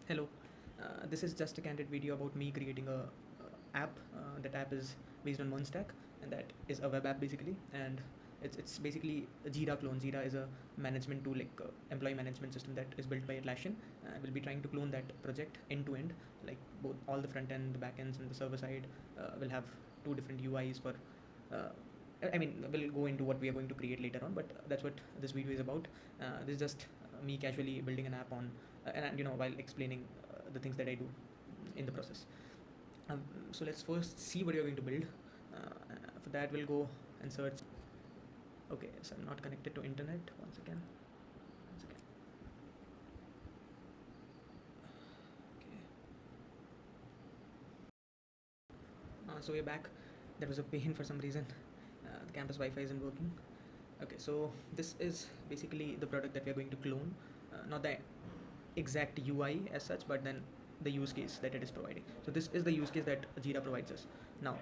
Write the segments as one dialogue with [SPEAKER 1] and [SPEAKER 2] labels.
[SPEAKER 1] Hello, this is just a candid video about me creating a app. That app is based on one stack, and that is a web app basically. And it's basically a Jira clone. Jira is a management tool, like employee management system that is built by Atlassian. We'll be trying to clone that project end to end, like both all the front end, the back ends, and the server side will have two different UIs for. Uh, we'll go into what we are going to create later on, but that's what this video is about. This is just me casually building an app on, while explaining the things that I do in the process. So let's first see what you're going to build. For that, we'll go and search. Okay, so I'm not connected to internet. Once again. Okay. So we're back. There was a pain for some reason. The campus Wi-Fi isn't working. Okay, so this is basically the product that we are going to clone. Not the exact UI as such, but then the use case that it is providing. So this is the use case that Jira provides us. Now,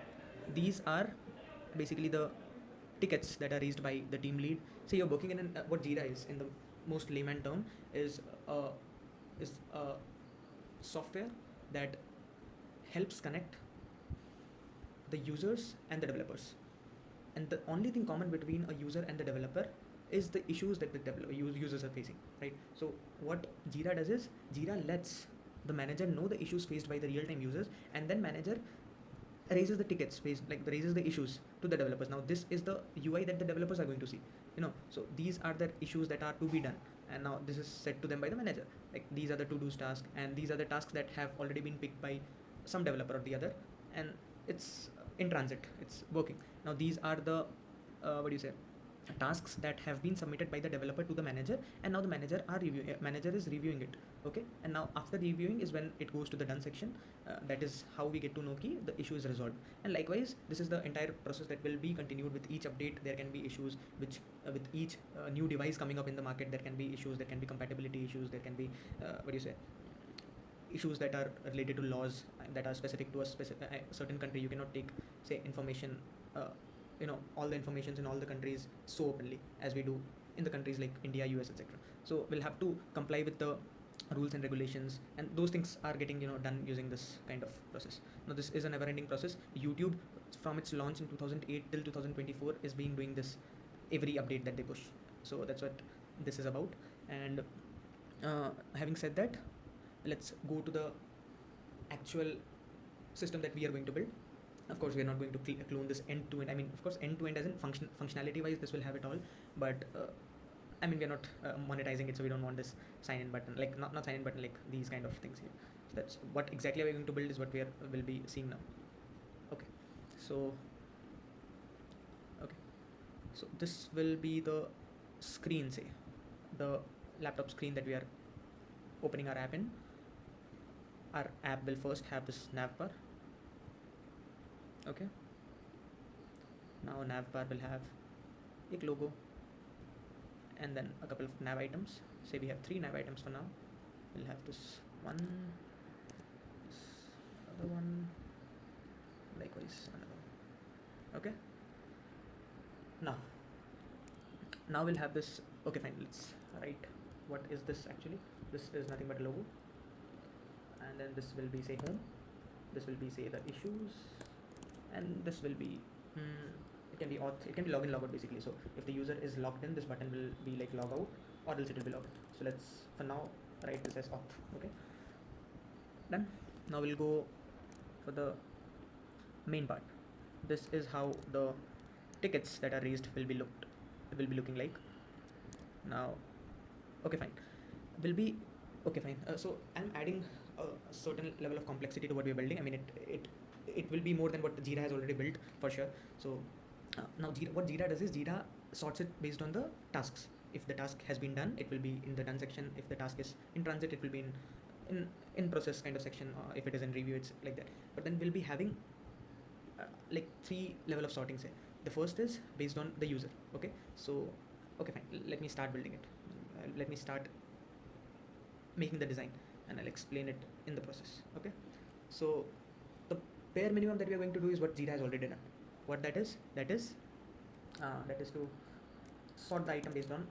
[SPEAKER 1] these are basically the tickets that are raised by the team lead. Say you're working in what Jira is in the most layman term is a software that helps connect the users and the developers. And the only thing common between a user and the developer is the issues that the users are facing, right? So what Jira does is Jira lets the manager know the issues faced by the real-time users, and then manager raises the tickets raises the issues to the developers. Now this is the UI that the developers are going to see, so these are the issues that are to be done, and now this is set to them by the manager. Like these are the to-do tasks, and these are the tasks that have already been picked by some developer or the other, and it's in transit, it's working. Now these are the tasks that have been submitted by the developer to the manager, and now the manager is reviewing it. Okay, and now after reviewing is when it goes to the done section. That is how we get to know ki the issue is resolved. And likewise, this is the entire process that will be continued with each update. There can be issues which with each new device coming up in the market. There can be issues, there can be compatibility issues, there can be issues that are related to laws that are specific to a certain country. You cannot take, say, information, all the informations in all the countries so openly as we do in the countries like India, US, etc. So we'll have to comply with the rules and regulations, and those things are getting done using this kind of process. Now this is a never-ending process. YouTube, from its launch in 2008 till 2024, is being doing this every update that they push. So that's what this is about. And having said that, let's go to the actual system that we are going to build. Of course, we are not going to clone this end to end. I mean, of course, end to end as in functionality wise, this will have it all, but we are not monetizing it, so we don't want this sign in button, like not sign in button, like these kind of things here. So that's what exactly we're going to build, is what will be seeing now. Okay, so this will be the screen, say the laptop screen that we are opening our app in. Our app will first have this nav bar. Okay, now nav bar will have a logo and then a couple of nav items. Say we have 3 nav items for now. We'll have this one, this other one, likewise another. Okay, now we'll have this. Okay, fine, let's write what is this actually. This is nothing but a logo, and then this will be, say, home. This will be, say, the issues, and this will be it can be auth, it can be login, logout basically. So if the user is logged in, this button will be like log out, or else it will be logged. So let's for now write this as auth. Okay, done. Now we'll go for the main part. This is how the tickets that are raised will be looking like. Now, okay, fine, will be okay, fine. So I'm adding a certain level of complexity to what we're building. I mean, it will be more than what Jira has already built for sure. So now what Jira does is Jira sorts it based on the tasks. If the task has been done, it will be in the done section. If the task is in transit, it will be in process kind of section. If it is in review, it's like that. But then we'll be having like 3 level of sorting. Say the first is based on the user. Okay, so okay, fine, let me start building it. Let me start making the design, and I'll explain it in the process. Okay, so the bare minimum that we are going to do is what Jira has already done. What that is to sort the item based on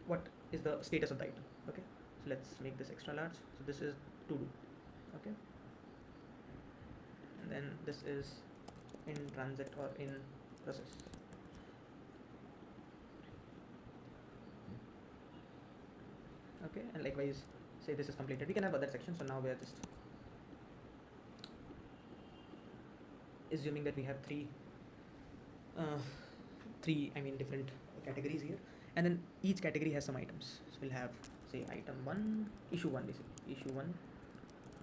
[SPEAKER 1] what is the status of the item. Okay, So let's make this extra large. So this is to do, okay, and then this is in transit or in process. Okay, and likewise say this is completed. We can have other sections. So now we are just assuming that we have three different categories here, and then each category has some items. So we'll have, say, item 1, issue 1, basically issue 1,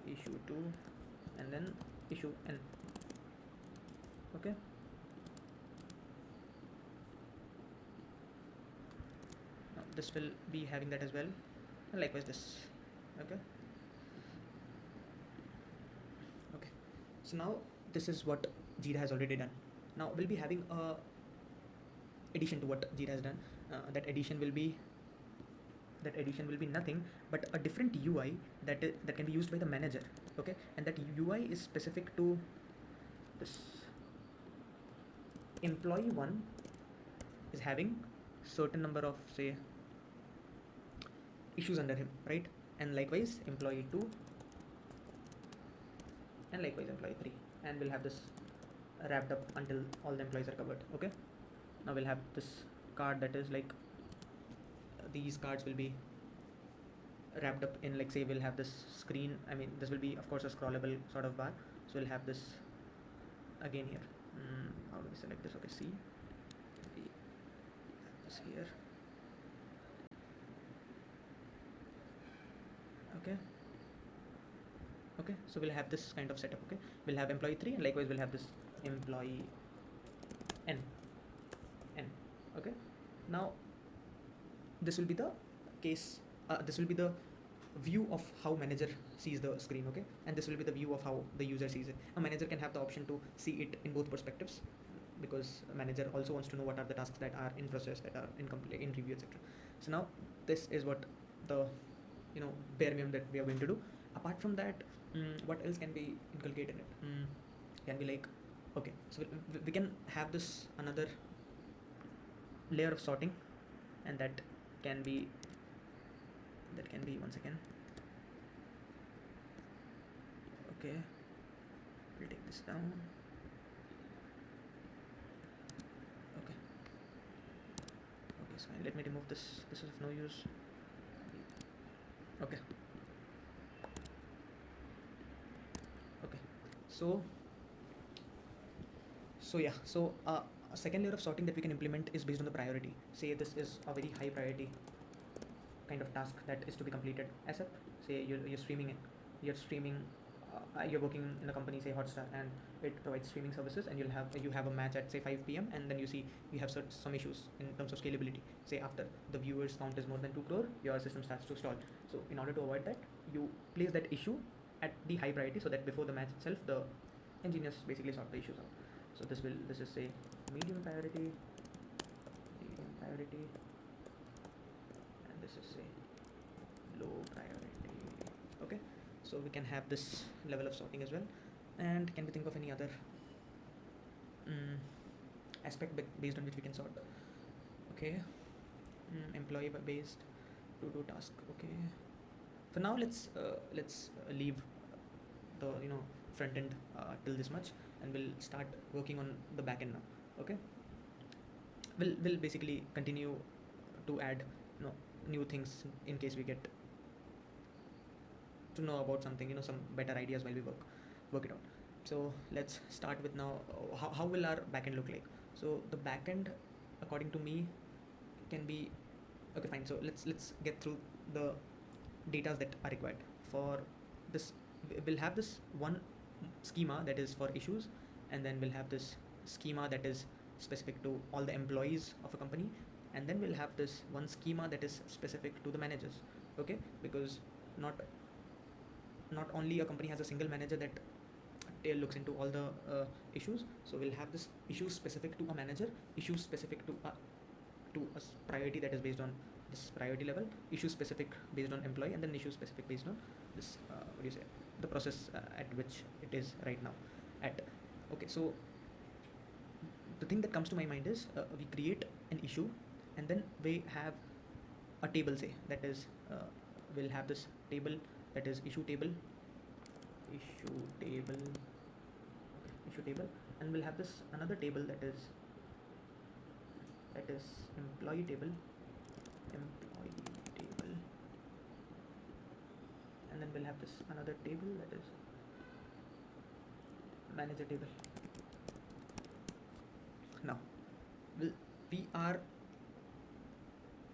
[SPEAKER 1] issue 2, and then issue n. Okay, now this will be having that as well, and likewise this. Okay, so now this is what Jira has already done. Now we'll be having a addition to what Jira has done. That addition will be nothing but a different UI that can be used by the manager. Okay, and that UI is specific to this. Employee 1 is having certain number of, say, issues under him, right? And likewise employee 2, and likewise employee 3, and we'll have this wrapped up until all the employees are covered. Okay, now we'll have this card that is like, these cards will be wrapped up in, like, say, we'll have this screen. This will be of course a scrollable sort of bar. So we'll have this again here. How do we select this? Okay, see, we have this here. Okay, so we'll have this kind of setup. Okay, we'll have employee 3, and likewise we'll have this employee n. Okay, now this will be the case, this will be the view of how manager sees the screen. Okay, and this will be the view of how the user sees it. A manager can have the option to see it in both perspectives, because a manager also wants to know what are the tasks that are in process, that are in review, etc. So now this is what the bare minimum that we are going to do. Apart from that, what else can be inculcated in it? Can be like, okay, so we can have this another layer of sorting, and that can be once again. Okay, we'll take this down. Okay, so let me remove this. This is of no use. Okay, so yeah, a second layer of sorting that we can implement is based on the priority. Say this is a very high priority kind of task that is to be completed ASAP. Say you're streaming you're working in a company, say Hotstar, and it provides streaming services, and you have a match at, say, 5 p.m. and then you have some issues in terms of scalability. Say after the viewers count is more than 2 crore, your system starts to stall. So in order to avoid that, you place that issue at the high priority, so that before the match itself, the engineers basically sort the issues out. So this is, say, medium priority, and this is, say, low priority. Okay, so we can have this level of sorting as well. And can we think of any other aspect based on which we can sort? Okay, employee based, to do task. Okay, for now let's leave the front end till this much, and we'll start working on the back end now. Okay, we'll basically continue to add new things in case we get to know about something, some better ideas while we work it out. So let's start with now, how will our backend look like? So the backend, according to me, can be, okay, fine. So let's get through the data that are required for this. We'll have this one schema that is for issues, and then we'll have this schema that is specific to all the employees of a company, and then we'll have this one schema that is specific to the managers. Okay, because not only a company has a single manager that looks into all the issues. So we'll have this issues specific to a manager, issues specific to a priority that is based on this priority level, issues specific based on employee, and then issues specific based on this the process at which it is right now at. Okay, so the thing that comes to my mind is we create an issue, and then we have a table, say, that is we'll have this table that is issue table, and we'll have this another table that is employee table, and then we'll have this another table that is manager table. Now we are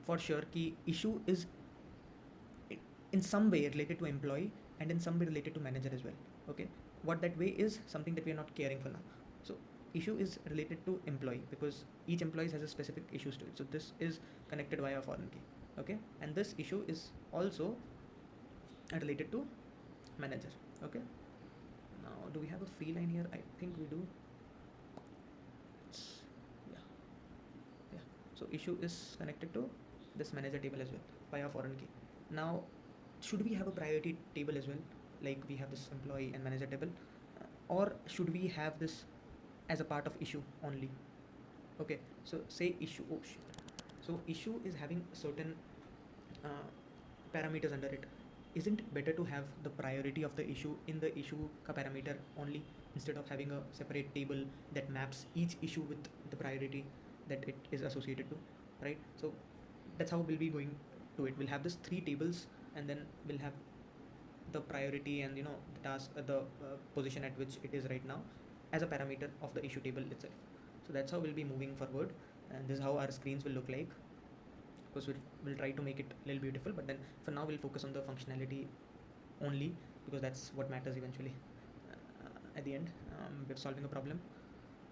[SPEAKER 1] for sure key issue is in some way related to employee and in some way related to manager as well. Okay, what that way is something that we are not caring for now. So issue is related to employee because each employee has a specific issues to it, so this is connected via foreign key. Okay, and this issue is also related to manager. Okay, now do we have a free line here? I think we do. Yeah, so issue is connected to this manager table as well via foreign key. Now should we have a priority table as well, like we have this employee and manager table, or should we have this as a part of issue only? Okay, so say issue, oh shit, so issue is having certain parameters under it. Isn't it better to have the priority of the issue in the issue ka parameter only, instead of having a separate table that maps each issue with the priority that it is associated to, right? So that's how we'll be going to it. We'll have this 3 tables, and then we'll have the priority and the task, the position at which it is right now as a parameter of the issue table itself. So that's how we'll be moving forward, and this is how our screens will look like. Of course, we'll try to make it a little beautiful, but then for now we'll focus on the functionality only, because that's what matters eventually at the end. We're solving a problem.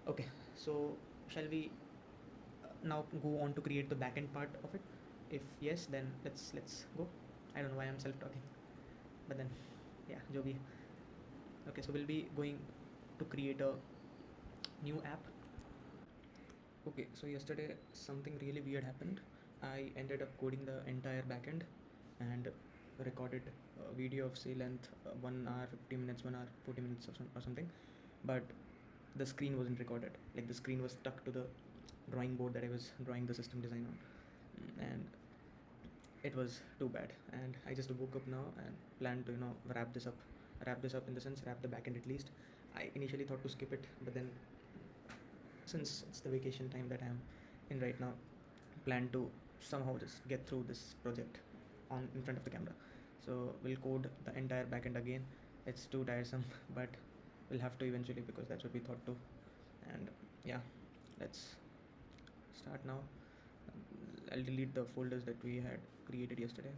[SPEAKER 1] Okay, so shall we now go on to create the backend part of it? If yes, then let's go. I don't know why I'm self-talking, but then yeah, jo bhi. Okay, so we'll be going to create a new app. Okay, so yesterday something really weird happened. I ended up coding the entire backend and recorded a video of say length 1 hour 50 minutes, 1 hour 40 minutes or something, but the screen wasn't recorded. Like the screen was stuck to the drawing board that I was drawing the system design on, and it was too bad. And I just woke up now and plan to wrap this up in the sense wrap the backend at least. I initially thought to skip it, but then since it's the vacation time that I'm in right now, plan to somehow just get through this project in front of the camera. So we'll code the entire backend again. It's too tiresome, but we'll have to eventually, because that's what we thought to. And yeah, let's start now. I'll delete the folders that we had created yesterday.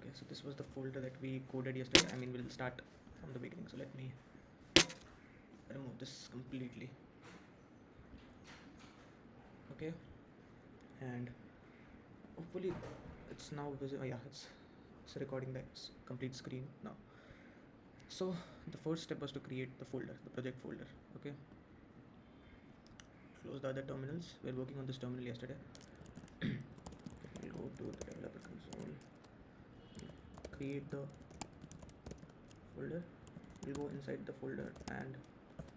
[SPEAKER 1] Okay, so this was the folder that we coded yesterday. I mean, we'll start from the beginning. So let me remove this completely. Okay, and hopefully it's now visible. Yeah, it's recording the complete screen now. So the first step was to create the folder, the project folder. Okay, close the other terminals. We were working on this terminal yesterday. We'll go to the developer console, create the folder. We'll go inside the folder and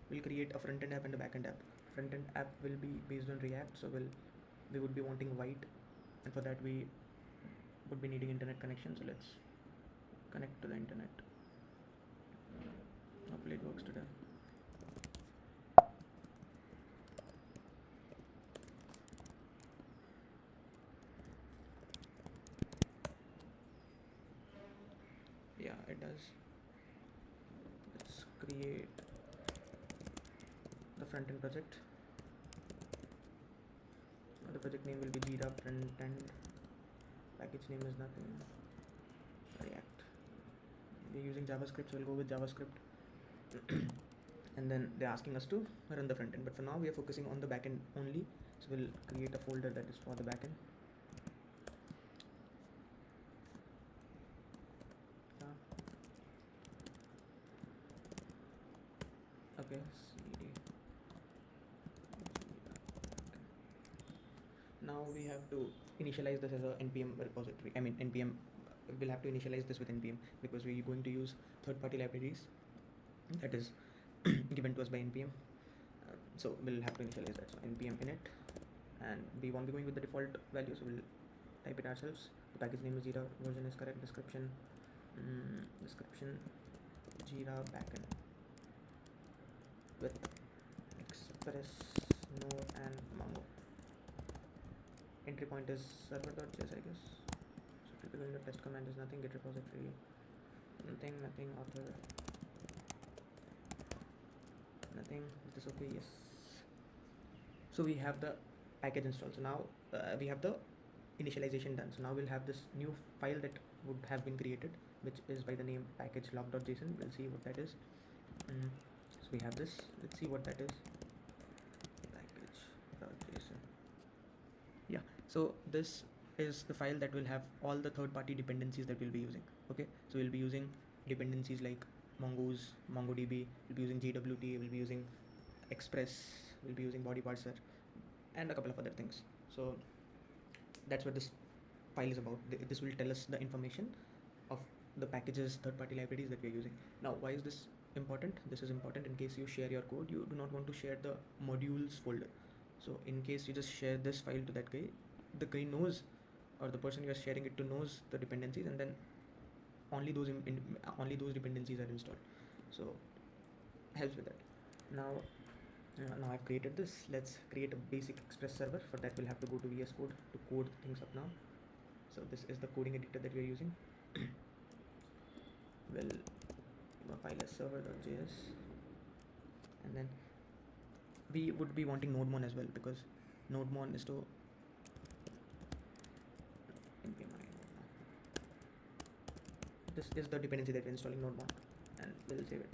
[SPEAKER 1] we'll create a front-end app and a back-end app. Front-end app will be based on React, so we would be wanting white, and for that we would be needing internet connection. So let's connect to the internet. Hopefully it works today. Yeah, it does. Let's create the front-end project. The project name will be Jira frontend. Package name is nothing. React. We're using JavaScript, so we'll go with JavaScript. And then they're asking us to run the front end, but for now we are focusing on the backend only. So we'll create a folder that is for the backend. Okay, CD. Now we have to initialize this as a npm repository. I mean npm. We'll have to initialize this with npm because we're going to use third-party libraries that is given to us by npm. So we'll have to initialize that. So npm init, and we won't be going with the default value, so we'll type it ourselves. The package name is Jira, version is correct, description, description Jira backend with Express, Node and Mongo. Entry point is server.js, I guess. So typically the test command is nothing, git repository, nothing, author, nothing. Is this okay? Yes. So we have the package installed. So now we have the initialization done. So now we'll have this new file that would have been created, which is by the name package log.json. We'll see what that is. So we have this. Let's see what that is. Package.json. Yeah. So this is the file that will have all the third-party dependencies that we'll be using. Okay. So we'll be using dependencies like Mongoose, MongoDB. We'll be using GWT. We'll be using Express. We'll be using body parser and a couple of other things. So that's what this file is about. This will tell us the information of the packages, third-party libraries that we are using. Now, why is this important? This is important in case you share your code. You do not want to share the modules folder. So in case you just share this file to that guy, the guy knows, or the person you are sharing it to knows the dependencies, and then only those dependencies are installed. So helps with that. Now I've created this. Let's create a basic Express server. For that we'll have to go to VS Code to code things up now. So this is the coding editor that we are using. We'll file as server.js, and then we would be wanting nodemon as well, because nodemon is to this is the dependency that we're installing, nodemon, and we'll save it.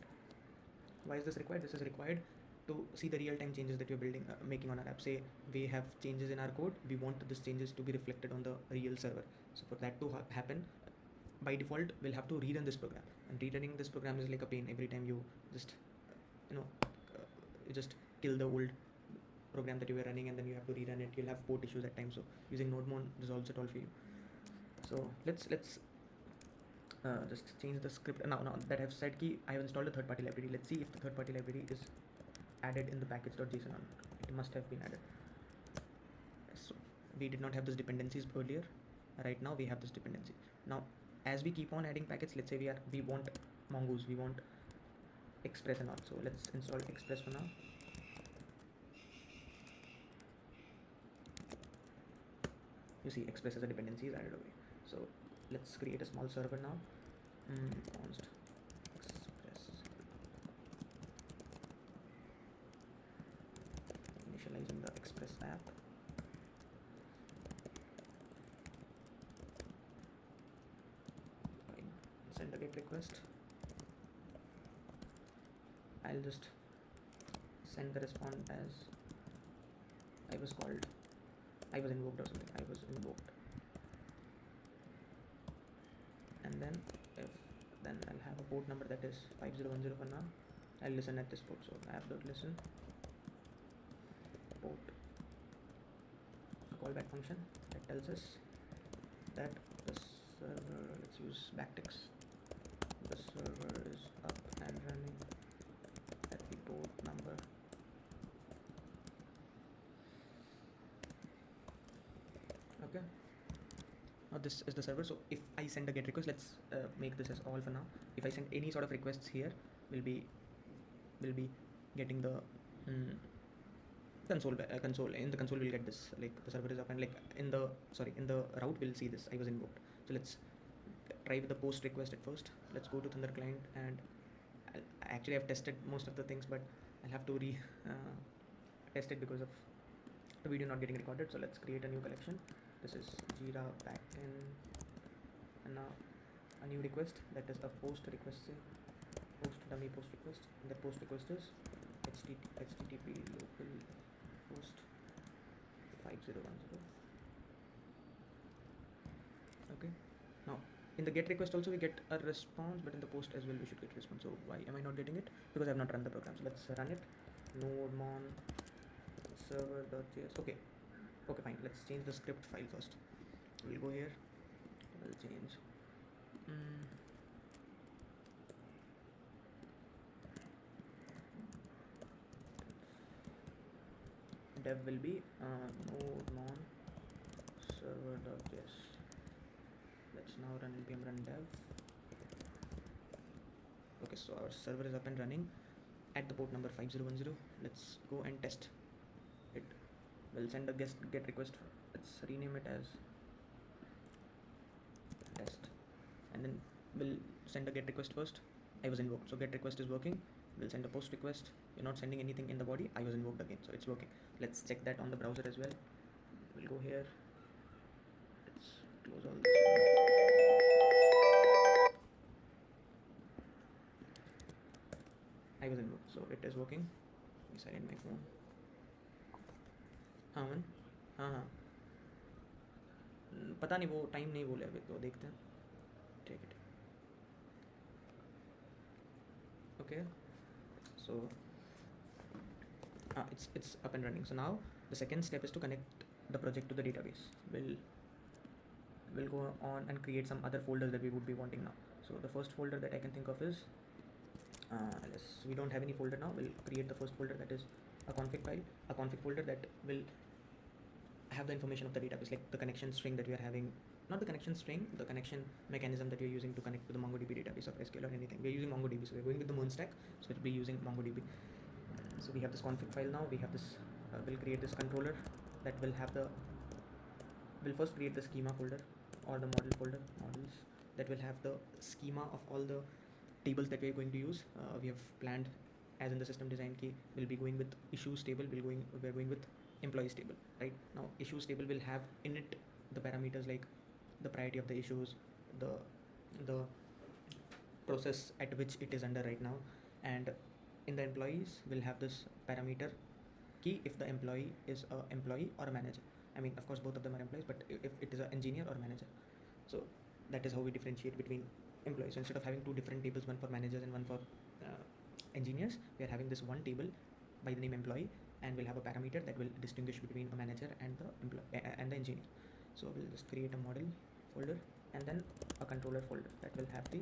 [SPEAKER 1] Why is this required? This is required to see the real-time changes that we're building, making on our app. Say we have changes in our code, we want these changes to be reflected on the real server. So for that to happen, by default we'll have to rerun this program, and rerunning this program is like a pain. Every time you just you just kill the old program that you were running, and then you have to rerun it. You'll have port issues at times. So using nodemon resolves it all for you. So let's just change the script. Now that I've said key, I have installed a third-party library. Let's see if the third-party library is added in the package.json or not. It must have been added. So we did not have these dependencies earlier. Right now we have this dependency. Now as we keep on adding packets, let's say we want Mongoose, we want Express and all. So let's install Express for now. You see Express as a dependency is added away. So let's create a small server now. Const Express, initializing the Express app. Send a GET request. I'll just send the response as I was invoked or something. I was invoked. And then I'll have a port number that is 5010 for now. I'll listen at this port. So app.listen port, callback function that tells us that the server, let's use backticks, the server is up and running at the port number. Okay. Now this is the server. So if I send a GET request, let's make this as all for now. If I send any sort of requests here, we'll be getting the console. In the console we'll get this, like the server is up, and like in the route we'll see this I was invoked. So let's try with the post request at first. Let's go to Thunder client, and actually I've tested most of the things, but I'll have to test it because of the video not getting recorded. So let's create a new collection. This is Jira backend, and now a new request that is a post request. Say post dummy post request, and that post request is http local post 5010. Okay. Now in the GET request also we get a response, but in the post as well we should get response. So why am I not getting it? Because I have not run the program. So let's run it. Nodemon server.js. Okay, fine. Let's change the script file first. We'll go here. We'll change. Dev will be nodemon server.js. let's now run npm run dev. Okay, so our server is up and running at the port number 5010. Let's go and test it. We'll send a get request. Let's rename it as test, and then we'll send a get request first. I was invoked, so get request is working. We'll send a post request. You're not sending anything in the body. I was invoked again, so it's working. Let's check that on the browser as well. We'll go here. Let's close all this. I was invoked, so it is working. Let me silent my phone. हाँ मन हाँ पता नहीं, वो time नहीं बोले अभी, तो देखते हैं. ठीक है. Okay, so it's up and running. So now the second step is to connect the project to the database. We'll go on and create some other folders that we would be wanting now. So the first folder that I can think of is we don't have any folder now. We'll create the first folder, that is a config file, a config folder that will have the information of the database, like the connection string that we are having, not the connection string, the connection mechanism that we are using to connect to the MongoDB database or SQL or anything. We are using MongoDB, so we're going with the MERN stack, so it'll be using MongoDB. So we have this config file now. We have this. We'll create this controller that will have the. We'll first create the schema folder or the model folder, models, that will have the schema of all the tables that we are going to use. We have planned, as in the system design key, we'll be going with issues table. We're going with employees table. Right now, issues table will have in it the parameters like the priority of the issues, the process at which it is under right now, and in the employees we'll have this parameter key if the employee is a employee or a manager. I mean, of course both of them are employees, but if it is an engineer or manager. So that is how we differentiate between employees. So instead of having two different tables, one for managers and one for engineers, we are having this one table by the name employee, and we'll have a parameter that will distinguish between a manager and the engineer. So we'll just create a model folder and then a controller folder that will have the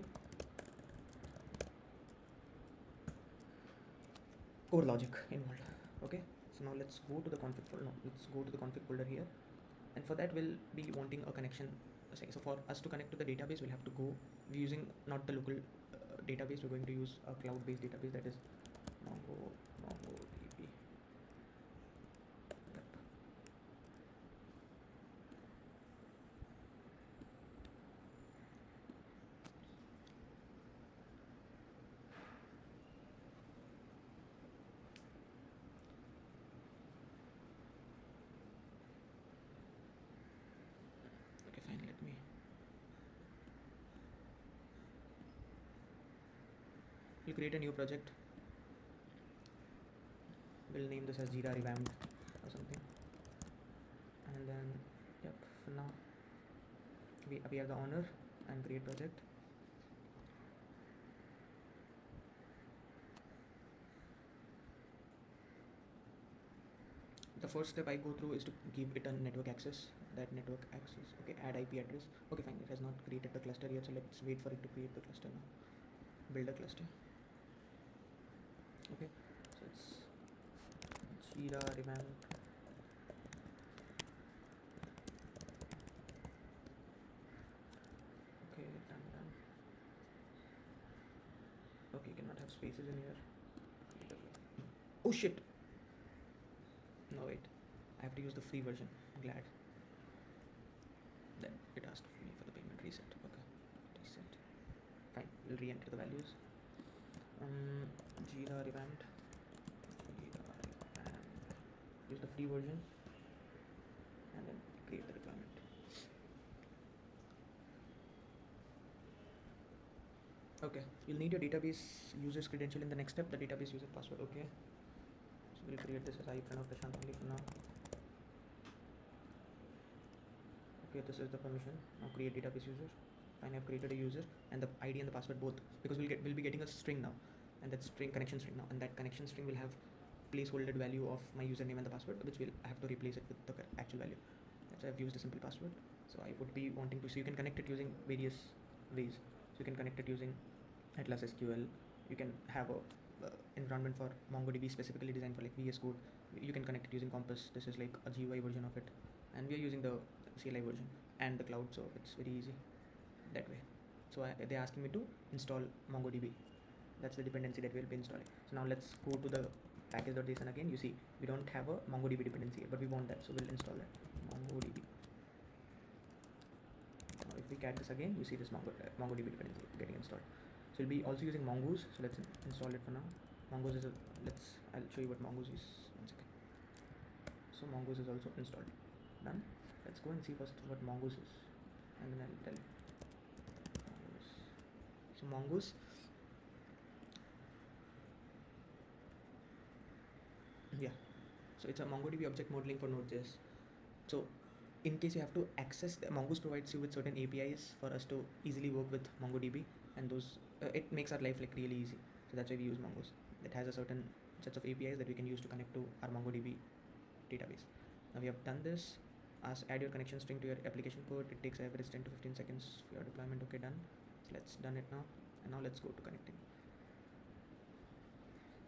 [SPEAKER 1] core logic involved. Okay, so now let's go to the config folder. No, let's go to the config folder here, and for that we'll be wanting a connection. So for us to connect to the database, we'll have to go using not the local database. We're going to use a cloud-based database, that is MongoDB. Yep. Okay, fine. Let me. We'll create a new project. We'll name this as Jira revamped or something, and then yep, for now we are the owner and create project. The first step I go through is to give it a network access. That network access, okay, add IP address. Okay, fine, it has not created the cluster yet, so let's wait for it to create the cluster now. Build a cluster. Okay, so it's Jira revamped. Okay, done. Okay, cannot have spaces in here. Oh shit! No, wait, I have to use the free version. Glad. Then it asked me for the payment reset. Okay, reset. Fine, we'll re-enter the values. Jira revamped. Use the free version and then create the deployment. Okay, you'll need your database user's credential in the next step, the database user password. Okay, so we'll create this as iPranav Prashant only for now. Okay, this is the permission. Now create database user. Fine, I've created a user and the ID and the password both, because we'll be getting a string now, and that string connection string now, and that connection string will have placeholder value of my username and the password, which will have to replace it with the actual value. That's why I've used a simple password. So I would be wanting to, so you can connect it using various ways. So you can connect it using Atlas SQL. You can have a environment for MongoDB specifically designed for like VS Code. You can connect it using Compass. This is like a GUI version of it, and we are using the CLI version and the cloud, so it's very easy. that way. So they're asking me to install MongoDB. That's the dependency that we'll be installing. So now let's go to the package.json again. You see we don't have a MongoDB dependency here, but we want that, so we'll install that MongoDB. Now if we cat this again, you see this MongoDB dependency getting installed. So we'll be also using Mongoose. So let's install it for now. Mongoose is I'll show you what Mongoose is. 1 second. So Mongoose is also installed. Done. Let's go and see first what Mongoose is, and then I'll tell you. Mongoose. So Mongoose, yeah. So it's a MongoDB object modeling for Node.js. So in case you have to access Mongoose provides you with certain APIs for us to easily work with MongoDB, and those it makes our life like really easy. So that's why we use Mongoose. It has a certain sets of APIs that we can use to connect to our MongoDB database. Now we have done this. Add your connection string to your application code. It takes average 10 to 15 seconds for your deployment. Okay, done. So let's done it now. And now let's go to connecting.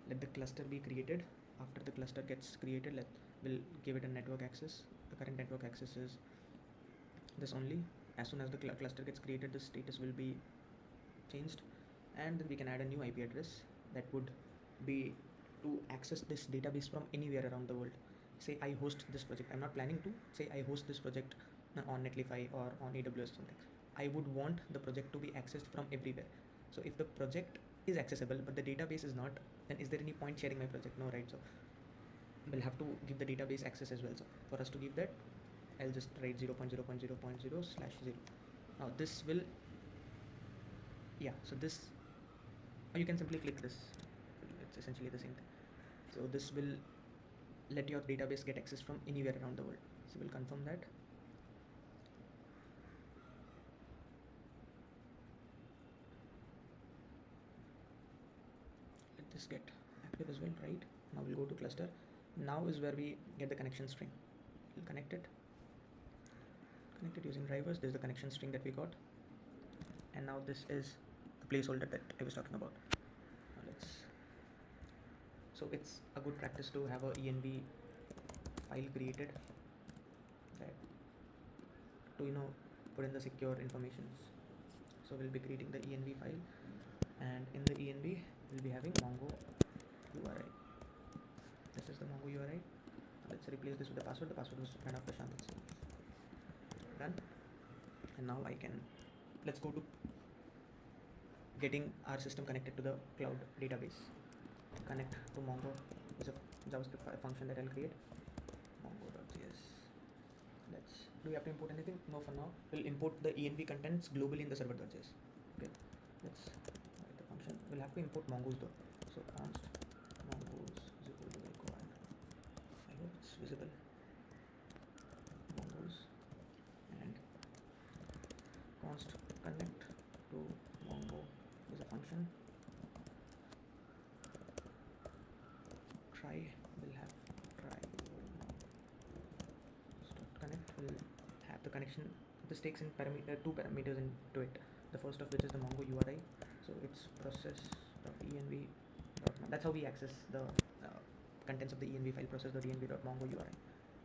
[SPEAKER 1] Let the cluster be created. After the cluster gets created, we'll give it a network access. The current network access is this only. As soon as the cluster gets created, the status will be changed, and then we can add a new IP address that would be to access this database from anywhere around the world. Say I host this project. I'm not planning to. Say I host this project on Netlify or on AWS or something. I would want the project to be accessed from everywhere. So if the project is accessible but the database is not, then is there any point sharing my project? No, right? So we'll have to give the database access as well. So for us to give that, I'll just write 0.0.0.0/0. Now this will, yeah, so this, or you can simply click this. It's essentially the same thing. So this will let your database get access from anywhere around the world. So we'll confirm that. Let this get active as well, right? Now we'll go to cluster. Now is where we get the connection string. We'll connect it using drivers. This is the connection string that we got, and now this is the placeholder that I was talking about. Now so it's a good practice to have a env file created that to put in the secure informations. So we'll be creating the env file, and in the env we'll be having Mongo URI. This is the Mongo URI. Let's replace this with the password. The password was ran off Prashant. Done. And now let's go to getting our system connected to the cloud database. Connect to Mongo is a JavaScript function that I'll create. Mongo.js. Do we have to import anything? No, for now. We'll import the env contents globally in the server.js. Okay. Let's write the function. We'll have to import Mongoose though. So const Mongoose is equal to required. I hope it's visible. Mongoose and const connect to Mongo is a function. Try will have try connect will have the connection. This takes in two parameters into it. The first of which is the Mongo URI. So it's process.env. That's how we access the contents of the env file, process.env.mongo URI.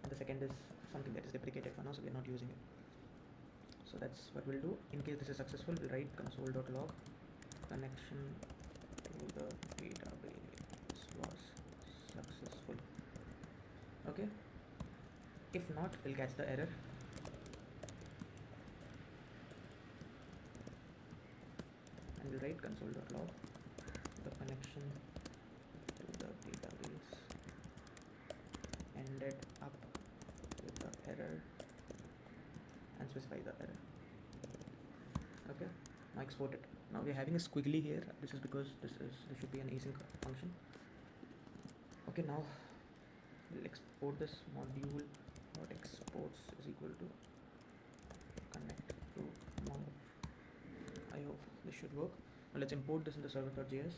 [SPEAKER 1] And the second is something that is deprecated for now, so we're not using it. So that's what we'll do. In case this is successful, we'll write console.log connection to the database was successful. Okay. If not, we'll catch the error. And we'll write console.log the connection to the database ended up with the error and specify the error. Okay, now export it. Now we're having a squiggly here. This is because this should be an async function. Okay, now we'll export this module. What exports is equal to connect to Mongo. I hope this should work. Now let's import this in the server.js.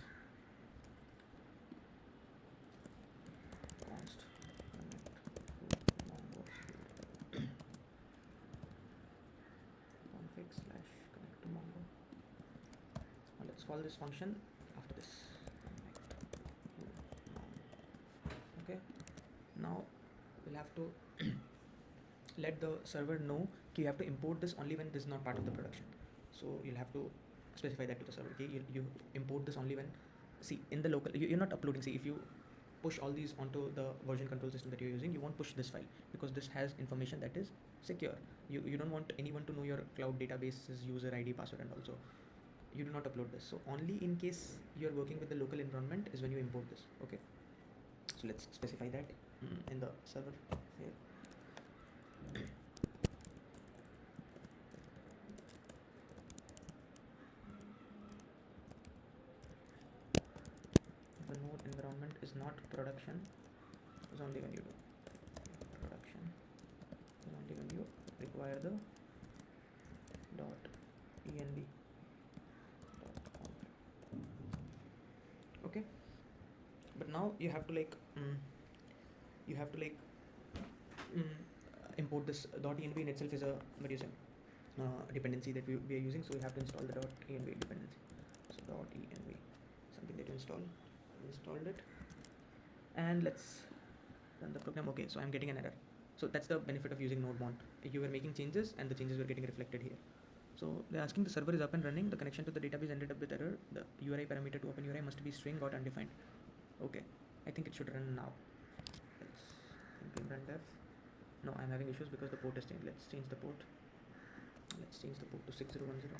[SPEAKER 1] Const connect to Mongo config / connect to Mongo. Now let's call this function after this. Connect to Mongo. Okay. Now we'll have to let the server know you have to import this only when this is not part of the production. So you'll have to specify that to the server. Okay, you import this only when, see, in the local, you're not uploading. See, if you push all these onto the version control system that you're using, you won't push this file because this has information that is secure. You don't want anyone to know your cloud database's user ID, password, and also you do not upload this. So only in case you're working with the local environment is when you import this. Okay, so let's specify that in the server here. The node environment is not production, is only when you do production, is only when you require the dot env dot conf. Okay, but now you have to import this dot env in itself is a what do you say dependency that we are using, so we have to install the dot env dependency. So dot env, something that you installed it, and let's run the program. Okay, so I'm getting an error. So that's the benefit of using node mont. You were making changes and the changes were getting reflected here. So they're asking the server is up and running, the connection to the database ended up with error, the URI parameter to open URI must be string got undefined. Okay, I think it should run now. Let's npm run dev. No, I'm having issues because the port is changed. Let's change the port. Let's change the port to 6010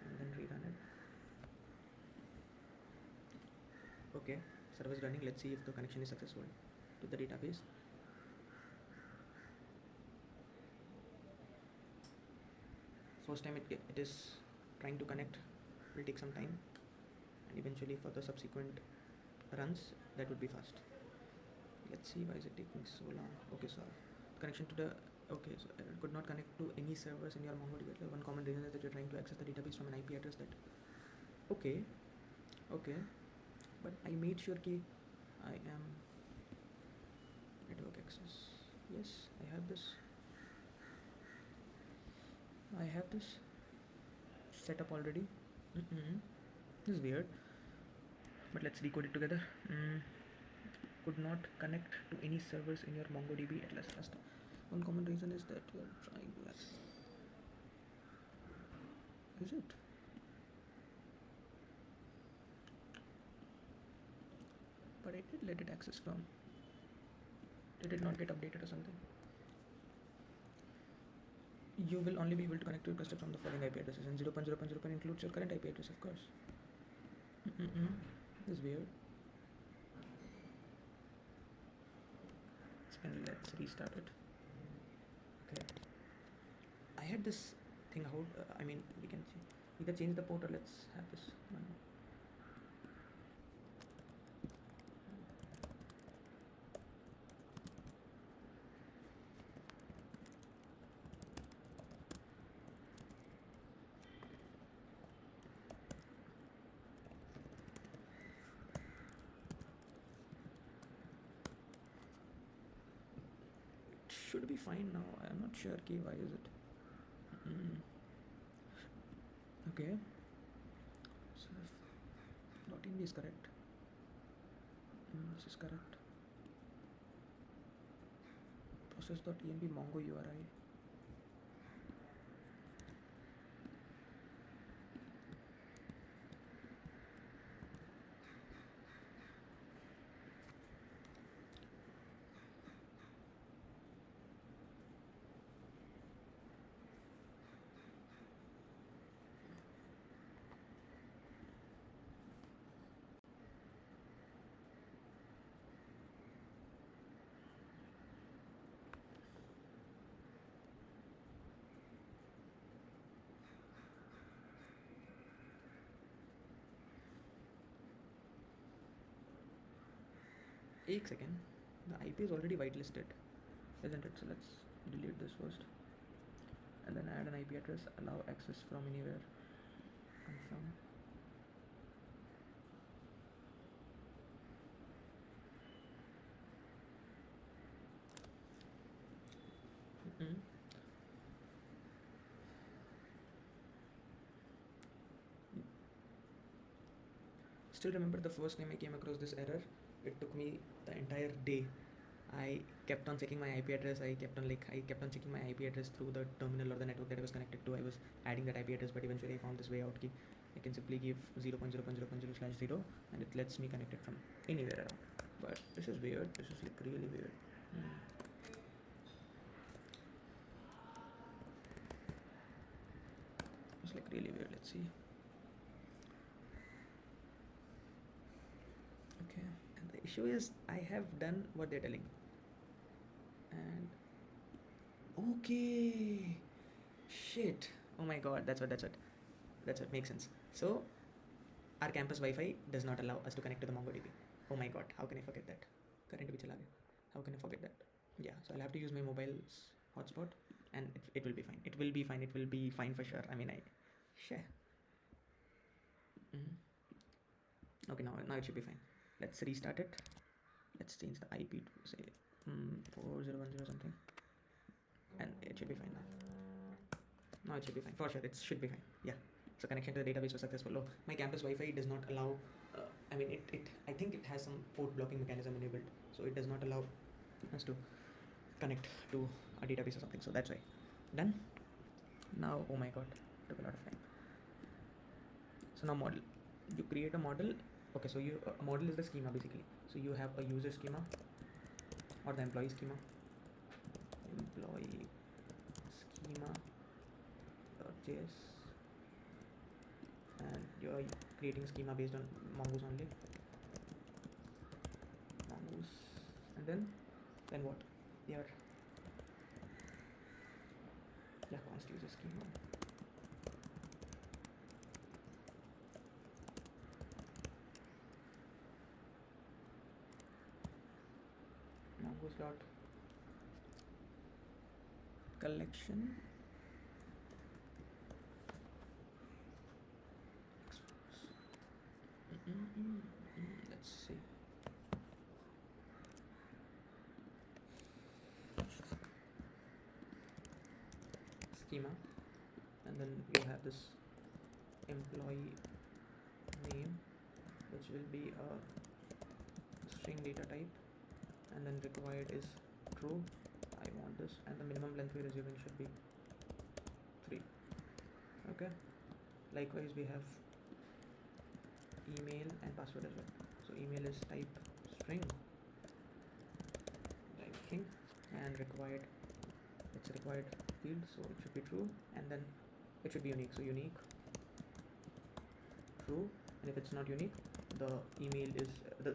[SPEAKER 1] and then rerun it. Okay, server is running. Let's see if the connection is successful to the database. First time it is trying to connect, will take some time, and eventually for the subsequent runs that would be fast. Let's see, why is it taking so long? Okay, so connection to the, okay, so it could not connect to any servers in your MongoDB. One common reason is that you're trying to access the database from an IP address that, okay, but I made sure ki I am network access. Yes, I have this set up already. This is weird, but let's decode it together. Could not connect to any servers in your MongoDB at last first. One common reason is that you are trying to access. Is it? But I did let it access from. Did it not get updated or something? You will only be able to connect to your cluster from the following IP addresses, and 0.0.0 includes your current IP address, of course. This is weird. And let's restart it. Okay, I had this thing how I mean, we can see either change the port or let's have this one. Should be fine now. I'm not sure key, why is it? Okay, so if dot .env is correct, this is correct. Process.env mongo URI. एक second, the IP is already whitelisted, isn't it? So let's delete this first and then add an IP address, allow access from anywhere, confirm. Still remember the first time I came across this error, it took me the entire day. I kept on checking my IP address. I kept on checking my IP address through the terminal or the network that I was connected to. I was adding that IP address, but eventually I found this way out. I can simply give 0.0.0.0/0 and it lets me connect it from anywhere around. But this is weird. This is like really weird. It's like really weird. Let's see. Okay, and the issue is I have done what they're telling. And okay, shit. Oh my god, that's what makes sense. So our campus Wi-Fi does not allow us to connect to the MongoDB. Oh my god, how can I forget that? Current bhi chala gaya. How can I forget that? Yeah, so I'll have to use my mobile's hotspot, and it will be fine. It will be fine. It will be fine for sure. I mean, share. Okay, now it should be fine. Let's restart it. Let's change the IP to say 4010 something, and it should be fine now. Now it should be fine for sure. It should be fine. Yeah. So connection to the database was successful. Oh, my campus Wi-Fi does not allow. I mean, I think it has some port blocking mechanism enabled, so it does not allow us to connect to a database or something. So that's why. Done. Now, oh my god, took a lot of time. So now model. You create a model. Okay, so a model is the schema basically. So you have a user schema or the employee schema. Employee schema.js, and you're creating schema based on mongoose only. Mongoose, and then what? Const user schema. Mongoose dot collection. Let's see. Schema, and then you have this employee name, which will be a string data type, and then required is true. I want this, and the minimum length we're assuming should be 3. Okay. Likewise, we have email and password as well. So email is type string, and required, it's a required field, so it should be true, and then it should be unique. So unique, true, and if it's not unique, the email is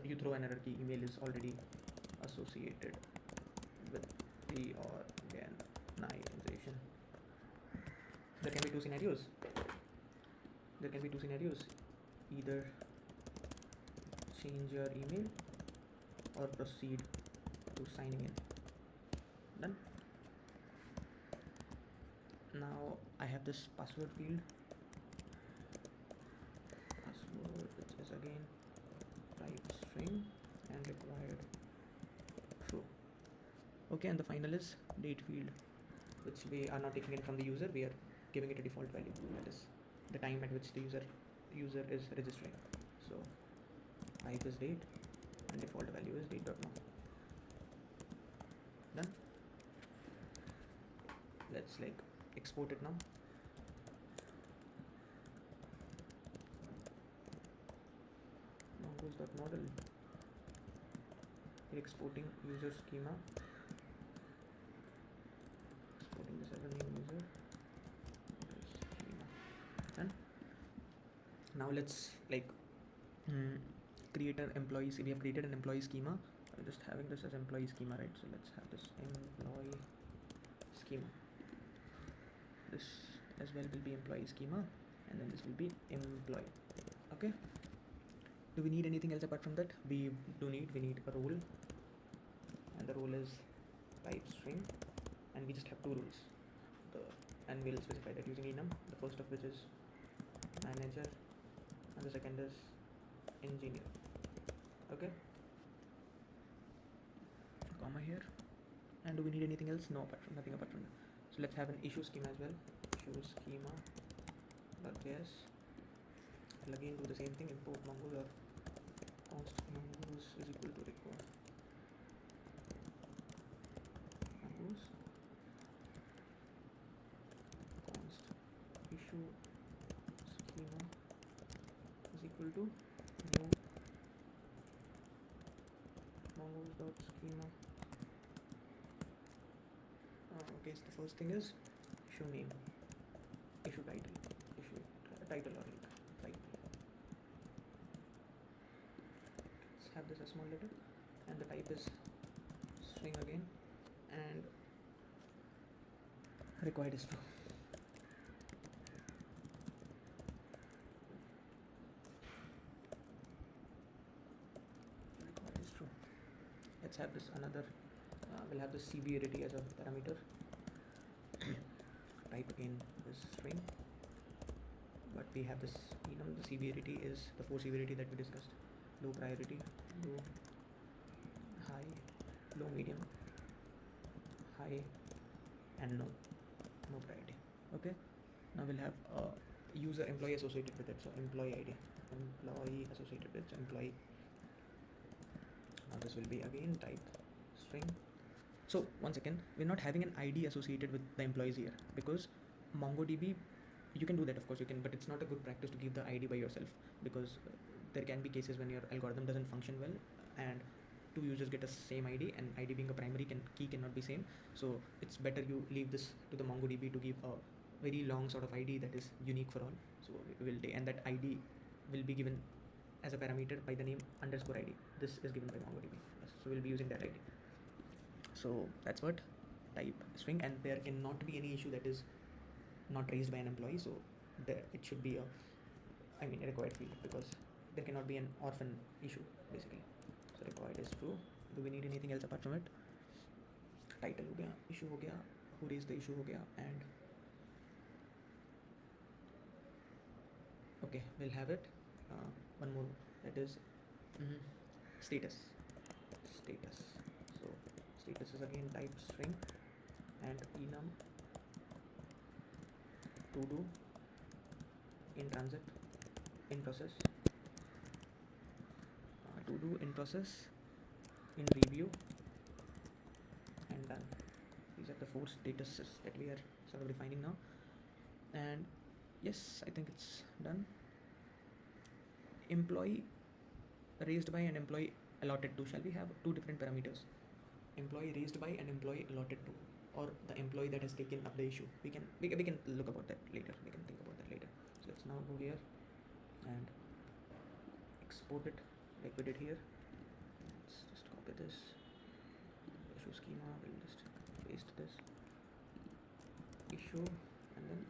[SPEAKER 1] you throw an error key. Email is already associated with the organization. There can be two scenarios. Either change your email or proceed to signing in. Done. Now I have this password field. Password, which is again type string and required true. Okay, and the final is date field, which we are not taking it from the user. We are giving it a default value, that is the time at which the user is registering. So type is date and default value is date.now. Done. Let's export it now. Mongoose.model. We're exporting user schema. Exporting this as a new user. Schema. Done. Now let's create an employee. We have created an employee schema. I'm just having this as employee schema, right? So let's have this employee schema. This as well will be employee schema, and then this will be employee. Okay. Do we need anything else apart from that? We need a role, and the role is type string, and we just have 2 roles. And we'll specify that using enum. The first of which is manager, and the second is engineer. Okay. Comma here. And do we need anything else? No, nothing apart from that. So let's have an issue schema as well. Issue schema.js. I'll again do the same thing. Import mongoose or const mongoose is equal to record. issue schema is equal to new mongoose.schema. Okay, so the first thing is issue name, issue title, issue title or like let's have this as small letter, and the type is string again, and required is true. Required is true. Let's have this another. We'll have the severity as a parameter. Type again is string, but we have this enum. The severity is the 4 severity that we discussed: low priority, low, high, low, medium, high, and no priority. Okay, now we'll have a user employee associated with it, so employee ID, employee associated with, so employee. Now this will be again type string. So once again, we're not having an ID associated with the employees here, because MongoDB, you can do that, of course you can, but it's not a good practice to give the ID by yourself, because there can be cases when your algorithm doesn't function well and 2 users get a same ID, and ID being a primary key cannot be same. So it's better you leave this to the MongoDB to give a very long sort of ID that is unique for all. So we will and that ID will be given as a parameter by the name underscore ID. This is given by MongoDB, so we'll be using that ID. So that's what type string, and there cannot be any issue that is not raised by an employee, so there it should be a required field, because there cannot be an orphan issue basically. So required is true. Do we need anything else apart from it? Title ho gaya, issue ho gaya, who raised the issue ho gaya, and okay, we'll have it. One more, that is status. So status is again type string, and enum to do, in transit, in process, to do, in process, in review, and done. These are the 4 statuses that we are sort of defining now, and yes, I think it's done. Employee raised by and employee allotted to. Shall we have 2 different parameters? Employee raised by and employee allotted to, or the employee that has taken up the issue. We can look about that later. We can think about that later. So let's now go here and export it like we did here. Let's just copy this issue schema. We'll just paste this issue and then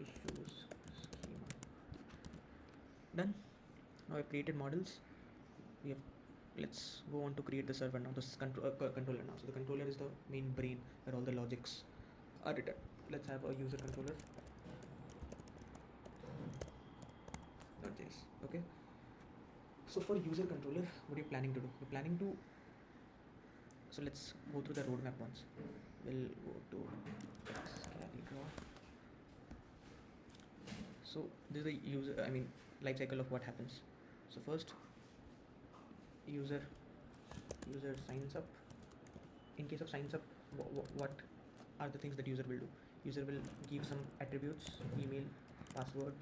[SPEAKER 1] issues schema. Done. Now I've created models. Let's go on to create the server now. This controller now. So the controller is the main brain where all the logics are written. Let's have a user controller. .js. Okay. So for user controller, what are you planning to do? You're planning to. So let's go through the roadmap once. We'll go to Xcalibraw. So this is the user. Life cycle of what happens. So first, user signs up. In case of signs up, what are the things that user will do? User will give some attributes: email, password,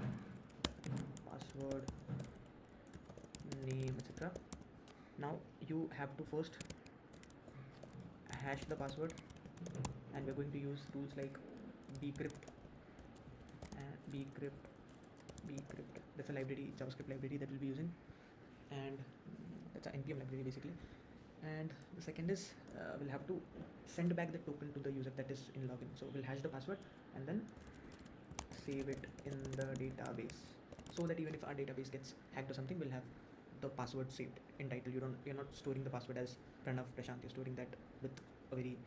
[SPEAKER 1] name, etc. Now you have to first hash the password, and we're going to use tools like bcrypt and bcrypt. That's a library, JavaScript library that we'll be using, and that's an npm library basically. And the second is we'll have to send back the token to the user that is in login. So we'll hash the password and then save it in the database, so that even if our database gets hacked or something, we'll have the password saved in title. You're not storing the password as Pranav Prashant. You're storing that with a very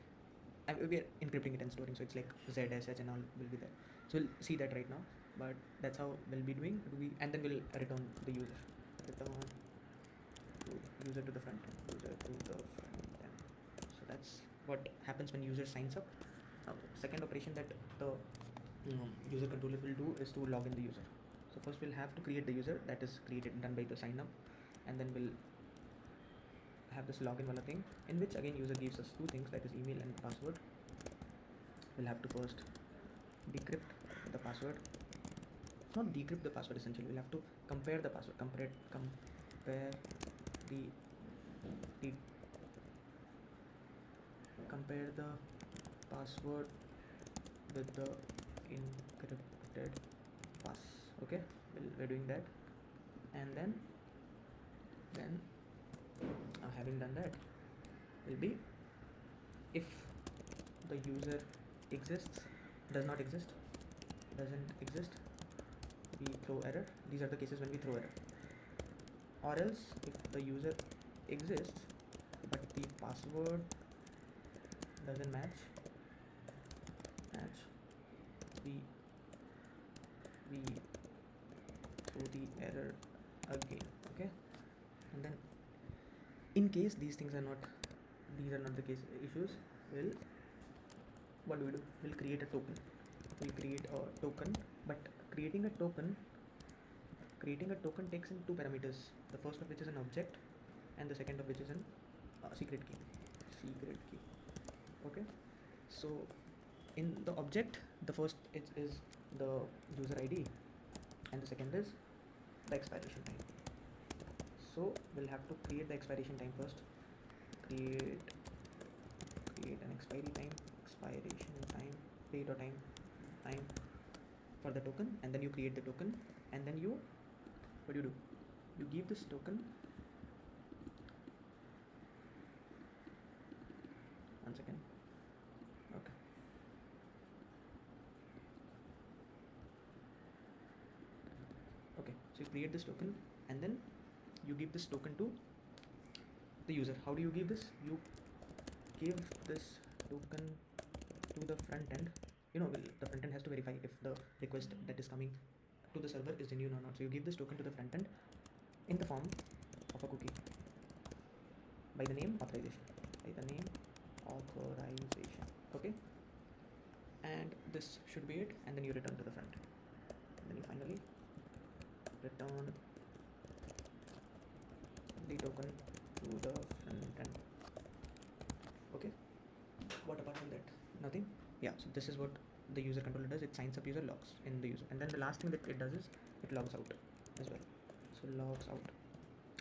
[SPEAKER 1] we're encrypting it and storing, so it's like ZSH and all will be there. So we'll see that right now, but that's how we'll be doing. And then we'll return the user. Return user to the front end. So that's what happens when user signs up. Now, second operation that the user controller will do is to log in the user. So first we'll have to create the user, that is done by the sign up, and then we'll have this login wala thing, in which again user gives us 2 things, that is email and password. We'll have to first decrypt the password not decrypt the password essentially, we'll have to compare the password, compare the compare the password with the encrypted pass. Okay, we're doing that, and then having done that will be if the user exists, does not exist, doesn't exist, we throw error. These are the cases when we throw error. Or else if the user exists but the password doesn't match, we throw the error again. Okay, and then in case these are not the case issues, what do? We'll create a token. But creating a token takes in two parameters, the first of which is an object and the second of which is an secret key. Okay, so in the object, the first is the user ID and the second is the expiration time. So we'll have to create the expiration time first. Create an expiration time, date or time for the token, and then you create the token, and then you give this token, one second. Okay, so you create this token and then you give this token to the user. How do you give this? You give this token to the front end. The front end has to verify if the request that is coming to the server is genuine or not. So you give this token to the front end in the form of a cookie by the name authorization. Okay, and this should be it, and then you return to the front, and then you finally return the token to the front end. Okay, what apart from that? Nothing. Yeah, so this is what the user controller does. It signs up user, logs in the user, and then the last thing that it does is it logs out as well. So logs out.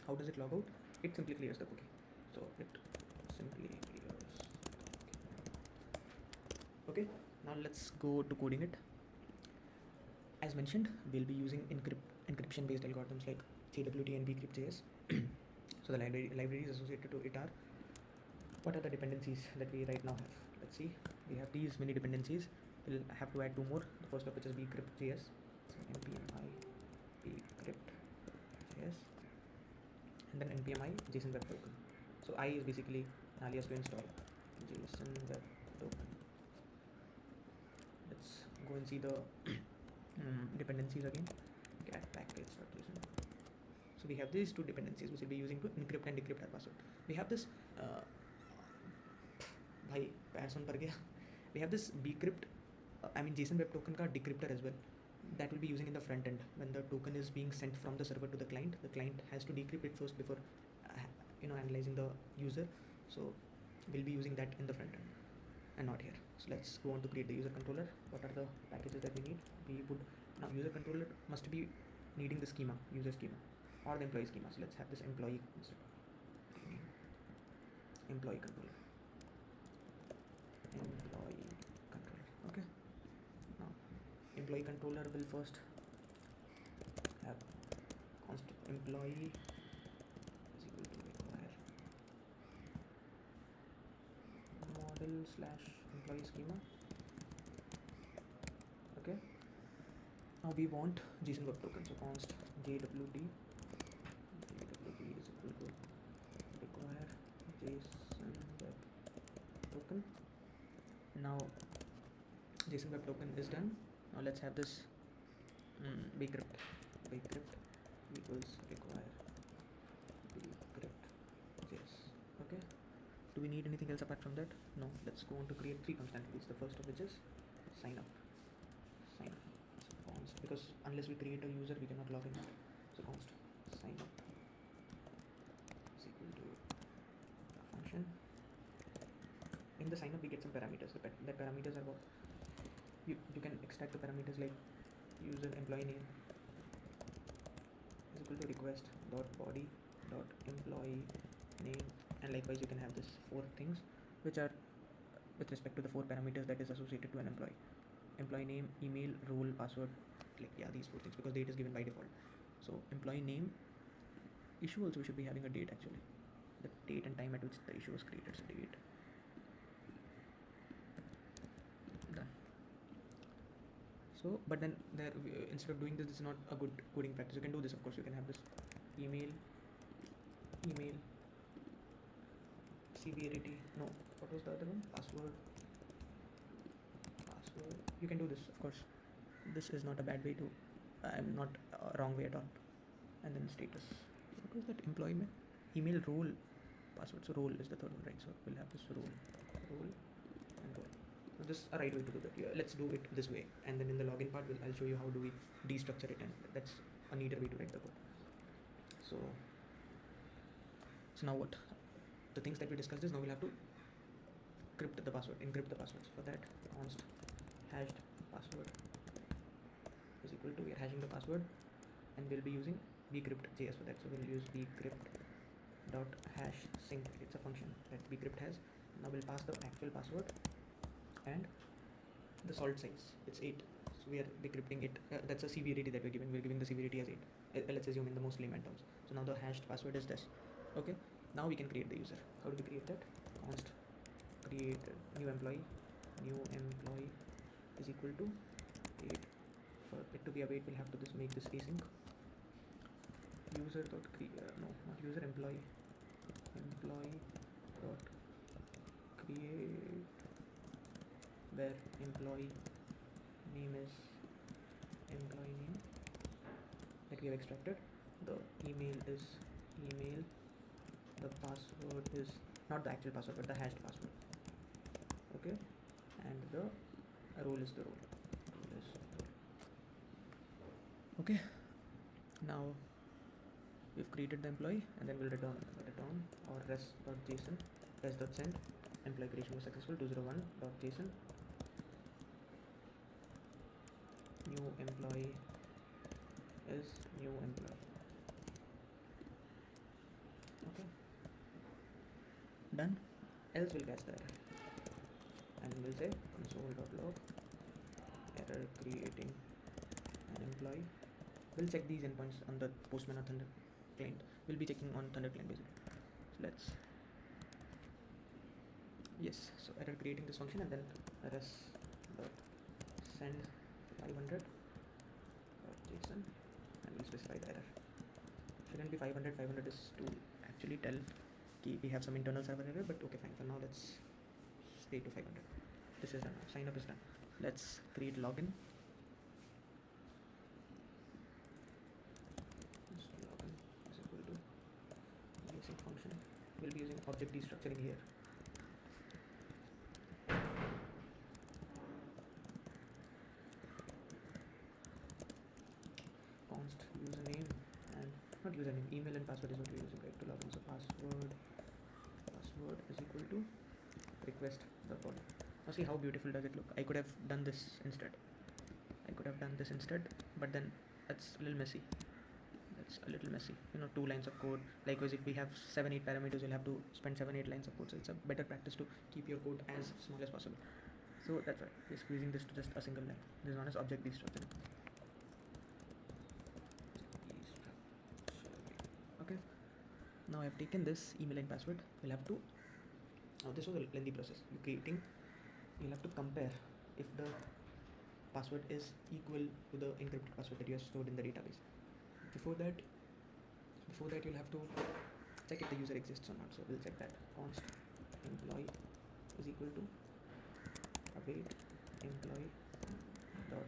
[SPEAKER 1] How does it log out? It simply clears the cookie. So it simply clears the cookie. Okay, now let's go to coding it. As mentioned, we'll be using encryption based algorithms like JWT and bcrypt.js. So the libraries associated to it are, what are the dependencies that we right now have? Let's see, we have these many dependencies. We'll have to add two more, the first of which is bcrypt.js. So npm I bcrypt.js, and then npm I JSON web token. So I is basically an alias to install JSON web token. Let's go and see the dependencies again. Cat package.json. So we have these two dependencies which we'll be using to encrypt and decrypt our password. We have this we have this bcrypt, JSON web token ka decryptor as well, that will be using in the front end. When the token is being sent from the server to the client has to decrypt it first before analyzing the user. So we'll be using that in the front end and not here. So let's go on to create the user controller. What are the packages that we need? Now user controller must be needing the schema, user schema or the employee schema. So let's have this employee controller. Okay, now employee controller will first have const employee is equal to require model/employee schema. Okay, now we want JSON web token, so const JWT is equal to require JSON web token. Now JSON web token is done. Now let's have this bcrypt equals require bcrypt.js. Okay, do we need anything else apart from that? No. Let's go on to create three functionalities, the first of which is sign up. So const, because unless we create a user we cannot log in. So const sign up is equal to a function. In the sign up we get some parameters. The parameters are what you can extract the parameters like user employee name, equal to request dot body dot employee name, and likewise you can have this 4 things which are with respect to the 4 parameters that is associated to an employee: employee name, email, role, password. Like, yeah, these 4 things, because date is given by default. So employee name, issue also should be having a date actually, the date and time at which the issue was created. So date, done. So but then there, instead of doing this is not a good coding practice. You can do this, of course. You can have this email severity, no, what was the other one, password. You can do this, of course. This is not a bad way to, I'm not wrong way at all. And then status, what was that, employment, email, role, password. So role is the third one, right? So we'll have this role and role. So this is a right way to do that. Yeah, let's do it this way, and then in the login part I'll show you how do we destructure it, and that's a neater way to write the code. So now what, the things that we discussed is, now we'll have to encrypt the passwords. For that, const hashed password is equal to, we are hashing the password, and we'll be using bcrypt.js for that. So we'll use bcrypt.hash sync. It's a function that bcrypt has. Now we'll pass the actual password and the salt size, it's 8. So we are decrypting it. That's a severity that we're giving the severity as 8. Let's assume in the most layman terms. So now the hashed password is this. Okay, now we can create the user. How do we create that? Const create new employee is equal to 8. For it to be a weight, we'll have to make this async. User dot create, no, not user, employee dot create, where employee name is employee name that we have extracted, the email is email, the password is not the actual password but the hashed password. Okay, and the role is the role. Okay, now we've created the employee, and then we'll return our res.json, res.send, employee creation was successful, 201.json, new employee is new employee. Okay, done. Else we'll catch that, and we'll say console.log error creating an employee. We'll check these endpoints on the Postman or Thunder client. We'll be checking on Thunder client basically. So let's, yes, so error creating this function, and then res.send 500 JSON, and we'll specify the error. Shouldn't be 500. 500 is to actually tell we have some internal server error, but okay, fine. For now, let's stay to 500. This is done. Sign up is done. Let's create login. Login is equal to using function. We'll be using object destructuring here. Const username, and not username, email and password is what we're using, right, to login. So password is equal to request the body. Now see how beautiful does it look. I could have done this instead, but then that's a little messy. You know, 2 lines of code. Likewise, if we have 7-8 parameters, you'll have to spend 7-8 lines of code. So it's a better practice to keep your code as small as possible. So that's why we're squeezing this to just a single line. This is known as object destructuring. Okay, now I've taken this email and password. We'll have to, now this was a lengthy process. You'll have to compare if the password is equal to the encrypted password that you have stored in the database. Before that you'll have to check if the user exists or not. So we'll check that. Const employee is equal to await employee dot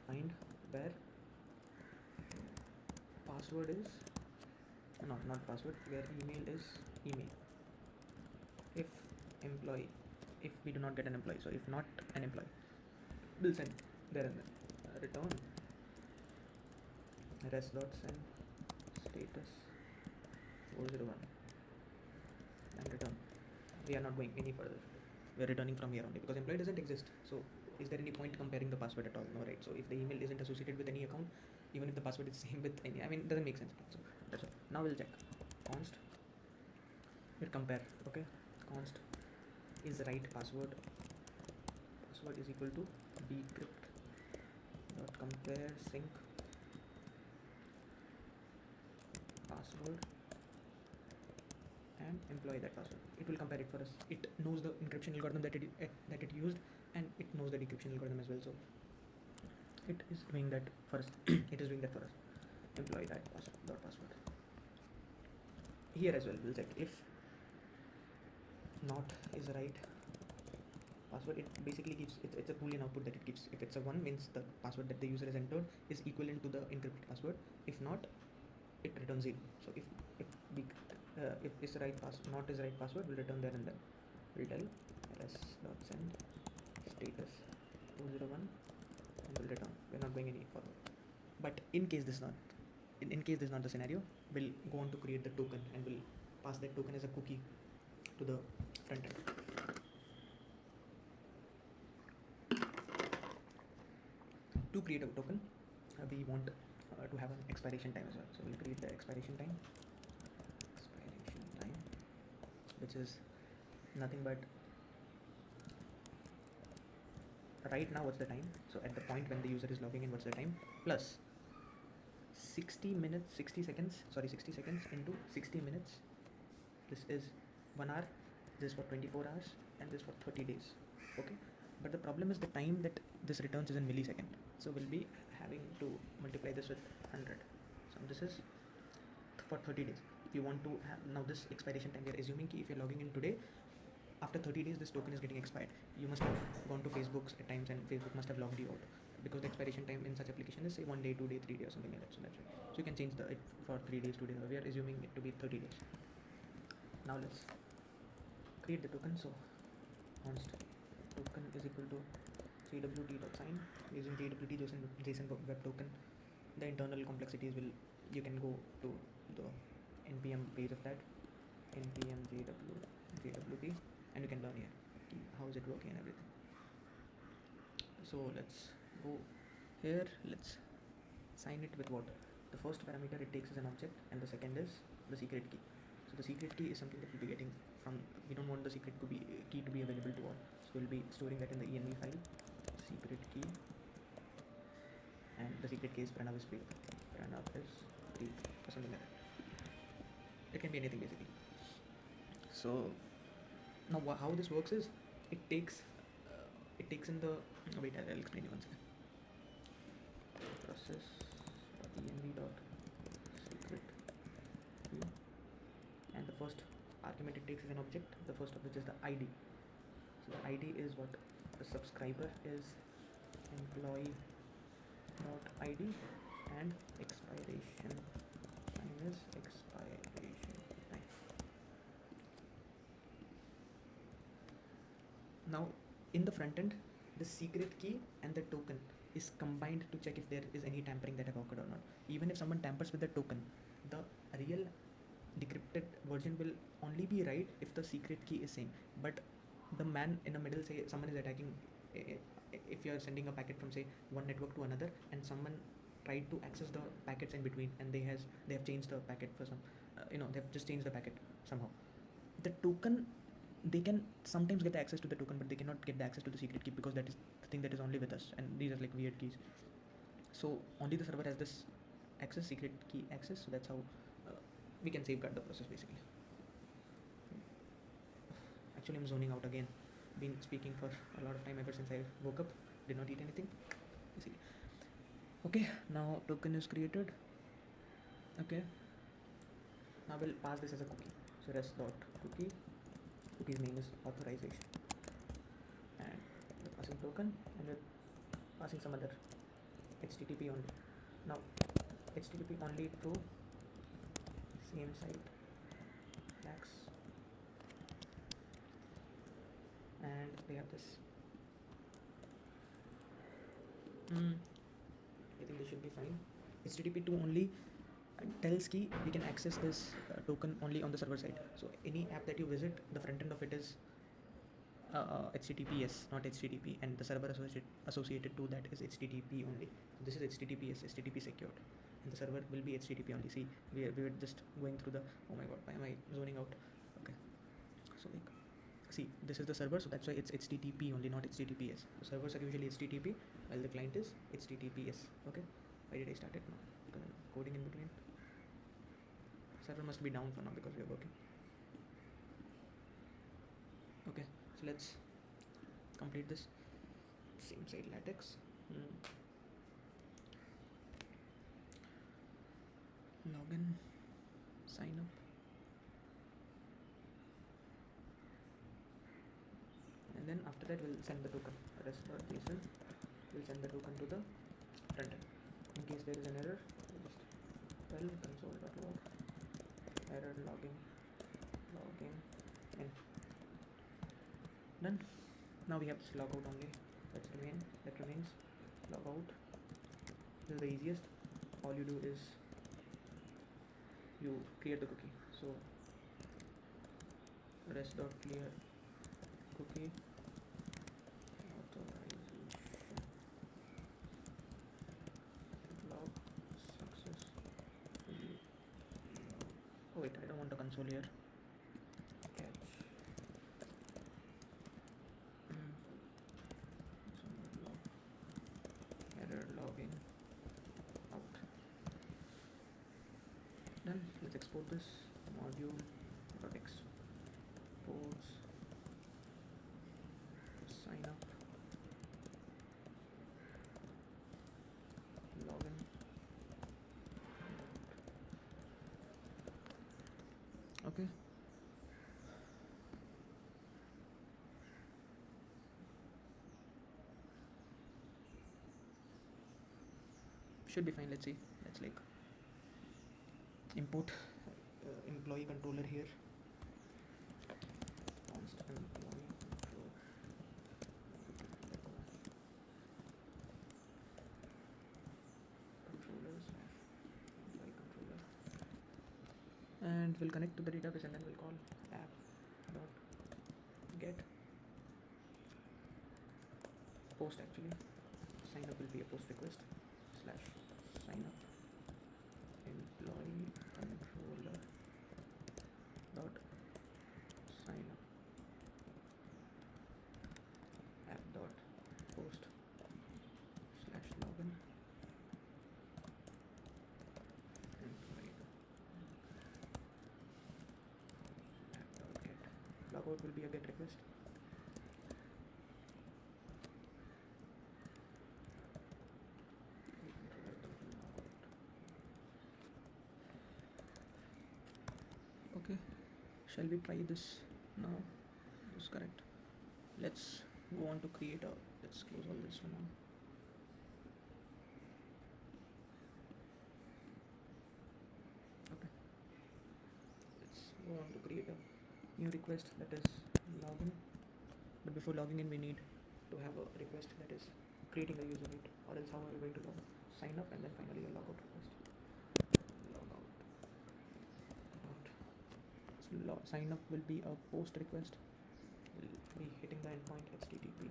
[SPEAKER 1] find where password is not password, where email is email. If we do not get an employee, so if not an employee, we'll send there and then return res.send status 401 and return. We are not going any further. We are returning from here only because employee doesn't exist. So is there any point comparing the password at all? No, right? So if the email isn't associated with any account, even if the password is same with any, I mean, it doesn't make sense. So that's it. Now we'll check const, we'll compare. Okay, const is right password is equal to decrypt dot compare sync password and employ that password. It will compare it for us. It knows the encryption algorithm that it used, and it knows the decryption algorithm as well. So it is doing that for us. It is doing that for us. Employ that password. Here as well, we'll check if not is right password. It basically gives it's a boolean output that it gives. If it's a 1, means the password that the user has entered is equivalent to the encrypted password. If not, it returns 0. So if is right not is right password, will return there and then. We'll tell ls.send status 201 and will return. We're not going any further. But in case this is not the scenario, we'll go on to create the token and we'll pass that token as a cookie to the front end. To create a token, we want to have an expiration time as well. So we'll create the expiration time, which is nothing but right now what's the time. So at the point when the user is logging in, what's the time, plus 60 seconds into 60 minutes. This is 1 hour, this is for 24 hours, and this for 30 days. Okay, but the problem is the time that this returns is in millisecond. So we'll be having to multiply this with 100. So this is for 30 days. If you want to have now this expiration time, we are assuming if you're logging in today, after 30 days this token is getting expired. You must have gone to Facebook at times and Facebook must have logged you out, because the expiration time in such application is say 1 day, 2 day, 3 day or something like that. So that's right. So you can change it for 3 days, 2 days. We are assuming it to be 30 days. Now let's create the token. So const token is equal to jwt.sign using JSON web token. The internal complexities you can go to the npm page of that, npm jwt, and you can learn here how is it working and everything. So let's go here. Let's sign it with what? The first parameter it takes is an object, and the second is the secret key. So the secret key is something that we'll be getting from, we don't want the secret key to be available to all. So we'll be storing that in the env file, secret key, and the secret key is Pranav is Preet or something like that. It can be anything basically. So now how this works is it takes in the wait, I'll explain you one second. Process.env.secret key, and the first argument it takes is an object, the first of which is the ID. So the ID is what? The subscriber is employee.id, and expiration time is expiration time. Now in the front end, the secret key and the token is combined to check if there is any tampering that have occurred or not. Even if someone tampers with the token, the real decrypted version will only be right if the secret key is same. But the man in the middle, say someone is attacking, if you are sending a packet from say one network to another, and someone tried to access the packets in between, and they have changed the packet for some they have just changed the packet somehow. The token, they can sometimes get the access to the token, but they cannot get the access to the secret key, because that is the thing that is only with us, and these are like weird keys. So only the server has this access, secret key access. So that's how we can safeguard the process basically. Actually, I'm zoning out again. Been speaking for a lot of time ever since I woke up. Did not eat anything. Basically. Okay, now token is created. Okay. Now we'll pass this as a cookie. So res.cookie. Cookie's name is authorization. And we're passing token, and we're passing some other HTTP only. Now HTTP only to same site flags, and we have this. I think this should be fine. HTTP 2 only tells key we can access this token only on the server side. So any app that you visit, the front end of it is HTTPS, not HTTP, and the server associated to that is HTTP only. This is HTTPS, HTTP secured, and the server will be HTTP only. See, we were just going through the, oh my god, why am I zoning out? Okay, so like, see, this is the server, so that's why it's HTTP only, not HTTPS. So servers are usually HTTP, while the client is HTTPS. Okay, why did I start it now? Because I'm coding in between. Server must be down for now because we are working. Okay, so let's complete this. Same side latex. Login, sign up, and then after that we'll send the token. Rest.json, we'll send the token to the frontend. In case there is an error, we'll just tell console.log error logging in. Done. Now we have this logout only. That remains logout. This is the easiest. All you do is you clear the cookie. So rest.clear cookie authorization log success. Oh wait, I don't want a console here. Catch error logging out. Done. Let's export this module.exports sign up login. Okay. Should be fine. Let's see. Let's like import employee controller here. Const employee control. Controllers employee controller, and we'll connect to the database, and then we'll call app.get post. Actually, sign up will be a post request slash sign up employee controller dot sign up app dot post slash login employee app dot get. Logout will be a get request. Okay, shall we try this now? This is correct. Let's go on to create a, let's close all this for now. Okay, let's go on to create a new request, that is login. But before logging in, we need to have a request that is creating a user, right? Or else how are we going to sign up, and then finally a logout request. Sign up will be a post request. We'll be hitting the endpoint http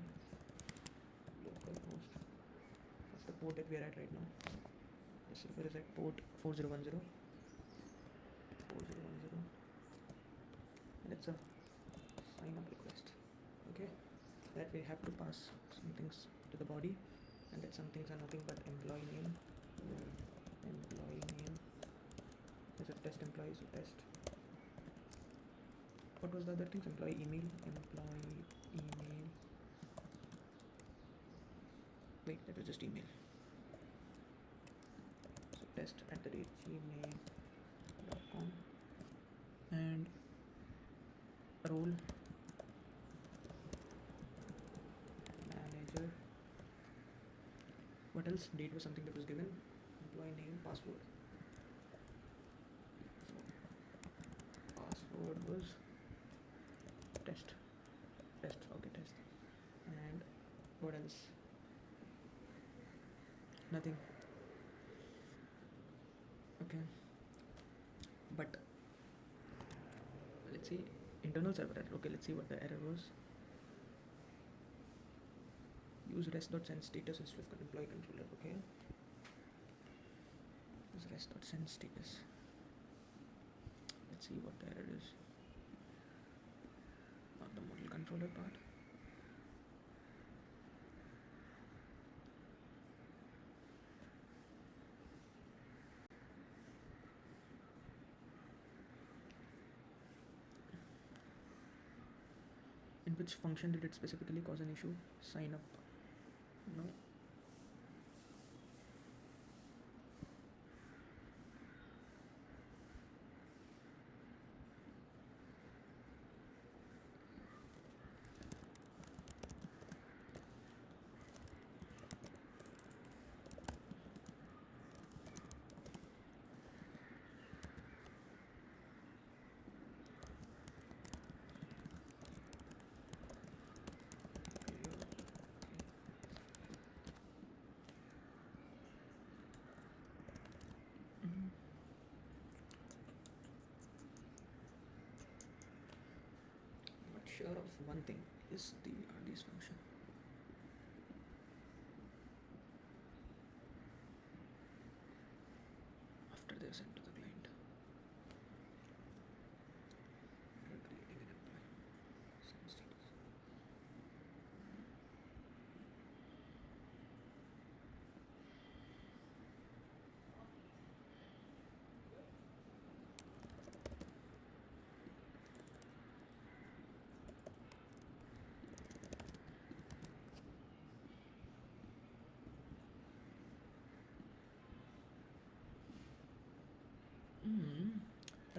[SPEAKER 1] localhost. That's the port that we are at right now. The server is at port 4010, and it's a sign up request. Okay, that we have to pass some things to the body, and that some things are nothing but employee name. There's a test employee, so test. What was the other things? Employee email. Wait, that was just email. So test@gmail.com, and role manager. What else? Date was something that was given. Employee name, password. So password was test. Okay, test. And what else? Nothing. Okay, but let's see internal server error. Okay, let's see what the error was. use rest.send status instead of employee controller. Okay. Use rest.send status. Let's see what the error is. Not the model controller part. In which function did it specifically cause an issue? Sign up. No. Sure of one thing is the RDS function. After they are sent to the client, we are creating an employee. Send status.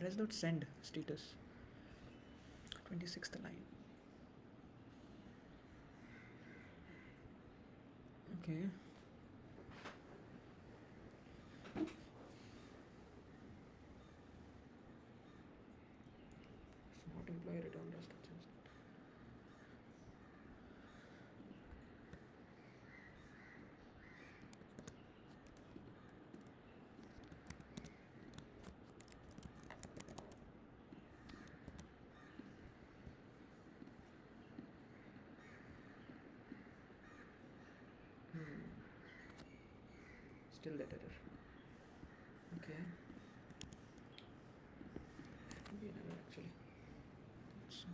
[SPEAKER 1] Res.send status. 26th line. Okay. Not employee return res.send. Still that error. Okay. Should be an error actually. That's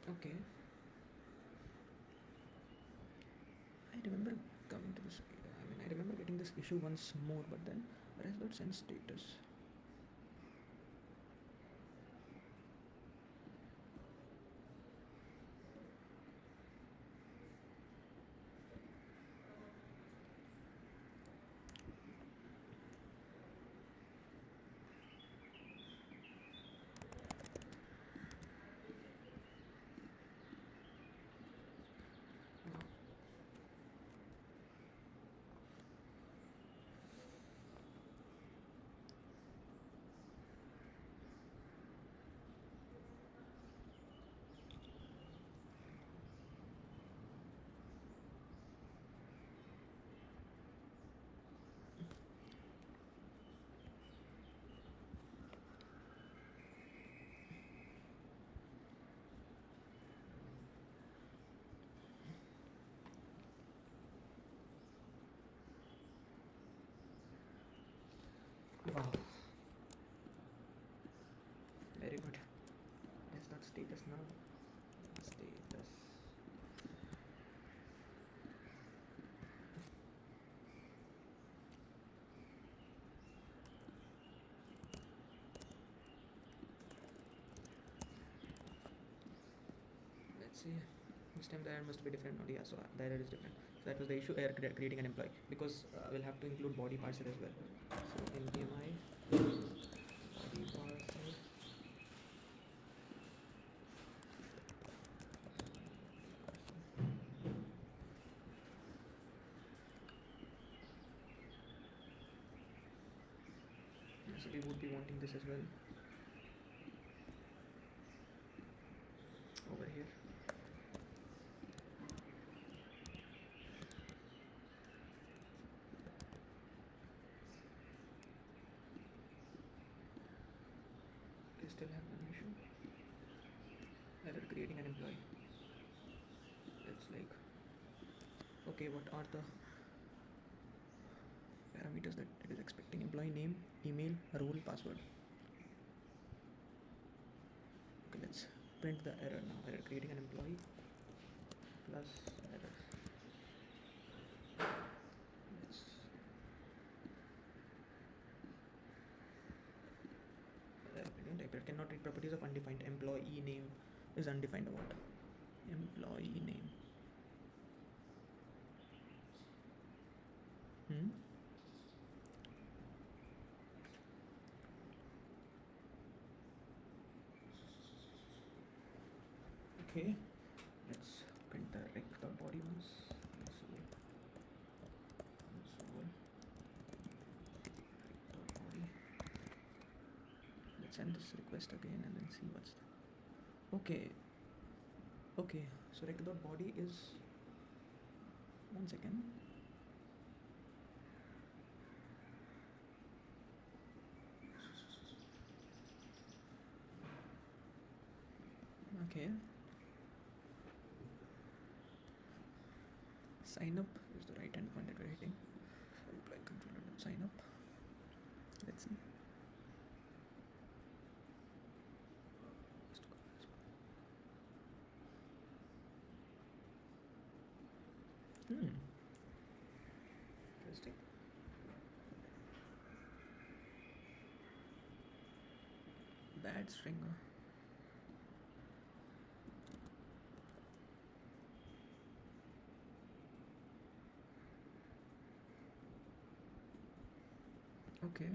[SPEAKER 1] okay. I remember coming to this. I remember getting this issue once more, but then res.send status. Wow. Very good. That's not status now. Status. Let's see. This time the error must be different. Yeah, so the error is different. So that was the issue, error creating an employee, because we'll have to include body parts here as well. So NPMI body part So we would be wanting this as well over here. Okay, still have one issue. Error creating an employee. It's like, okay, what are the parameters that it is expecting? Employee name, email, role, password. Okay, let's print the error now. Error creating an employee plus error. Let's type it. Cannot read properties of undefined. Employee name is undefined. What? Employee name. Okay, let's print the rec.body once. Rec.body. Let's send this request again and then see what's there. Okay, so rec.body is, one second. Okay, sign up is the right endpoint that we're hitting. Apply controller sign up. Let's see. Interesting. Bad stringer. Okay.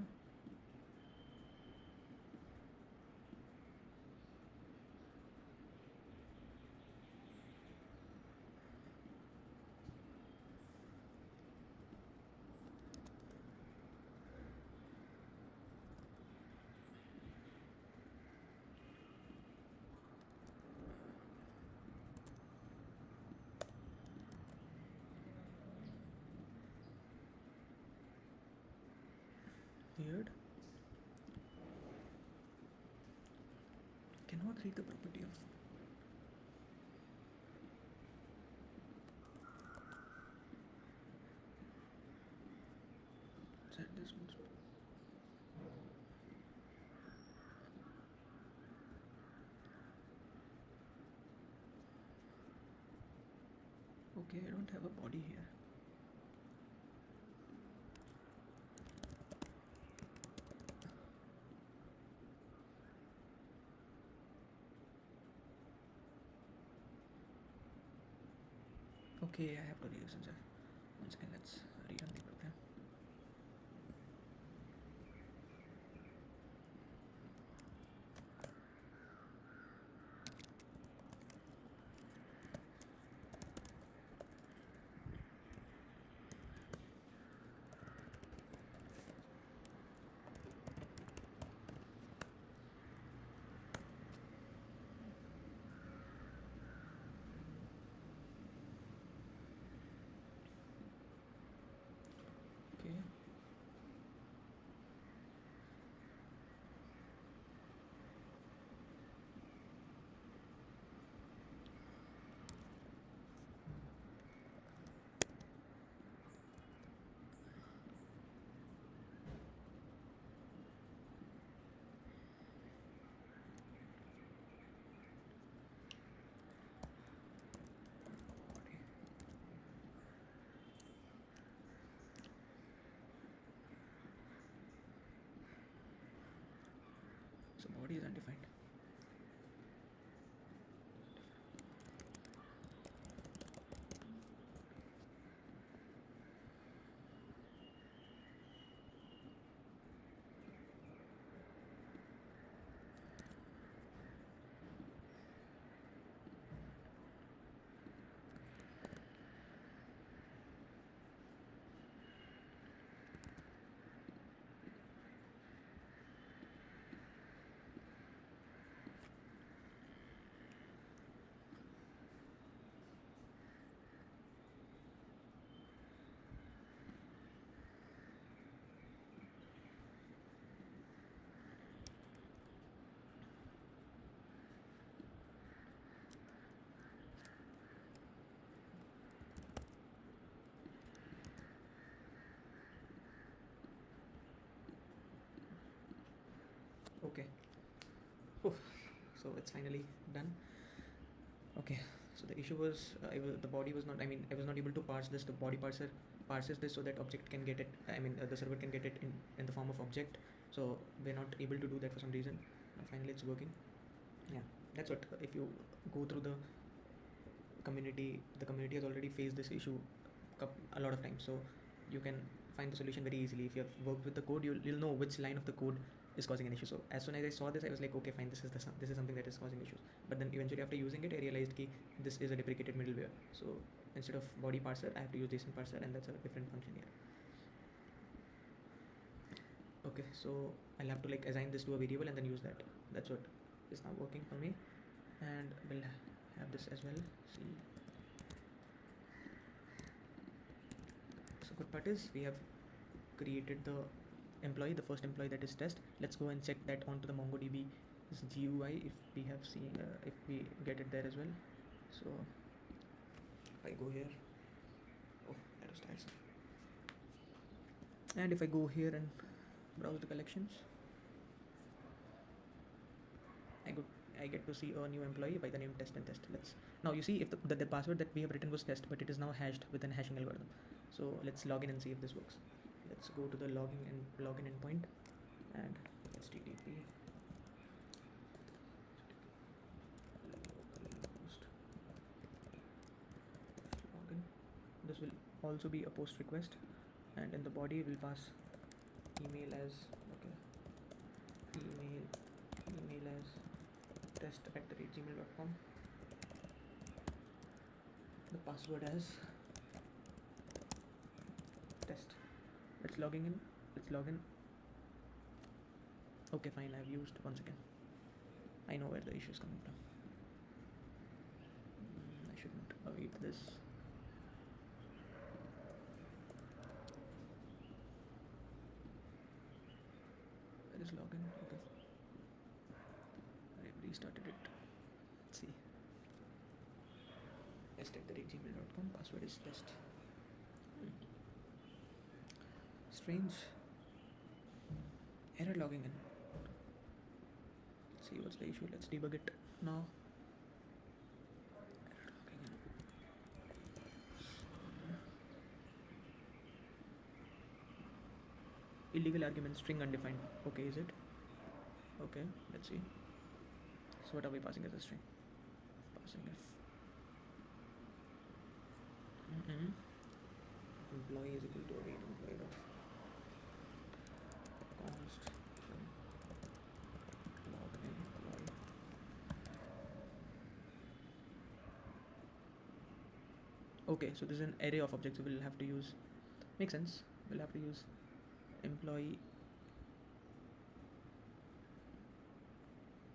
[SPEAKER 1] Weird. Cannot read the property of. Set this one. Okay, I don't have a body here. Okay, I have to reuse it. Once again, let's rerun the program. Okay. So body is undefined. Okay. Oh, so it's finally done. Okay, so the issue was the body was not, I mean, I was not able to parse this. The body parser parses this so that object can get it, I mean, the server can get it in the form of object. So we're not able to do that for some reason. Finally it's working. Yeah, that's what, if you go through the community has already faced this issue a lot of times. So you can find the solution very easily. If you have worked with the code, you'll know which line of the code is causing an issue. So as soon as I saw this, I was like, okay, fine, this is something that is causing issues. But then eventually after using it, I realized that this is a deprecated middleware. So instead of body parser, I have to use JSON parser, and that's a different function here. Okay, so I'll have to like assign this to a variable and then use that. That's what is now working for me, and we'll have this as well. See, so good part is we have created the employee, the first employee, that is test. Let's go and check that onto the MongoDB GUI if we have seen if we get it there as well. So if I go here, oh, that was tiresome. And if I go here and browse the collections, I get to see a new employee by the name test and test. Let's now, you see, if the password that we have written was test, but it is now hashed with an hashing algorithm. So let's log in and see if this works. Let's go to the login endpoint and http localhost login. This will also be a post request, and in the body we'll pass email as email as test@gmail.com, the password as test. Let's log in. Okay, fine, I've used once again. I know where the issue is coming from. I shouldn't await this. Where is login? Okay, I've restarted it. Let's see. test@gmail.com, password is test. Strange error logging in. Let's see what's the issue. Let's debug it now. Error logging in. Illegal argument, string undefined. Okay, is it? Okay, let's see. So what are we passing as a string? Passing if employee is equal to await employee of const log employee. Okay, so this is an array of objects, so we'll have to use, makes sense, we'll have to use employee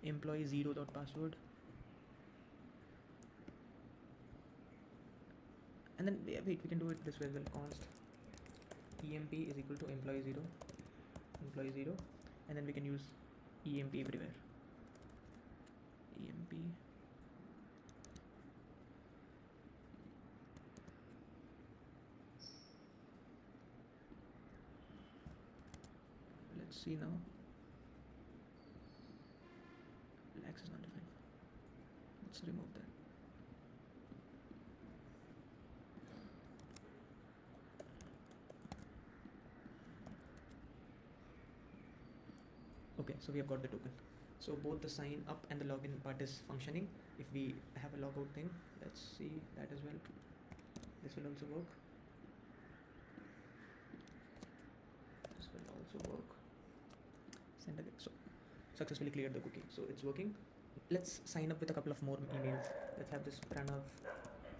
[SPEAKER 1] 0.password, and then wait, we can do it this way as well. Const emp is equal to employee 0, and then we can use emp everywhere. Emp let's see now. Lax is not defined. Let's remove that. Okay, so we have got the token. So both the sign up and the login part is functioning. If we have a logout thing, let's see that as well. This will also work. This will also work. Send again. So successfully cleared the cookie. So it's working. Let's sign up with a couple of more emails. Let's have this Pranav.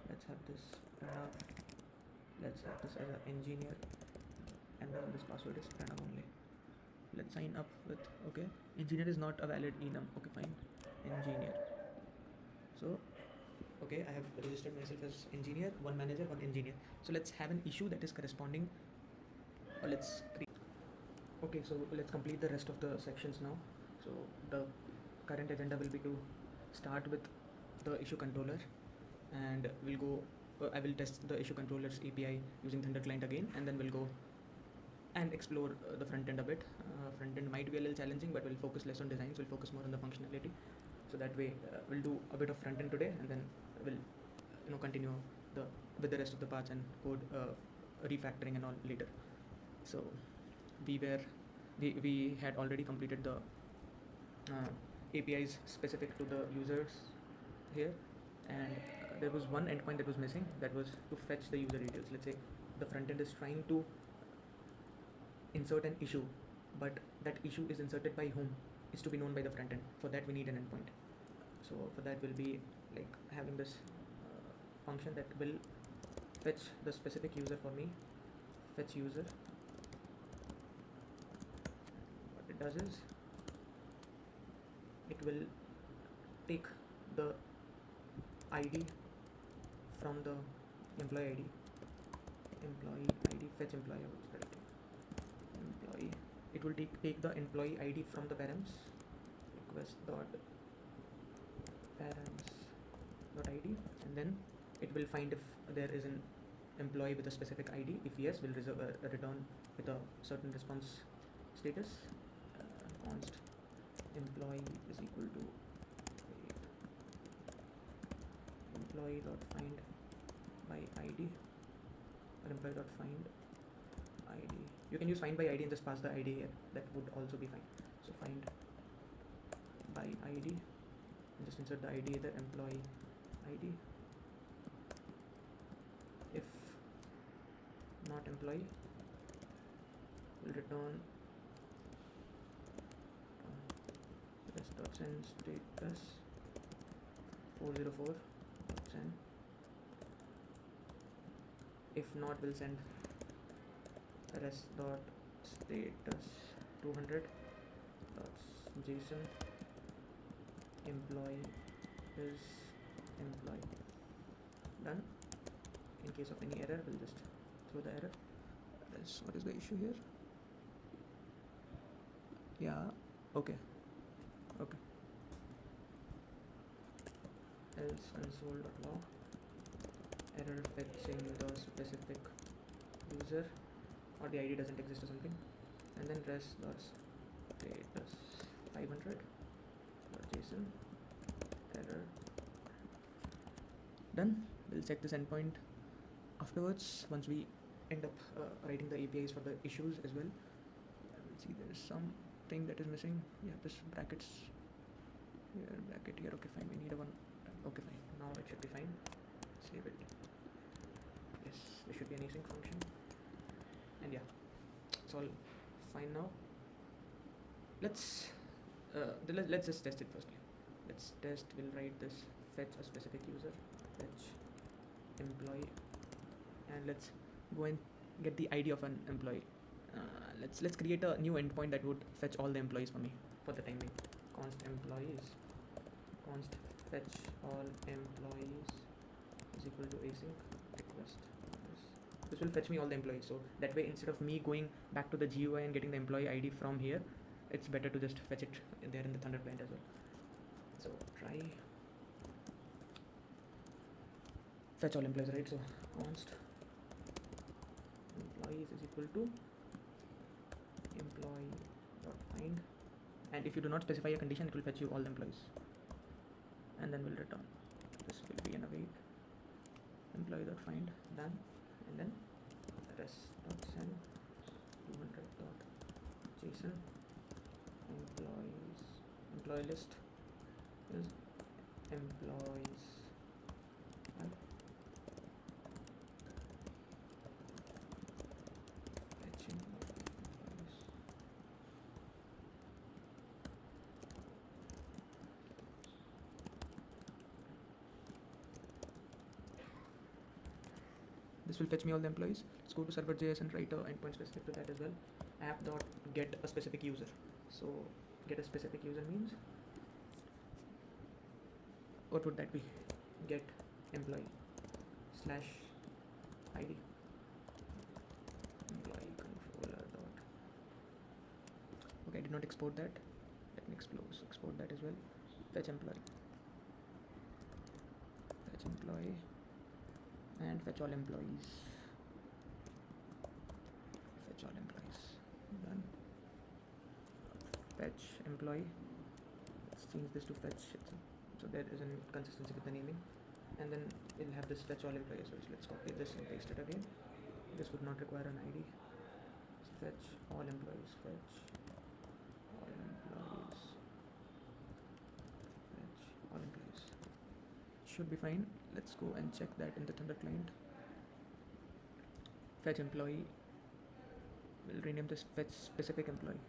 [SPEAKER 1] Let's have this Pranav. Let's have this as an engineer, and then this password is Pranav only. Let's sign up with, okay, engineer is not a valid enum. Okay, fine, engineer. So okay, I have registered myself as engineer, one manager, one engineer. So let's have an issue that is corresponding, or let's create. Okay, so let's complete the rest of the sections now. So the current agenda will be to start with the issue controller, and we'll go I will test the issue controller's API using Thunder client again, and then we'll go and explore the front end a bit. Front end might be a little challenging, but we'll focus less on designs. We'll focus more on the functionality. So that way, we'll do a bit of front end today, and then we'll continue the with the rest of the parts and code refactoring and all later. So we had already completed the APIs specific to the users here, and there was one endpoint that was missing, that was to fetch the user details. Let's say the front end is trying to insert an issue, but that issue is inserted by whom is to be known by the front end. For that we need an endpoint. So for that we'll be like having this function that will fetch the specific user for me. Fetch user. What it does is it will take the ID from the employee ID. Fetch employee. Employee. It will take the employee ID from the params. Request dot params dot ID, and then it will find if there is an employee with a specific ID. If yes, we'll return with a certain response status. Const employee is equal to employee dot find by ID, or employee dot find ID. You can use find by ID and just pass the ID here. That would also be fine. So find by ID, and just insert the ID, the employee ID. If not employee, will return rest.send status 404.send. If not, we'll send rest.status 200.json employee is employee. Done. In case of any error, we'll just throw the error. What is the issue here? Yeah, okay. Else console.log error fetching the specific user, or the ID doesn't exist or something, and then rest.status 500.json error. Done. We'll check this endpoint afterwards once we end up writing the APIs for the issues as well. We'll see there is something that is missing. Yeah, this brackets here, bracket here. Okay, fine. We need a one. Okay, fine. Now it should be fine. Save it. Yes, there should be an async function. And yeah, it's all fine now. Let's just test it firstly. Let's test. We'll write this fetch a specific user, fetch employee, and let's go and get the ID of an employee. Let's create a new endpoint that would fetch all the employees for me for the time being. Const employees, const fetch all employees is equal to async request. This will fetch me all the employees. So that way, instead of me going back to the GUI and getting the employee ID from here, it's better to just fetch it there in the Thunder client as well. So try fetch all employees, right? So const employees is equal to employee dot find, and if you do not specify a condition, it will fetch you all the employees, and then we'll return. This will be an await employee dot find. Done. And then rest.send 200.json employee list is employees. Fetching employees. This will fetch me all the employees. Let's go to server.js and write an endpoint specific to that as well. App.get a specific user. So get a specific user means, what would that be? Get employee slash ID. Employee controller dot. Okay, I did not export that. Let me export that as well. Fetch employee. Fetch employee. And fetch all employees. Fetch all employees. fetch employee. Let's change this to fetch. So there is an consistency with the naming. And then we'll have this fetch all employees. So let's copy this and paste it again. This would not require an ID. So fetch all employees. Fetch all employees. Fetch all employees. Should be fine. Let's go and check that in the Thunder client. Fetch employee. We'll rename this fetch specific employee.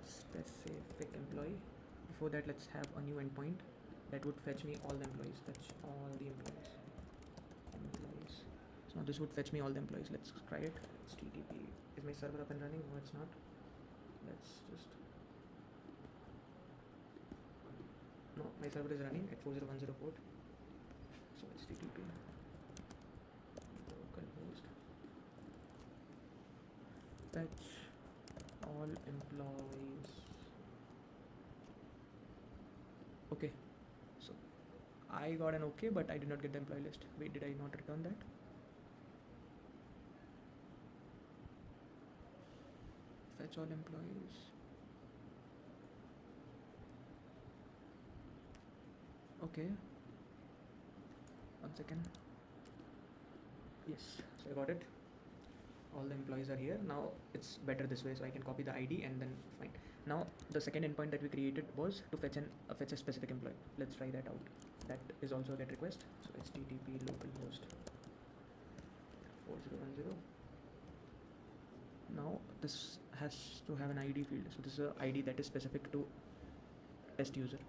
[SPEAKER 1] Specific employee. Before that, let's have a new endpoint that would fetch me all the employees. Fetch all the employees. So now this would fetch me all the employees. Let's try it. It's HTTP. Is my server up and running? No, it's not. Let's just. No, my server is running at 4010 port. So HTTP. Localhost. Fetch all employees. Okay, so I got an okay, but I did not get the employee list. Wait, did I not return that? Fetch all employees. Okay, 1 second. Yes, so I got it. All the employees are here. Now it's better this way, so I can copy the ID and then fine. Now the second endpoint that we created was to fetch a specific employee. Let's try that out. That is also a GET request. So HTTP localhost 4010. Now this has to have an ID field. So this is an ID that is specific to test user.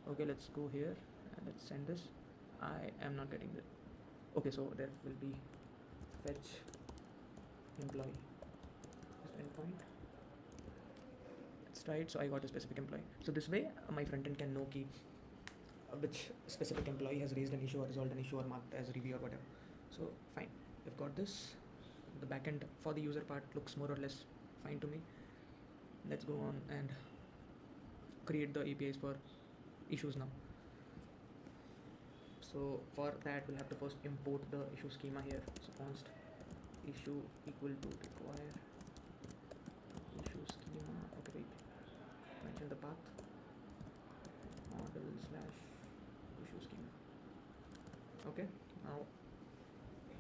[SPEAKER 1] Okay, let's go here and let's send this. I am not getting it. Okay, so there will be fetch employee. This endpoint. Let's try it. So I got a specific employee. So this way my frontend can know which specific employee has raised an issue or resolved an issue or marked as review or whatever. So fine, we've got this. The backend for the user part looks more or less fine to me. Let's go on and create the APIs for issues now. So for that we'll have to first import the issue schema here. So const issue equal to require issue schema. Okay, wait. Mention the path. Model / issue schema. Okay. Now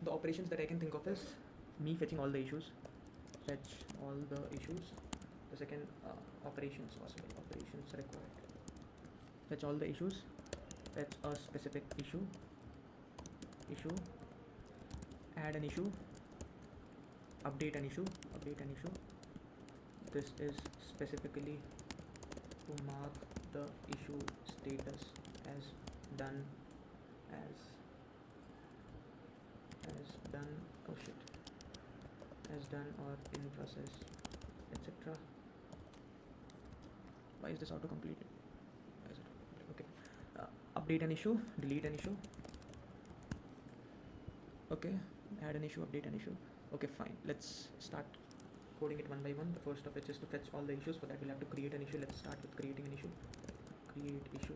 [SPEAKER 1] the operations that I can think of is me fetching all the issues. Fetch all the issues. The second operations required. Fetch all the issues. Fetch a specific issue. Add an issue. Update an issue. This is specifically to mark the issue status as done as done or in process, etc. Why is this auto completed? Okay. Update an issue, delete an issue. Okay, add an issue, update an issue. Okay, fine. Let's start coding it one by one. The first of which is to fetch all the issues. For that we'll have to create an issue. Let's start with creating an issue. Create issue.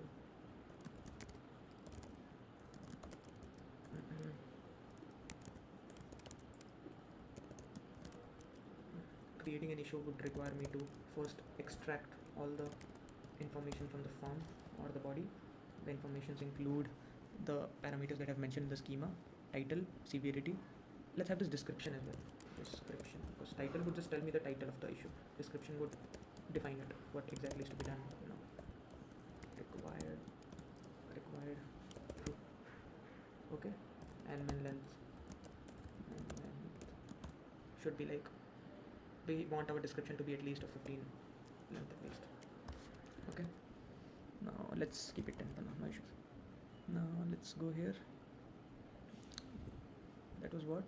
[SPEAKER 1] Creating an issue would require me to first extract all the information from the form or the body. The informations include the parameters that I've mentioned in the schema, title, severity. Let's have this description as well. Description, because title would just tell me the title of the issue. Description would define it, what exactly is to be done. Required true. Okay, and min length should be like, we want our description to be at least a 15 length at least. Okay, now let's keep it 10 for now, no issues. Now let's go here. That was what?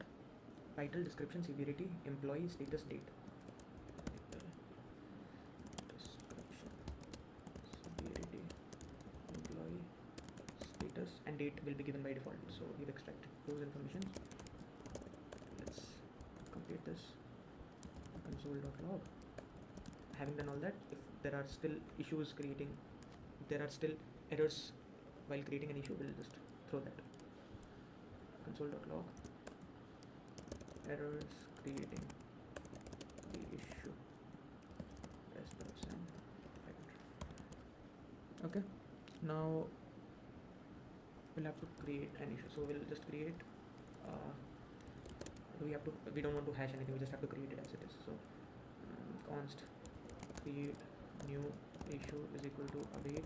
[SPEAKER 1] Title, description, severity, employee, status, date. Description, severity, employee, status, and date will be given by default. So we've extracted those information. Let's complete this. Console.log. Having done all that, if there are still issues creating, if there are still errors while creating an issue, we'll just throw that. Console.log. Errors creating the issue. Okay, now we'll have to create an issue. So we'll just create we don't want to hash anything, we just have to create it as it is. So const create new issue is equal to await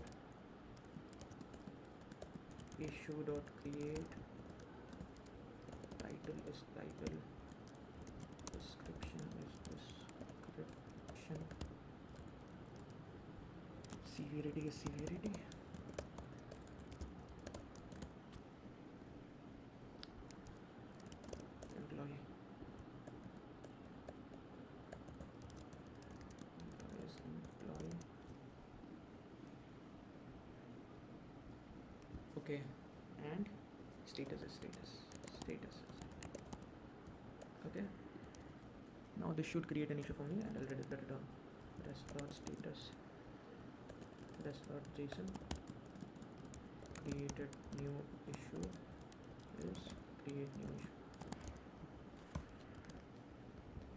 [SPEAKER 1] issue dot create, title is title, description is description, severity is severity, employee is employee. Okay, and status is status is okay. Now this should create an issue for me, and I'll read the return rest.status rest.json created new issue is create new issue.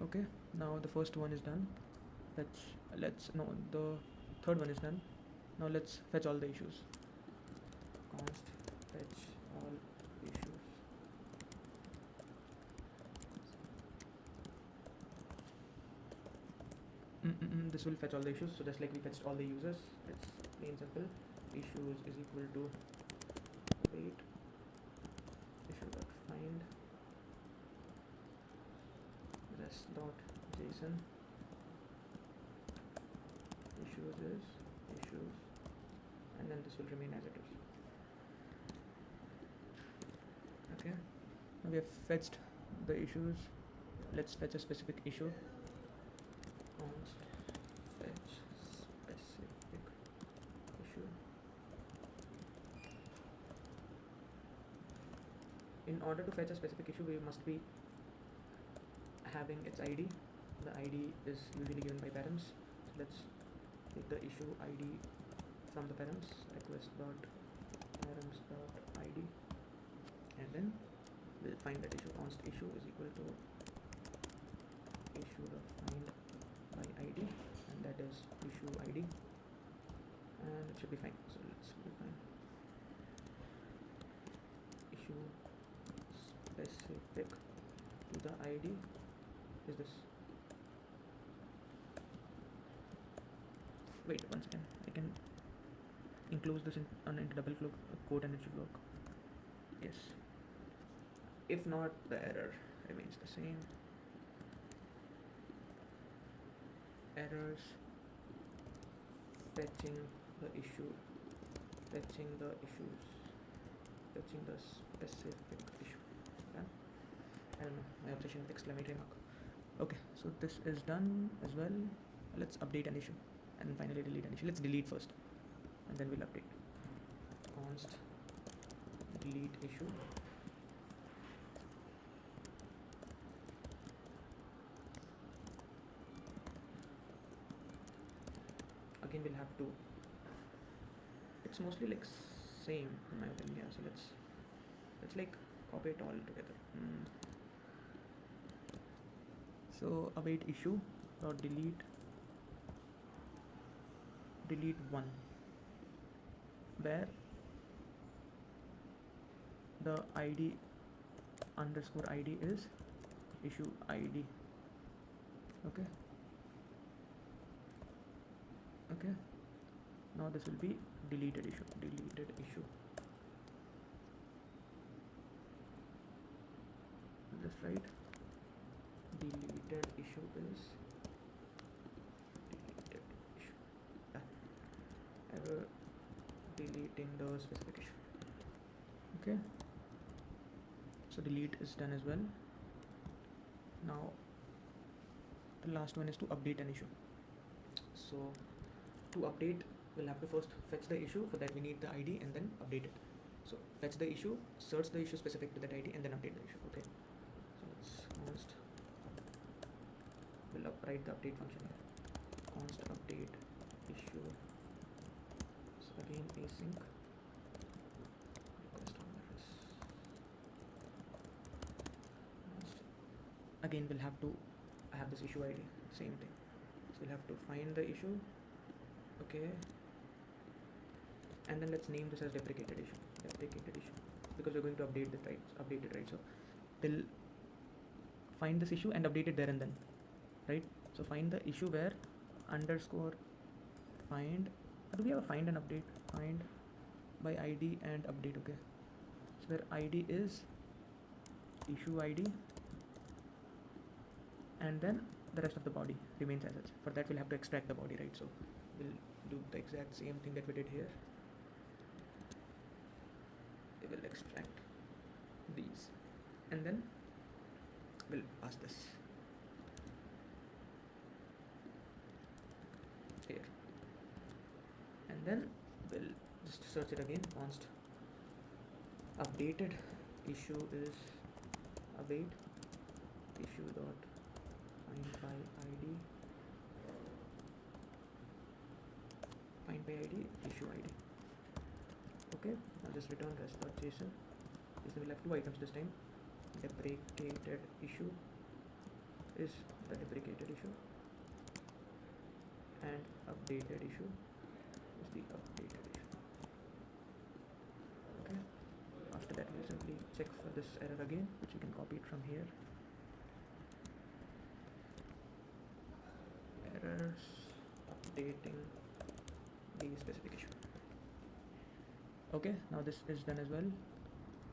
[SPEAKER 1] Okay, now the first one is done. The third one is done. Now let's fetch all the issues. Const fetch all issues. This will fetch all the issues. So just like we fetched all the users, it's plain simple. Issues is equal to wait issue dot find rest dot json issues is issues, and then this will remain as it is. Okay, now we have fetched the issues. Let's fetch a specific issue. Const fetch specific issue. In order to fetch a specific issue, we must be having its ID. The ID is usually given by params. So let's take the issue ID from the params, request dot params dot ID, and then we'll find that issue. Const issue is equal to issue dot find by ID, and that is issue ID, and it should be fine. So let's define issue specific to the ID is this. Wait, once again, I can enclose this into double quote and it should work. Yes. If not, the error remains the same. Errors fetching the issue, fetching the issues, fetching the specific issue. Done. I don't know, my obsession with exclamatory mark. Okay, so this is done as well. Let's update an issue and finally delete an issue. Let's delete first and then we'll update. Const delete issue. Again we'll have to, it's mostly like same in my opinion. Yeah, so let's like copy it all together. So await issue or delete one, where the ID underscore ID is issue ID. Okay, now this will be deleted issue. Just right, deleted issue is deleted issue. Ever deleting the specific issue. Okay, so delete is done as well. Now the last one is to update an issue. So to update, we'll have to first fetch the issue. For that we need the ID and then update it. So fetch the issue, search the issue specific to that ID, and then update the issue. Okay, so let's const, we'll write the update function here. Const update issue. So again async request on that is const. Again we'll have to have this issue ID, same thing. So we'll have to find the issue. Okay, and then let's name this as deprecated issue, because we're going to update it, right? So we'll find this issue and update it there and then, right? So find the issue where underscore find, do we have a find and update? Find by ID and update. Okay, so where ID is issue ID, and then the rest of the body remains as such. For that we'll have to extract the body, right? So we'll do the exact same thing that we did here. We will extract these and then we'll pass this here, and then we'll just search it again. Const updated issue is await issue dot find by ID, issue ID. Okay, now just return rest.json. We'll have two items this time. Deprecated issue is the deprecated issue, and updated issue is the updated issue. Okay, after that we'll simply check for this error again, which you can copy it from here. Errors updating the specific issue. Okay, now this is done as well.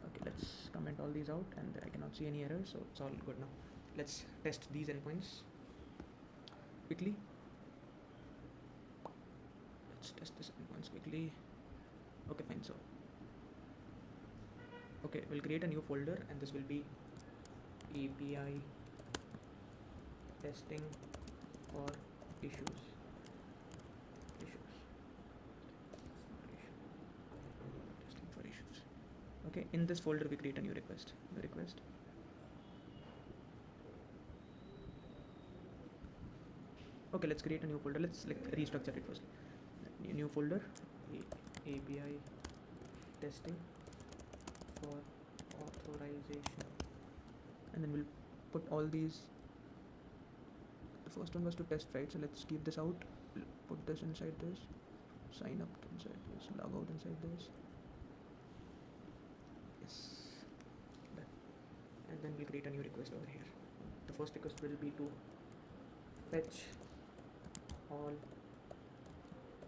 [SPEAKER 1] Okay, let's comment all these out, and I cannot see any errors, so it's all good now. Let's test these endpoints quickly. Let's test this endpoints quickly. Okay, fine. So okay, we'll create a new folder, and this will be API testing for issues. Testing for issues. Okay, in this folder we create a new request. Okay, let's create a new folder. Let's restructure it first. New folder, API testing for authorization, and then we'll put all these. The first one was to test, right? So let's keep this out. We'll put this inside this, sign up inside this, log out inside this. Yes, done. And then we'll create a new request over here. The first request will be to fetch all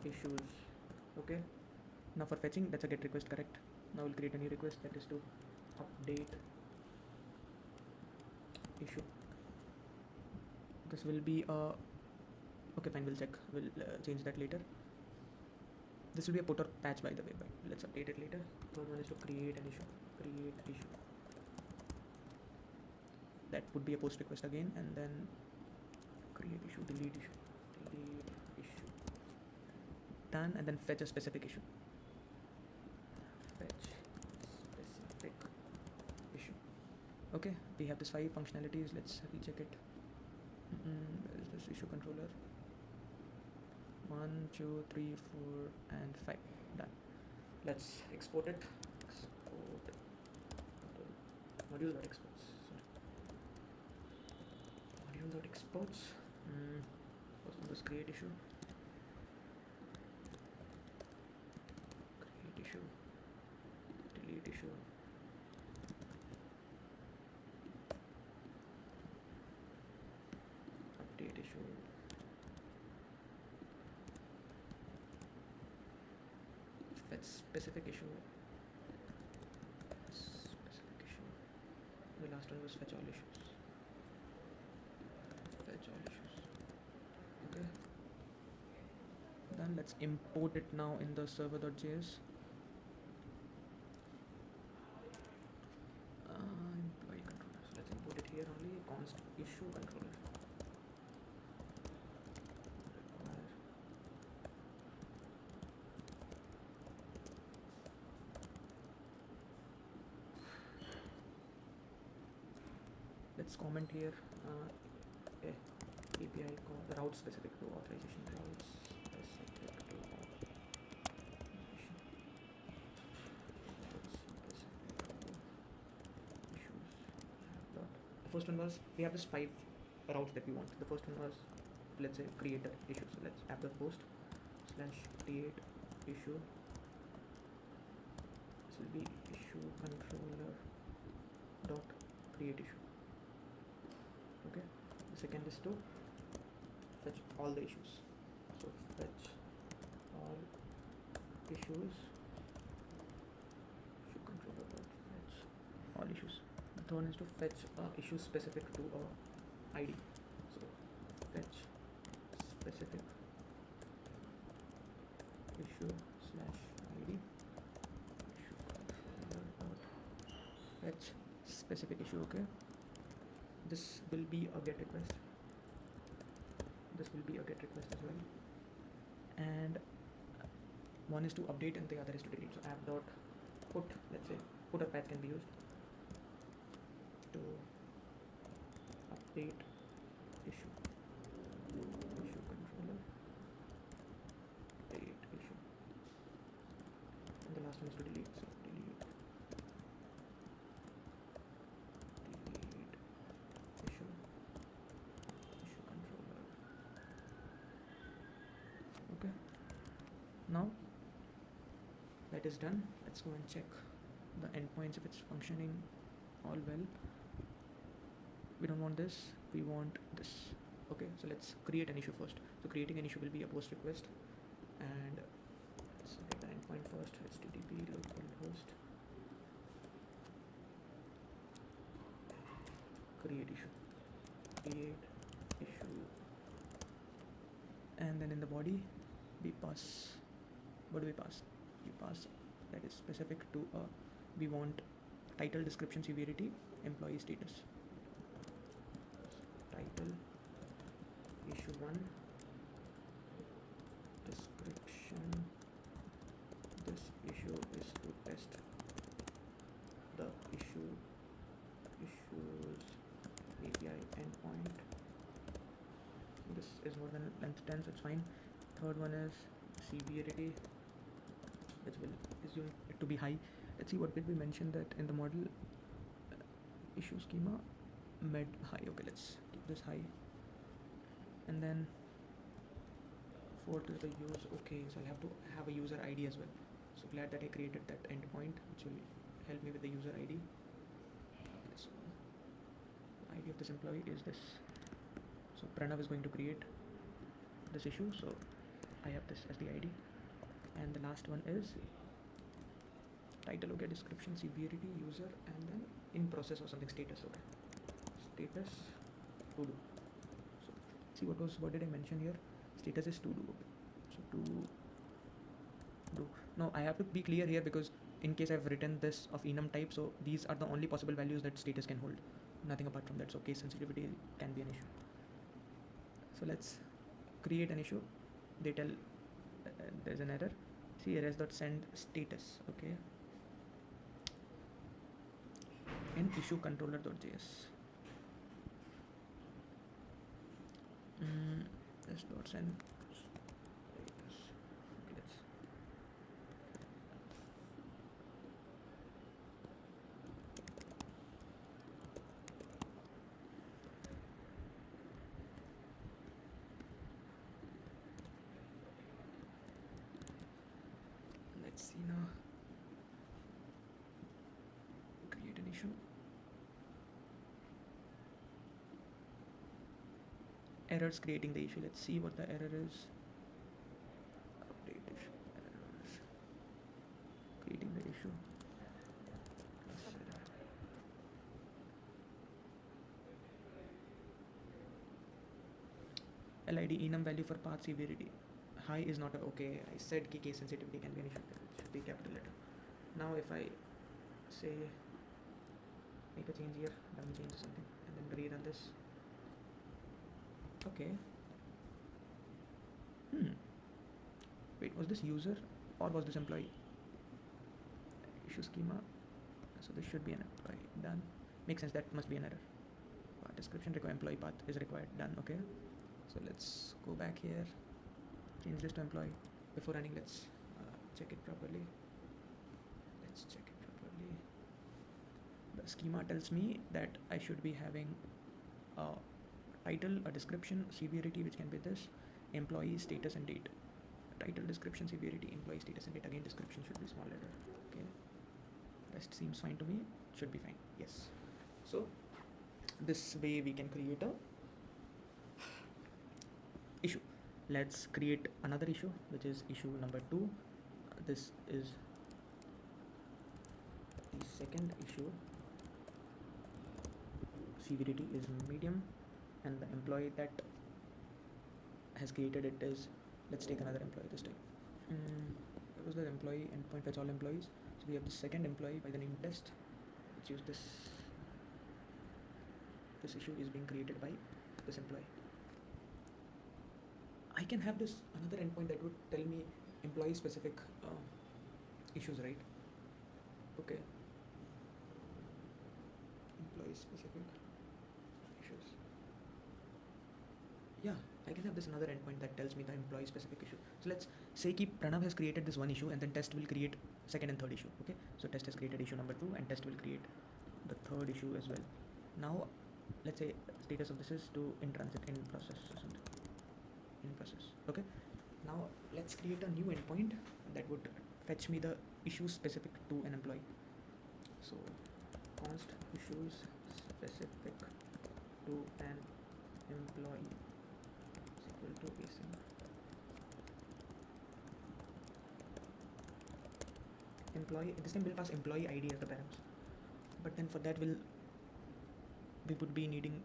[SPEAKER 1] issues. Okay, now for fetching, that's a get request, correct? Now we'll create a new request that is to update issue. This will be a okay, fine, we'll check, we'll change that later. This will be a put or patch, by the way, but let's update it later. Third one is to create an issue. That would be a post request again, and then create issue, delete issue. Done, and then fetch a specific issue. Okay, we have this 5 functionalities. Let's recheck it. Where is this issue controller? 1, 2, 3, 4, and 5. Done. Let's export it. Module.exports. Module.exports. First one was create issue. Delete issue. Update issue. Fetch specific issue. The last one was fetch all issues. Okay. Then let's import it now in the server.js. Employee controller. So let's import it here only. Const issue controller. Let's comment here. API call route specific to authorization. Routes specific to issues. The first one was, we have this 5 routes that we want. The first one was, let's say, create an issue. So let's app the post /create issue be issue controller dot create issue. Okay, the second is to fetch all the issues. So fetch all issues, issue controller dot fetch all issues. The third is to fetch issue specific to a ID. So fetch specific issue slash ID, issue controller dot fetch specific issue. Okay, this will be a get request, this will be a get request as well, and one is to update and the other is to delete. So app dot put, let's say put or patch can be used to update issue, issue controller delete issue, and the last one is to delete. So delete issue, issue controller. Okay, now that is done. Let's go and check the endpoints if it's functioning all well. We don't want this, we want this. Okay, so let's create an issue first. So creating an issue will be a post request, and let's get the endpoint first. HTTP localhost create issue, and then in the body we pass, what do we pass? We pass that is specific to we want title, description, severity, employee status. Title issue 1, description, this issue is to test the issues API endpoint. This is more than length 10, so it's fine. Third one is severity, which will assume it to be high. Let's see, what did we mention that in the model issue schema? Med high. Okay, let's keep this high. And then fourth is the use. Okay, so I'll have to have a user ID as well. So glad that I created that endpoint, which will help me with the user ID. So the ID of this employee is this. So Pranav is going to create this issue, so I have this as the ID. And the last one is title. Okay, description, severity, user, and then in process or something, status. Okay, status to do. So see, what did I mention here? Status is to do. Okay. So to do. Now I have to be clear here, because in case I've written this of enum type, so these are the only possible values that status can hold, nothing apart from that. So case sensitivity can be an issue. So let's create an issue. They tell there's an error. See, res.send status. Okay, in issue controller.js. Res.send status. Okay, let's see now. Create an issue. Errors creating the issue. Let's see what the error is. Update issue. Errors. Creating the issue. LID enum value for path severity. High is not a, okay. I said case sensitivity can be an issue. It should be capital letter. Now if I say make a change here, done change something, and then rerun this. Okay. Wait, was this user or was this employee? Issue schema. So this should be an employee. Done. Makes sense. That must be an error. Path description require employee path is required. Done. Okay. So let's go back here. Change this to employee. Before running, let's check it properly. Let's check it properly. The schema tells me that I should be having a title, a description, severity, which can be this, employee, status, and date. Title, description, severity, employee, status, and date. Again, description should be small letter. Okay. Rest seems fine to me. Should be fine. Yes. So this way we can create a issue. Let's create another issue, which is issue number 2. This is the second issue. Severity is medium, and the employee that has created it is, let's take another employee this time. What was the employee endpoint fetch all employees? So we have the second employee by the name test. Let's use this. This issue is being created by this employee. I can have this another endpoint that would tell me employee specific issues, right? Okay. Employee specific issues. Yeah, I can have this another endpoint that tells me the employee specific issue. So let's say Pranav has created this one issue, and then test will create second and third issue. Okay, so test has created issue number 2, and test will create the third issue as well. Now let's say status of this is to in transit, in process or something. In process. Okay, now let's create a new endpoint that would fetch me the issue specific to an employee. So const issues specific to an employee is equal to async employee. This time we'll pass employee ID as the params, but then for that we would be needing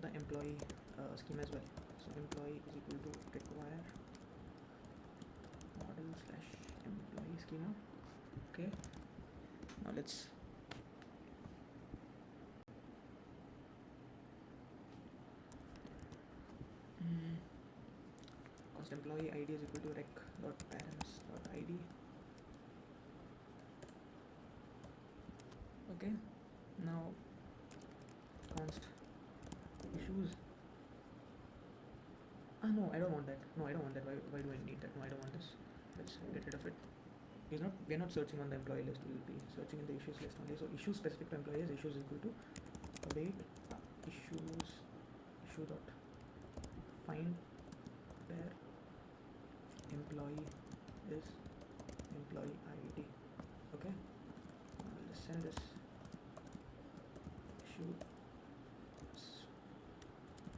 [SPEAKER 1] the employee schema as well. So employee is equal to require model slash employee schema. Okay, now let's const employee ID is equal to rec.params.id. Okay, now const issues. No, I don't want that. No, I don't want that. Why do I need that? No, I don't want this. Let's get rid of it. We're not searching on the employee list. We'll be searching in the issues list only. So issues specific to employees, issues is equal to await issues issue dot find where employee is employee ID. Okay, I'll just send this issue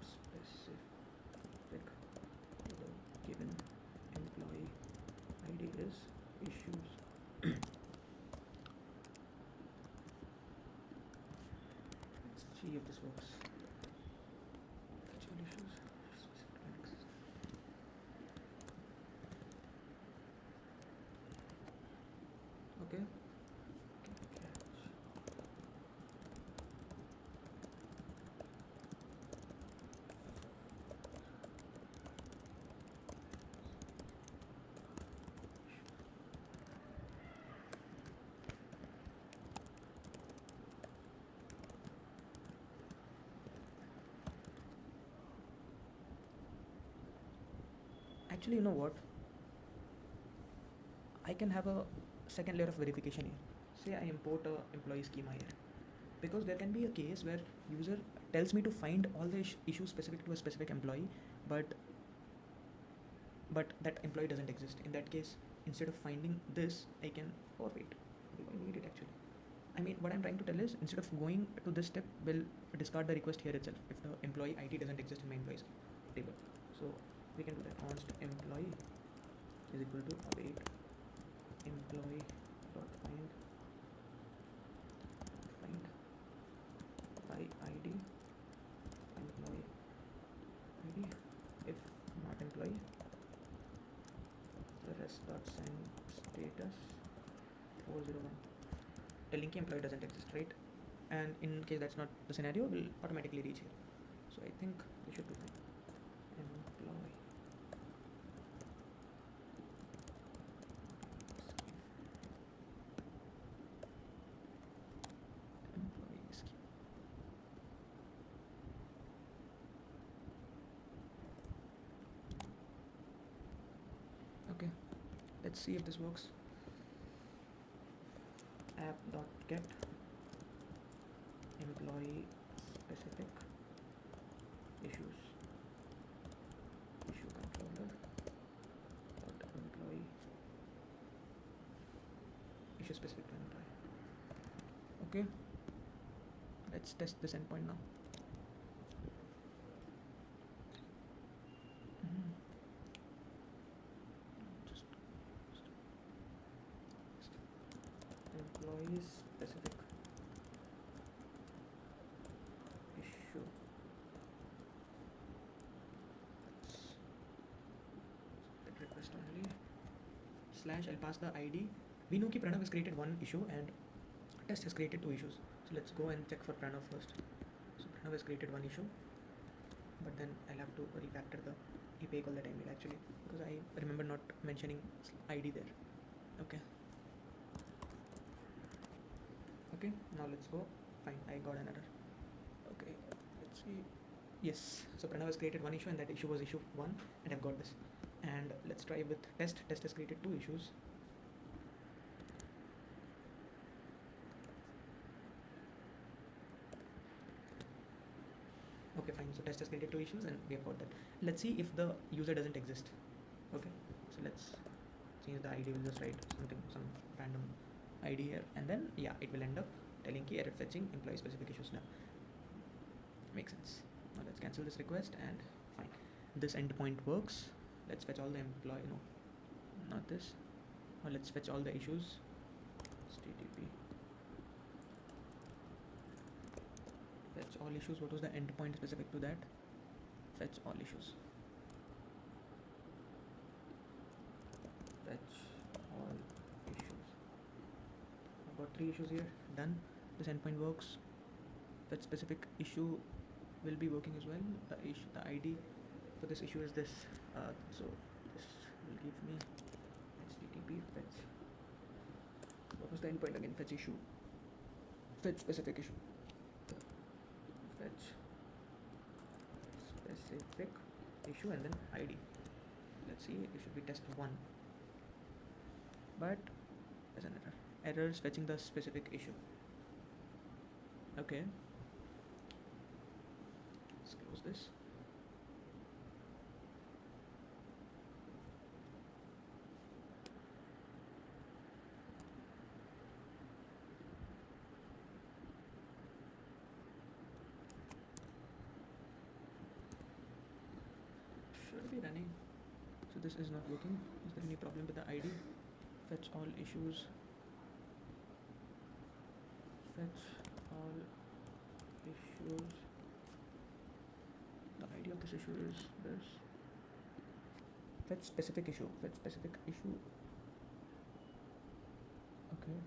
[SPEAKER 1] specific to the given employee ID is issues. Let's see if this works. Virtual issues specific to access. Okay. Actually, you know what? I can have a second layer of verification here. Say I import a employee schema here, because there can be a case where user tells me to find all the issues specific to a specific employee, but that employee doesn't exist. In that case, instead of finding this, I can, or wait, do I need it actually? I mean, what I'm trying to tell is, instead of going to this step, we'll discard the request here itself if the employee ID doesn't exist in my employees table. So we can do that. Const employee is equal to await employee dot find by ID employee ID. If not employee, the rest dot send status 401, telling employee doesn't exist, right? And in case that's not the scenario, we'll automatically reach here. So I think we should be fine. Employee scheme. Okay, let's see if this works. App.get employee specific issues issue controller dot employee issue specific to employee. Okay, let's test this endpoint now. Mhm. Just employee specific issue. Let's get request only. Slash, I'll pass the ID. We know that Pranav has created one issue and test has created two issues. So let's go and check for Pranav first. So Pranav has created one issue, but then I'll have to refactor the API call that I made actually, because I remember not mentioning ID there. Okay. Okay, now let's go. Fine, I got an error. Okay, let's see. Yes, so Pranav has created one issue and that issue was issue 1 and I've got this. And let's try with test. Test has created two issues. Okay, fine, so test has created two issues and we have got that. Let's see if the user doesn't exist. Okay, so let's change the ID. We'll just write something, some random ID here, and then yeah, it will end up telling key error fetching employee specific issues now. Makes sense. Now let's cancel this request and fine. This endpoint works. Let's fetch all the employee. No, not this. Now let's fetch all the issues. HTTP fetch all issues. What was the endpoint specific to that? Fetch all issues. Fetch all issues. I've got 3 issues here. Done. This endpoint works. Fetch specific issue will be working as well. The ID for this issue is this. So this will give me HTTP fetch. What was the endpoint again? Fetch issue. Fetch specific issue. Fetch specific issue and then ID. Let's see, it should be test 1. But there's an error. Error is fetching the specific issue. Okay. Let's close this. Should be running. So this is not working. Is there any problem with the ID? Fetch all issues. Fetch all issues. The ID of this issue is this. Fetch specific issue. Fetch specific issue. Okay.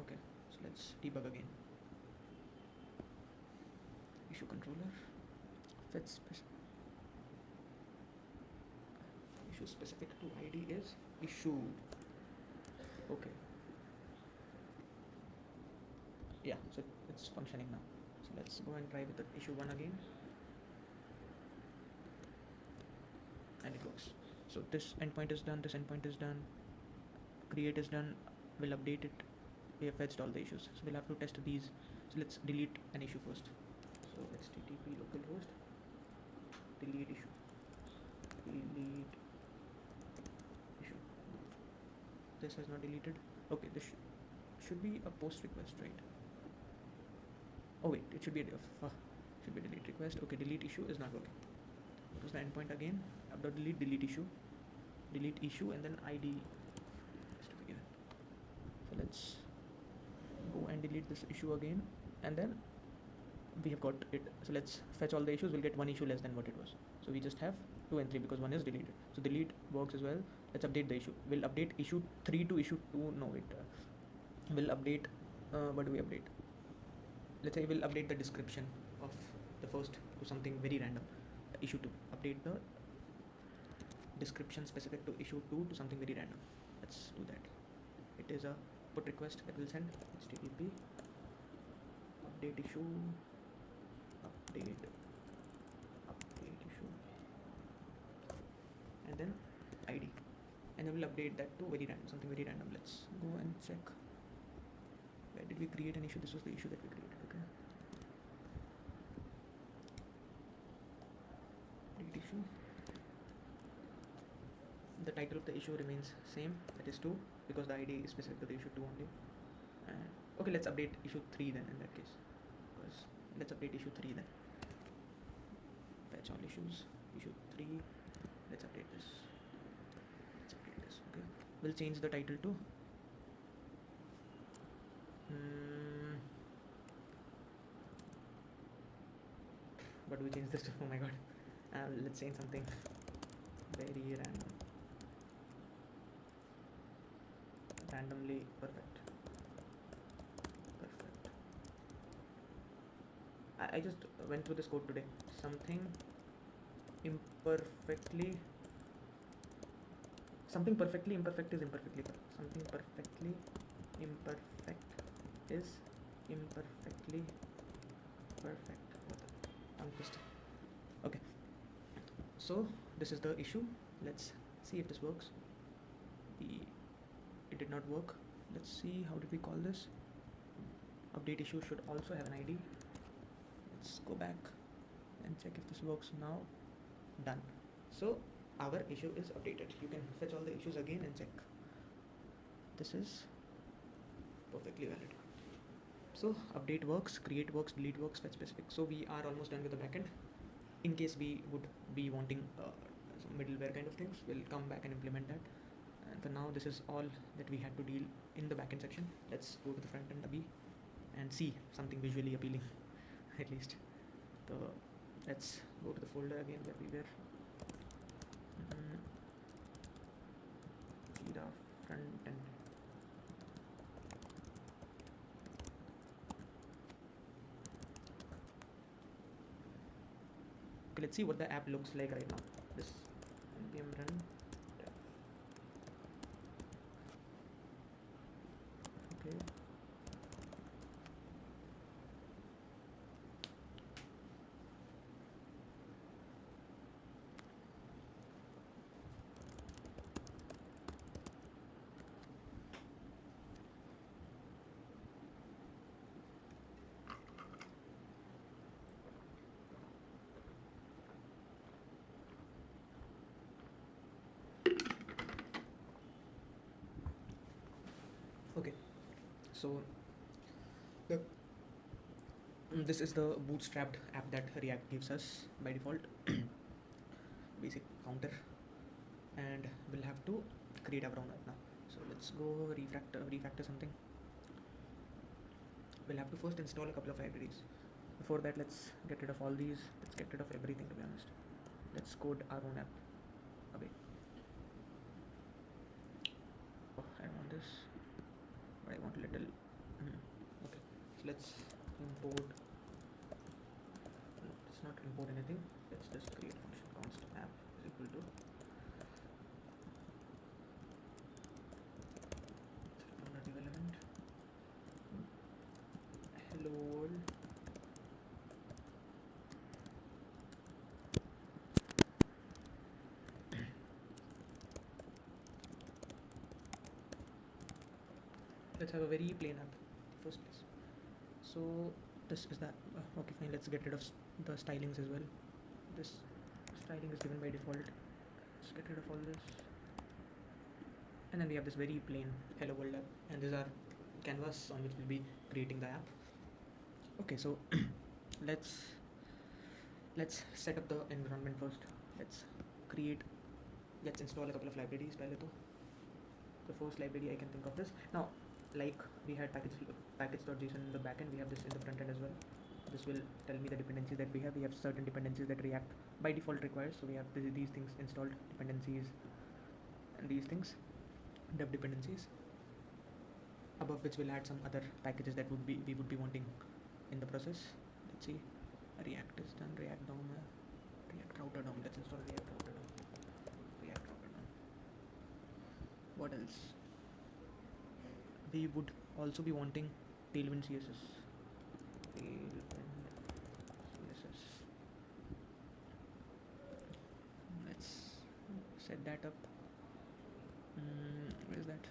[SPEAKER 1] Okay. So let's debug again. Issue controller. Fetch issue specific to ID is issue. Okay. Yeah, so it's functioning now. So let's go and try with the issue 1 again. And it works. So this endpoint is done, this endpoint is done, create is done, we'll update it. We have fetched all the issues. So we'll have to test these. So let's delete an issue first. So HTTP localhost, delete issue. Delete issue. This has not deleted. Okay, this should be a post request, right? Oh wait, it should be a delete request. Okay, delete issue is not working. What was the endpoint again? Delete issue, and then ID. So let's go and delete this issue again, and then we have got it. So let's fetch all the issues. We'll get one issue less than what it was. So we just have 2 and 3 because 1 is deleted. So delete works as well. Let's update the issue. We'll update issue 3 to issue 2. No, wait. We'll update. What do we update? Let's say we'll update the description of the first to something very random. Issue 2. Update the description specific to issue 2 to something very random. Let's do that. It is a put request that will send HTTP update issue, update issue, and then ID, and then we'll update that to very random, something very random. Let's go and check. Where did we create an issue? This was the issue that we created. Okay. Update issue. The title of the issue remains same, that is 2, because the ID is specific to the issue 2 only. Okay, let's update issue 3 then in that case. Because let's update issue 3 then. Fetch all issues. Issue 3. Let's update this. Okay. We'll change the title to what do we change this to? Oh my god. Let's change something very random. Randomly perfect. I just went through this code today. Something perfectly imperfect is imperfectly perfect. Something perfectly imperfect is imperfectly perfect. Tongue twister. Okay. So this is the issue. Let's see if this works. It did not work. Let's see, how did we call this? Update issue should also have an ID. Let's go back and check if this works now. Done. So our issue is updated. You can fetch all the issues again and check. This is perfectly valid. So update works, create works, delete works, fetch specific. So we are almost done with the backend. In case we would be wanting some middleware kind of things, we'll come back and implement that. And for now, this is all that we had to deal in the backend section. Let's go to the front end a bit and see something visually appealing at least. So let's go to the folder again where we were. Jira front end. Okay, let's see what the app looks like right now. This npm run tab. Okay. Okay, so this is the bootstrapped app that React gives us by default. Basic counter, and we'll have to create our own app now. So let's go refactor something. We'll have to first install a couple of libraries. Before that, let's get rid of all these. Let's get rid of everything, to be honest. Let's code our own app away. Oh, I don't want this, but I want a little. Okay, so let's import. No, let's not import anything. Let's just create a function const app is equal to relative element hello world. Let's have a very plain app first place. So this is that. Okay, fine, let's get rid of the stylings as well. This styling is given by default. Let's get rid of all this, and then we have this very plain hello world app, and these are canvas on which we'll be creating the app. Okay, so let's set up the environment first. Let's install a couple of libraries. The first library I can think of this now. Like we had package.json in the backend, we have this in the front end as well. This will tell me the dependencies that we have. We have certain dependencies that React by default requires. So we have these things installed, dependencies, and these things, dev dependencies. Above which we'll add some other packages that we would be wanting in the process. Let's see. React is done. React router down. Let's install React router down. What else? We would also be wanting Tailwind CSS. Let's set that up. Where is that?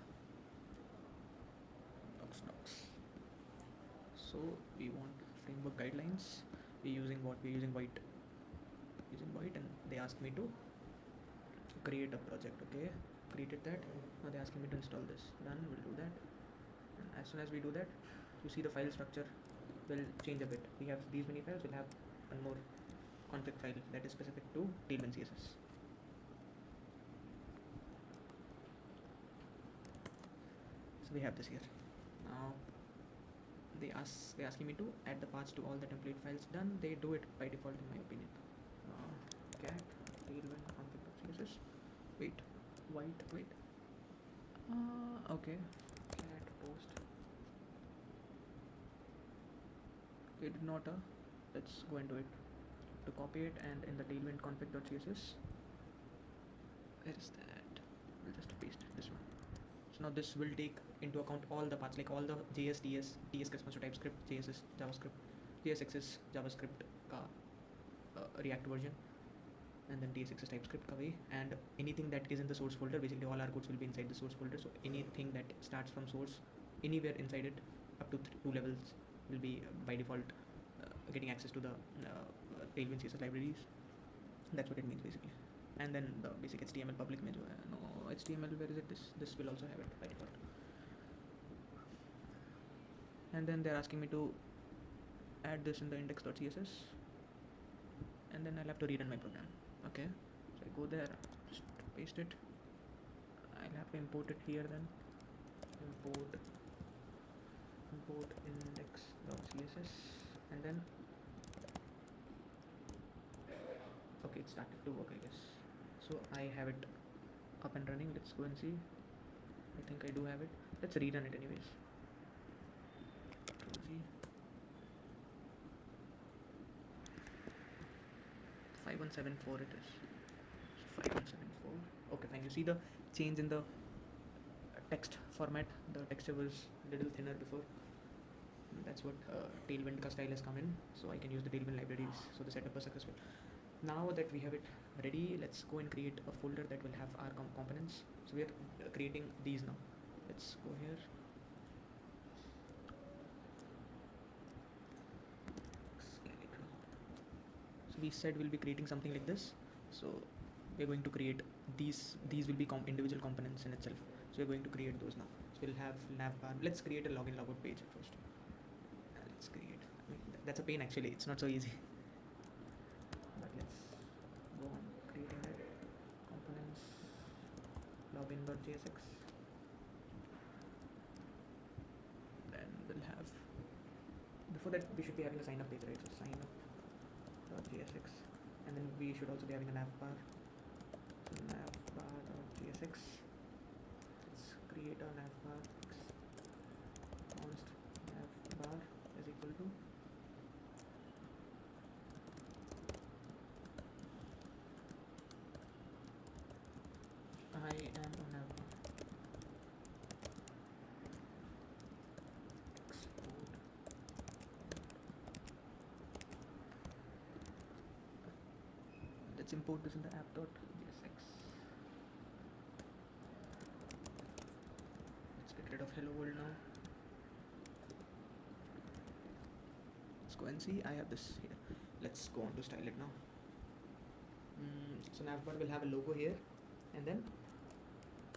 [SPEAKER 1] Docs. So we want framework guidelines. We're using White, and they asked me to create a project. Okay, created that. Now they're asking me to install this. Done. We'll do that. And as soon as we do that, you see the file structure will change a bit. We have these many files, we'll have one more config file that is specific to Tailwind CSS. So we have this here. Now they're asking me to add the paths to all the template files done. They do it by default in my opinion. Cat tailwind config.css. Wait. Okay. Cat post. It did not. Let's go into it. To copy it, and in the tailwind config.css. Where is that? We'll just paste this one. So now this will take into account all the paths, like all the JS, TS corresponds to TypeScript, JS is JavaScript, JSX is JavaScript ka React version, and then TSX is TypeScript ka way, and anything that is in the source folder, basically all our codes will be inside the source folder. So anything that starts from source, anywhere inside it, up to 2 levels, will be by default getting access to the Tailwind CSS libraries. That's what it means basically. And then the basic HTML public में जो है, no HTML, where is it? This will also have it by default. And then they're asking me to add this in the index.css, and then I'll have to rerun my program. Okay, so I go there, just paste it. I'll have to import it here then. Import index.css, and then okay, it started to work, I guess. So I have it up and running. Let's go and see. I think I do have it. Let's rerun it anyways. 5174 it is. 5174. Okay, fine. You see the change in the text format. The texture was a little thinner before. That's what Tailwind ka style has come in. So I can use the Tailwind libraries. So the setup was successful. Now that we have it ready, let's go and create a folder that will have our components. So we are creating these now. Let's go here. So we said we'll be creating something like this. So we're going to create these will be individual components in itself. So we're going to create those now. So we'll have navbar. Let's create a login logout page at first. Let's create. I mean, that's a pain actually. It's not so easy. But let's go on creating that. Components login.jsx. Then we'll have, before that we should be having a sign up page, right? So sign up.jsx, and then we should also be having a navbar. So navbar.jsx. Let's create a navbar. Const navbar is equal to I am a navbar. Export. Let's import this in the app.jsx. Let's get rid of hello world now. Let's go and see. I have this here. Let's go on to style it now. So navbar will have a logo here, and then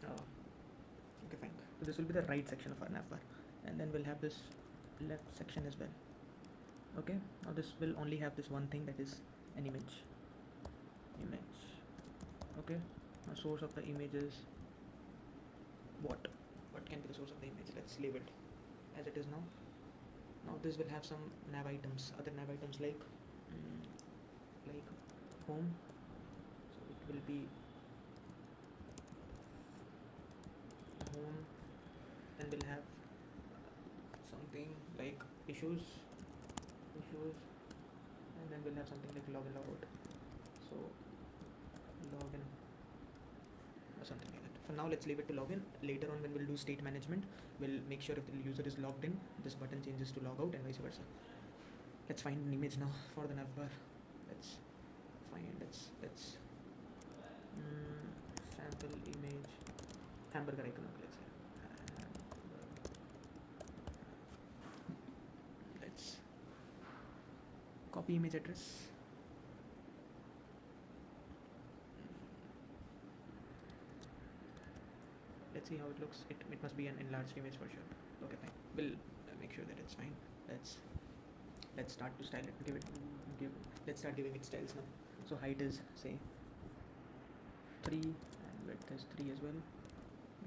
[SPEAKER 1] okay, fine. So this will be the right section of our navbar, and then we'll have this left section as well. Okay, now this will only have this one thing, that is an image. Okay, now source of the image is what can be the source of the image. Let's leave it as it is now. Now this will have some nav items, other nav items like home. So it will be home, then we'll have something like issues, and then we'll have something like login logout. So login or something like that. For now let's leave it to login. Later on when we'll do state management, we'll make sure if the user is logged in, this button changes to logout and vice versa. Let's find an image now for the navbar. Let's find sample image hamburger icon. Let's say let's copy image address. Let's see how it looks. It must be an enlarged image for sure. Okay, fine. We'll make make sure that it's fine. Let's start to style it. Let's start giving it styles now. So height is say 3 and width is 3 as well.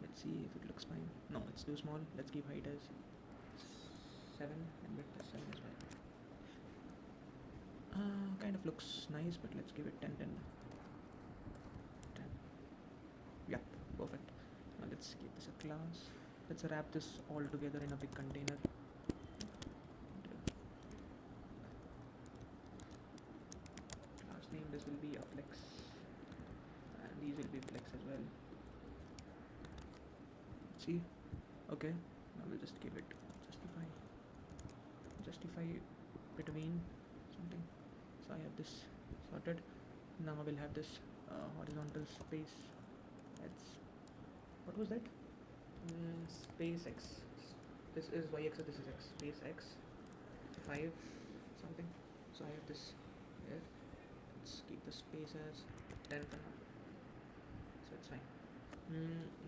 [SPEAKER 1] Let's see if it looks fine. No, it's too small. Let's give height as 7 and width as 7 as well. Kind of looks nice, but let's give it 10. Yeah, perfect. Now let's keep this a class. Let's wrap this all together in a big container. Class name, this will be a flex, and these will be flex as well. See, okay. Now we'll just give it justify between something. So I have this sorted. Now we'll have this horizontal space. What was that? Space x. This is y axis, this is x. Space x 5 something. So I have this here. Let's keep the space as 10 for now. So it's fine.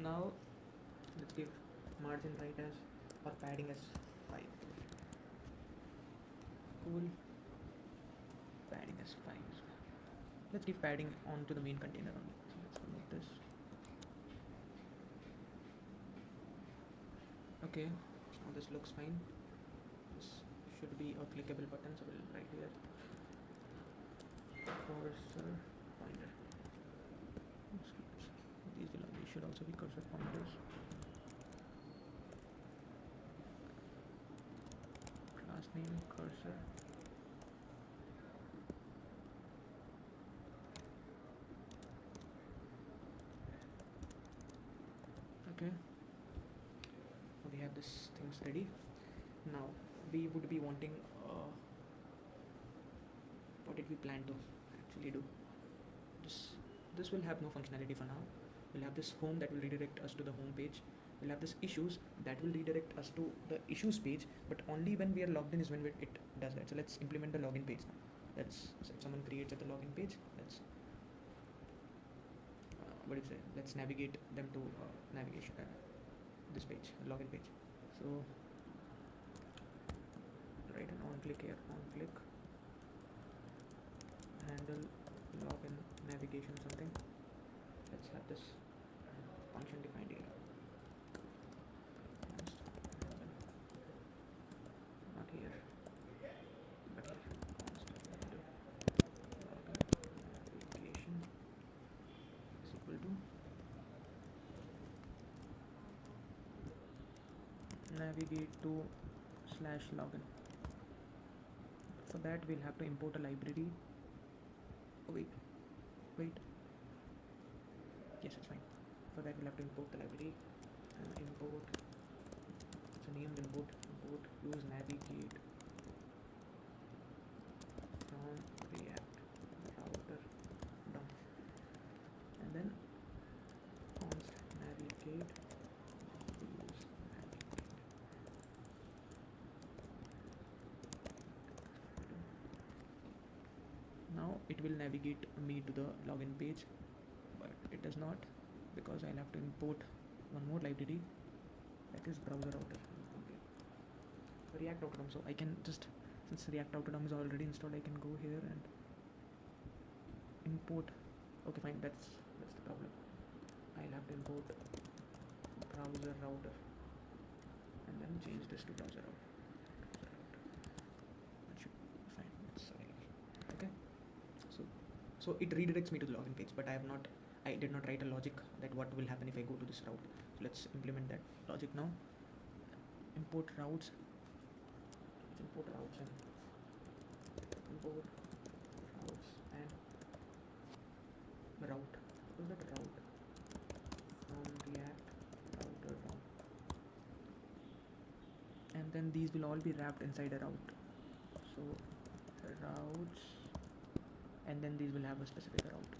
[SPEAKER 1] Now let's give margin right as, or padding as 5. Cool. Padding as 5. Let's give padding onto the main container only. So let's remove this. Okay, now this looks fine. This should be a clickable button, so we'll write here cursor pointer. These should also be cursor pointers. Class name cursor. Okay. We have this things ready. Now we would be wanting what did we plan to actually do? This will have no functionality for now. We'll have this home that will redirect us to the home page. We'll have this issues that will redirect us to the issues page, but only when we are logged in is when it does that. So let's implement the login page now. So if someone creates at the login page, let's let's navigate them to navigation this page, login page. So write an on click here, handle login navigation something. Let's have this function defined here. Not here, but here. Login navigation is equal to navigate to /login. For that we'll have to import a library. Wait. Yes, it's fine. For that we'll have to import the library and import. It's a named import. Use navigate from React router DOM, and then const navigate. Now it will navigate me to the login page, but it does not, because I'll have to import one more library, that is browser router. React router DOM. So I can just, since React router DOM is already installed, I can go here and import. Okay, fine. That's the problem. I'll have to import browser router and then change this to browser router. That should be fine. It's okay. So it redirects me to the login page, but I did not write a logic that what will happen if I go to this route. So let's implement that logic now. Import routes. Let's import routes and route. What is that route? From React router DOM. And then these will all be wrapped inside a route. So routes, and then these will have a specific route.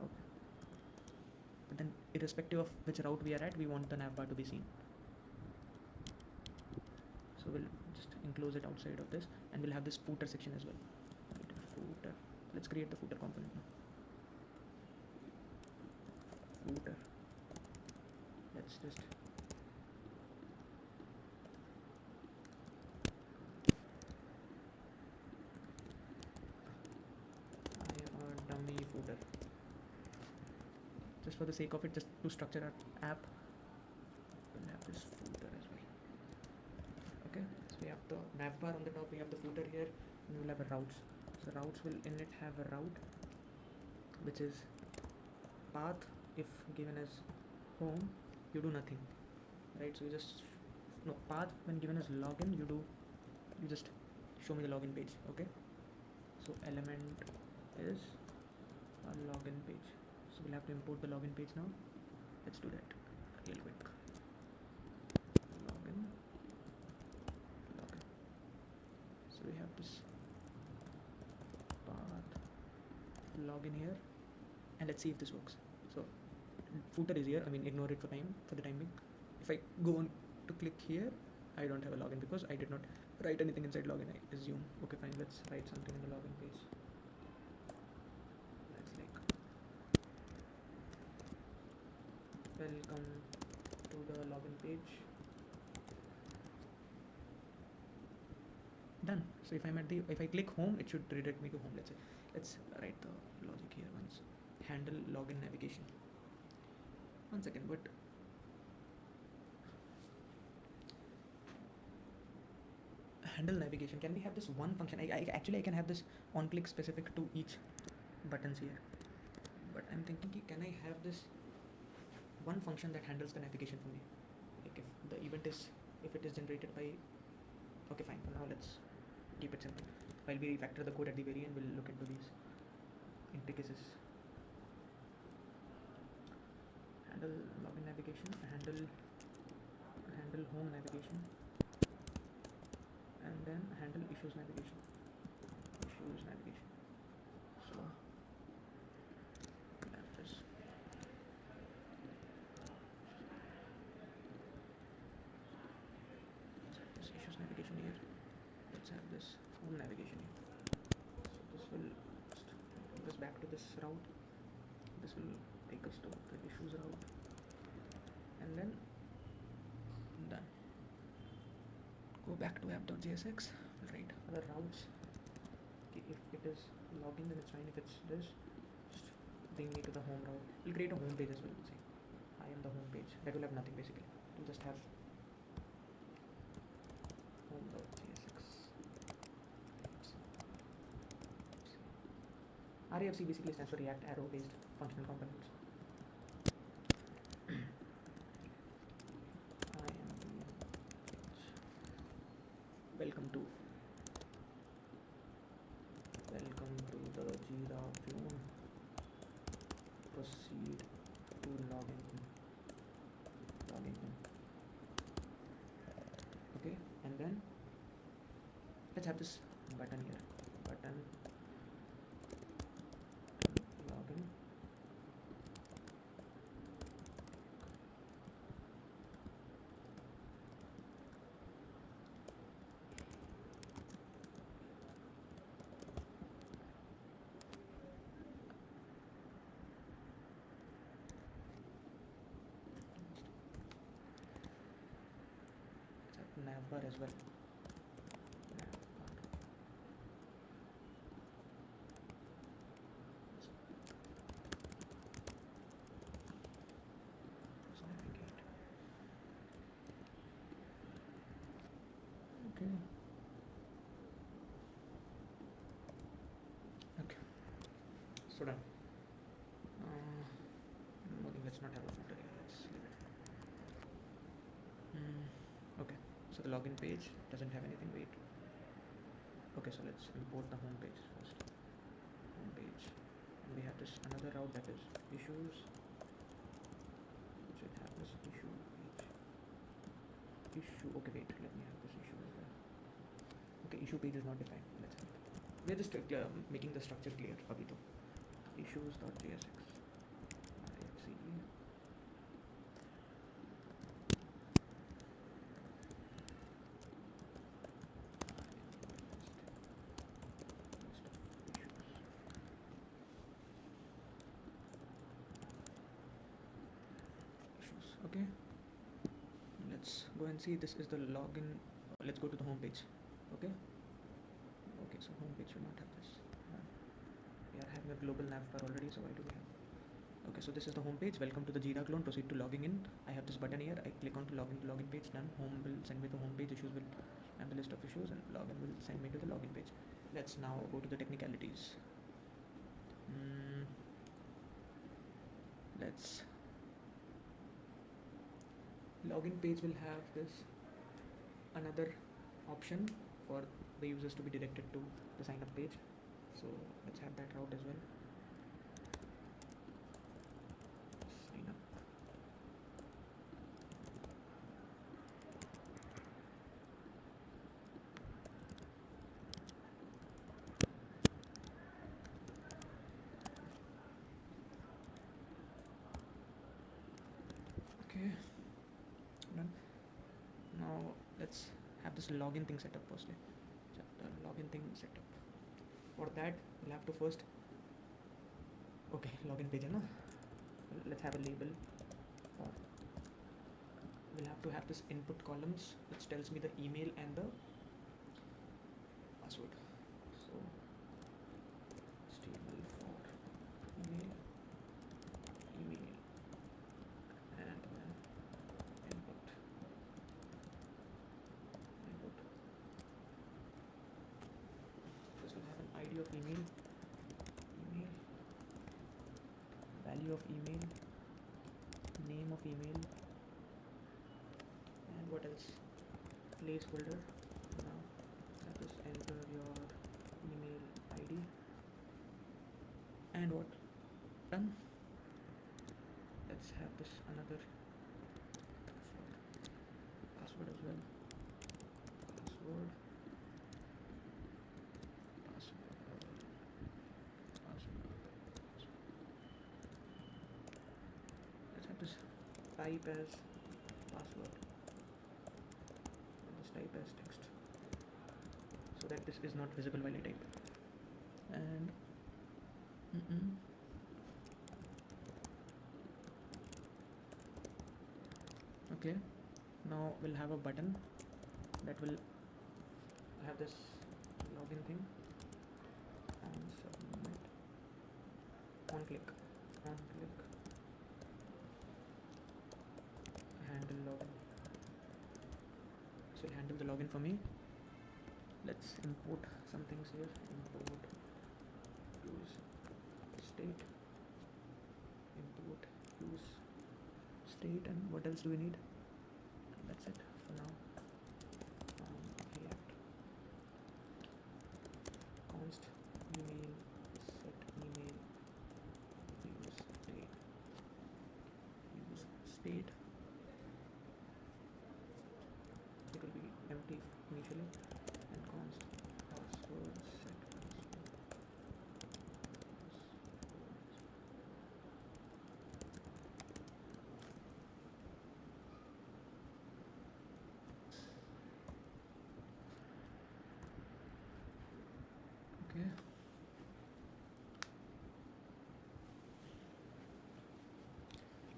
[SPEAKER 1] Okay. But then irrespective of which route we are at, we want the navbar to be seen. So we'll just enclose it outside of this, and we'll have this footer section as well. Footer. Let's create the footer component now. Footer. Let's just for the sake of it, just to structure our app, we'll have this footer as well. Okay, so we have the navbar on the top, we have the footer here, and we'll have a routes. So routes will in it have a route which is path. If given as home, you do nothing, right? So you just no path when given as login, you just show me the login page. Okay, so element is a login page, so we'll have to import the login page now. Let's do that real quick. Login. So we have this path login here, and let's see if this works. So footer is here, I mean ignore it for the time being. If I go on to click here, I don't have a login because I did not write anything inside login, I assume. Okay, fine, let's write something in the login page. Let's like welcome to the login page. Done. So if I click home, it should redirect me to home. Let's write the logic here once. Handle login navigation. One second, but handle navigation, can we have this one function? I can have this on click specific to each buttons here, but I'm thinking, can I have this one function that handles the navigation for me? Like if the event is, if it is generated by, okay fine, for now let's keep it simple. While we refactor the code at the very end, we'll look into these intricacies. Handle login navigation, handle home navigation, and then handle issues navigation. So we'll have this. Let's have this issues navigation here. Let's have this home navigation here. So this will take us back to this route. This will take us to the issues route, and then done. Go back to app.jsx, write other routes. Okay, if it is login, then it's fine. If it's this, just bring me to the home route. We'll create a home page as well. Say I am the home page. That will have nothing basically. We'll just have home.jsx. RAFC basically stands for React Arrow based functional components. Welcome to the Jira clone. Proceed to login in. Okay, and then let's have this button here. Login. Navbar as well. Okay, so done. Okay, let's not have a filter here. Let's leave it. Okay, so the login page doesn't have anything. Wait. Okay, so let's import the home page first. Home page. And we have this another route that is issues. Which will have this issue page. Okay, wait. Let me have this issue as well. Okay, issue page is not defined. Let's have it. We're just making the structure clear. Abhi to. Issues.jsx. Okay, let's go and see. This is the login. Let's go to the home page. Okay, so home page will not have this. We are having a global navbar already, so why do we have Okay, so this is the home page. Welcome to the Jira clone. Proceed to logging in. I have this button here. I click on to login to login page. Done. Home will send me the home page. Issues will and the list of issues, and login will send me to the login page. Let's now go to the technicalities. Let's login page will have this another option for the users to be directed to the sign up page. So let's have that route as well. Sign up. Okay, done. Now let's have this login thing set up firstly. The login thing set up. For that we'll have to first login page, na? Let's have a label. We'll have to have this input columns which tells me the email and the password. So HTML for email and then input. This will have an ID of email, value of email, name of email, and what else? Placeholder. Now just enter your email ID and what? Done. Let's have this another password as well. Password. Let's have this type as password. This type as text, so that this is not visible while I type. And okay, now we'll have a button that will have this login thing and submit. On click, handle login. So it'll handle the login for me. Let's import some things here. Import use state, import use state, and what else do we need? That's it for now. React const email set email use state. It will be empty initially, and const password set password. Okay.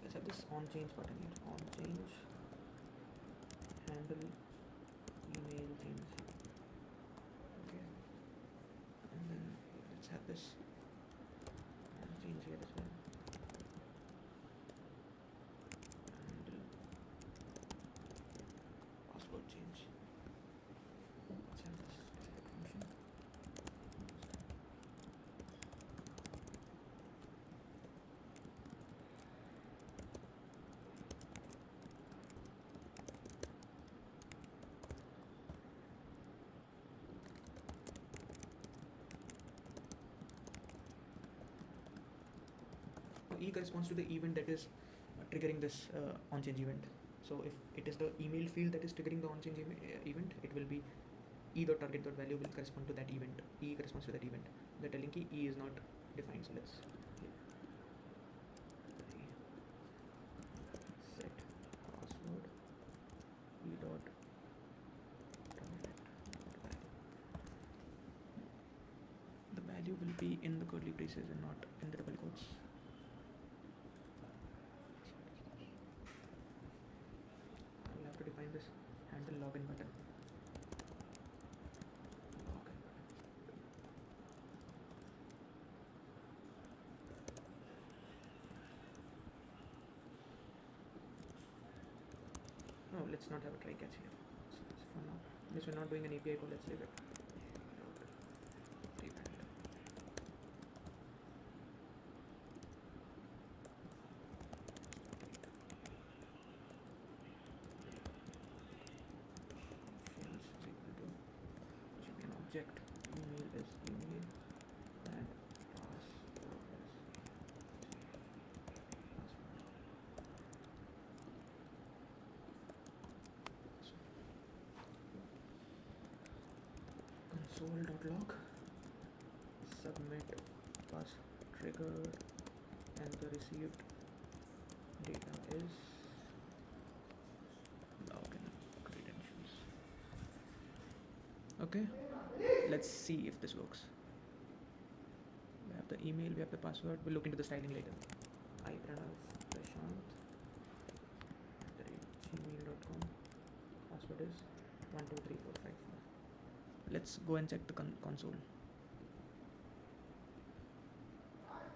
[SPEAKER 1] Let's have this on change button here. On change, handle email change. Okay. And then let's have this on change here as well. Handle password change. Let's have this function. E corresponds to the event that is triggering this on change event. So if it is the email field that is triggering the on change event, it will be e.target.value will correspond to that event. E corresponds to that event. The telling key E is not defined. So let's set password e dot the value will be in the curly braces and not in the double quotes. I'll have to define this handle login button. let's not have a try catch here. So for now, since we're not doing an API call, let's leave it. Object, email is email, and password is password. Console.log, submit was triggered, and the received data is login credentials. Okay, let's see if this works. We have the email, we have the password. We'll look into the styling later. I Pranav Prashant @gmail.com. Password is 123454. Let's go and check the console.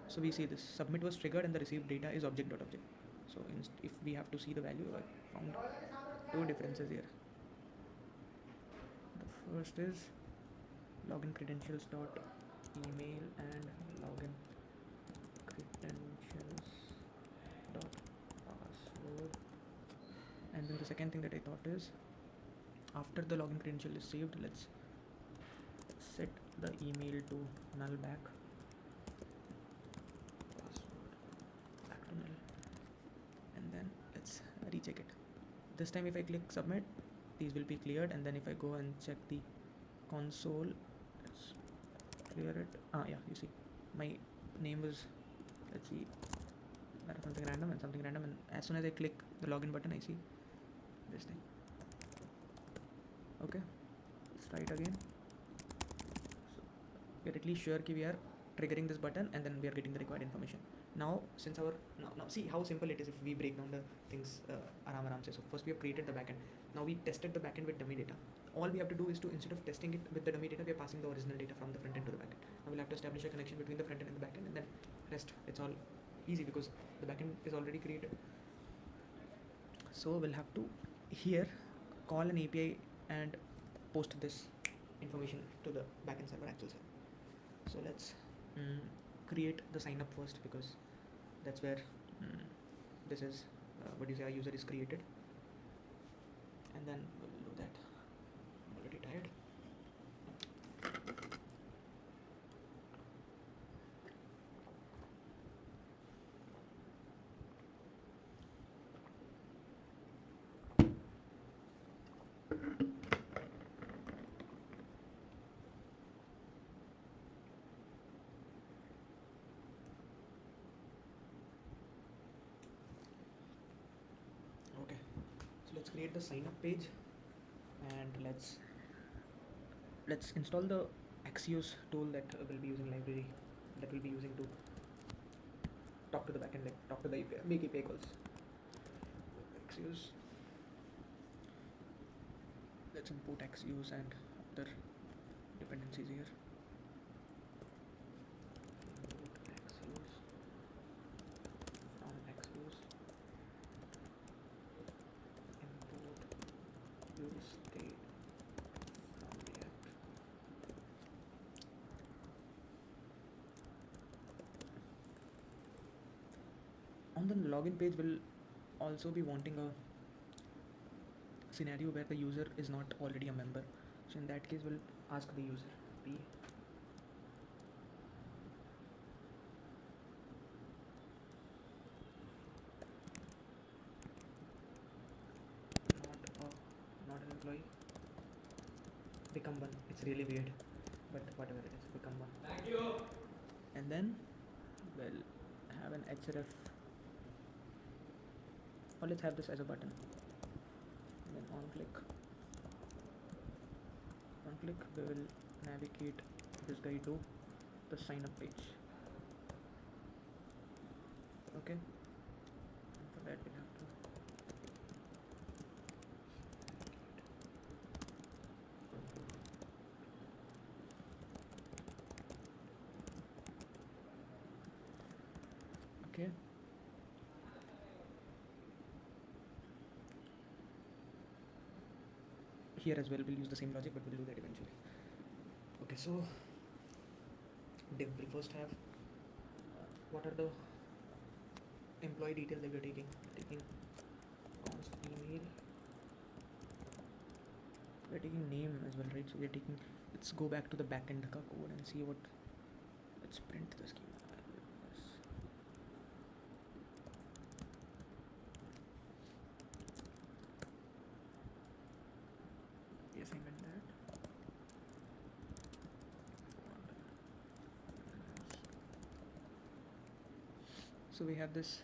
[SPEAKER 1] So we see this submit was triggered and the received data is object.object. So if we have to see the value, I found two differences here. The first is login credentials dot email and login credentials dot password. And then the second thing that I thought is, after the login credential is saved, let's set the email to null back, password back to null, and then let's recheck it. This time if I click submit, these will be cleared, and then if I go and check the console, let's clear it. Yeah, you see my name was, let's see, something random and something random, and as soon as I click the login button, I see this thing. Okay, let's try it again. So we are at least sure we are triggering this button, and then we are getting the required information. Now since our now see how simple it is if we break down the things aram se. So first we have created the backend. Now we tested the backend with dummy data. All we have to do is to, instead of testing it with the dummy data, we are passing the original data from the front end to the backend. Now we'll have to establish a connection between the front end and the backend, and then rest it's all easy because the backend is already created. So we'll have to here call an API and post this information to the backend server, actual server. So let's create the sign up first, because that's where this is what you say, our user is created, and then we'll do that. I'm already tired. Okay, so let's create the sign up page, and let's install the Axios tool that will be using library that will be using to talk to the backend, like talk to the API, make API calls. Axios. Let's import Axios and other dependencies here. On the login page, we'll also be wanting a scenario where the user is not already a member. So in that case, we'll ask the user be not an employee, become one. It's really weird, but whatever it is, become one. Thank you. And then we'll have an href, or let's have this as a button. And then on click we will navigate this guy to the sign up page. Okay, and for that we'll have to okay. here as well we'll use the same logic, but we'll do that eventually. Okay, so div will first have what are the employee details that we're taking. Const email. We're taking name as well, right? So we're taking, let's go back to the backend code and see what, let's print the schema. Yes, I meant that. So we have this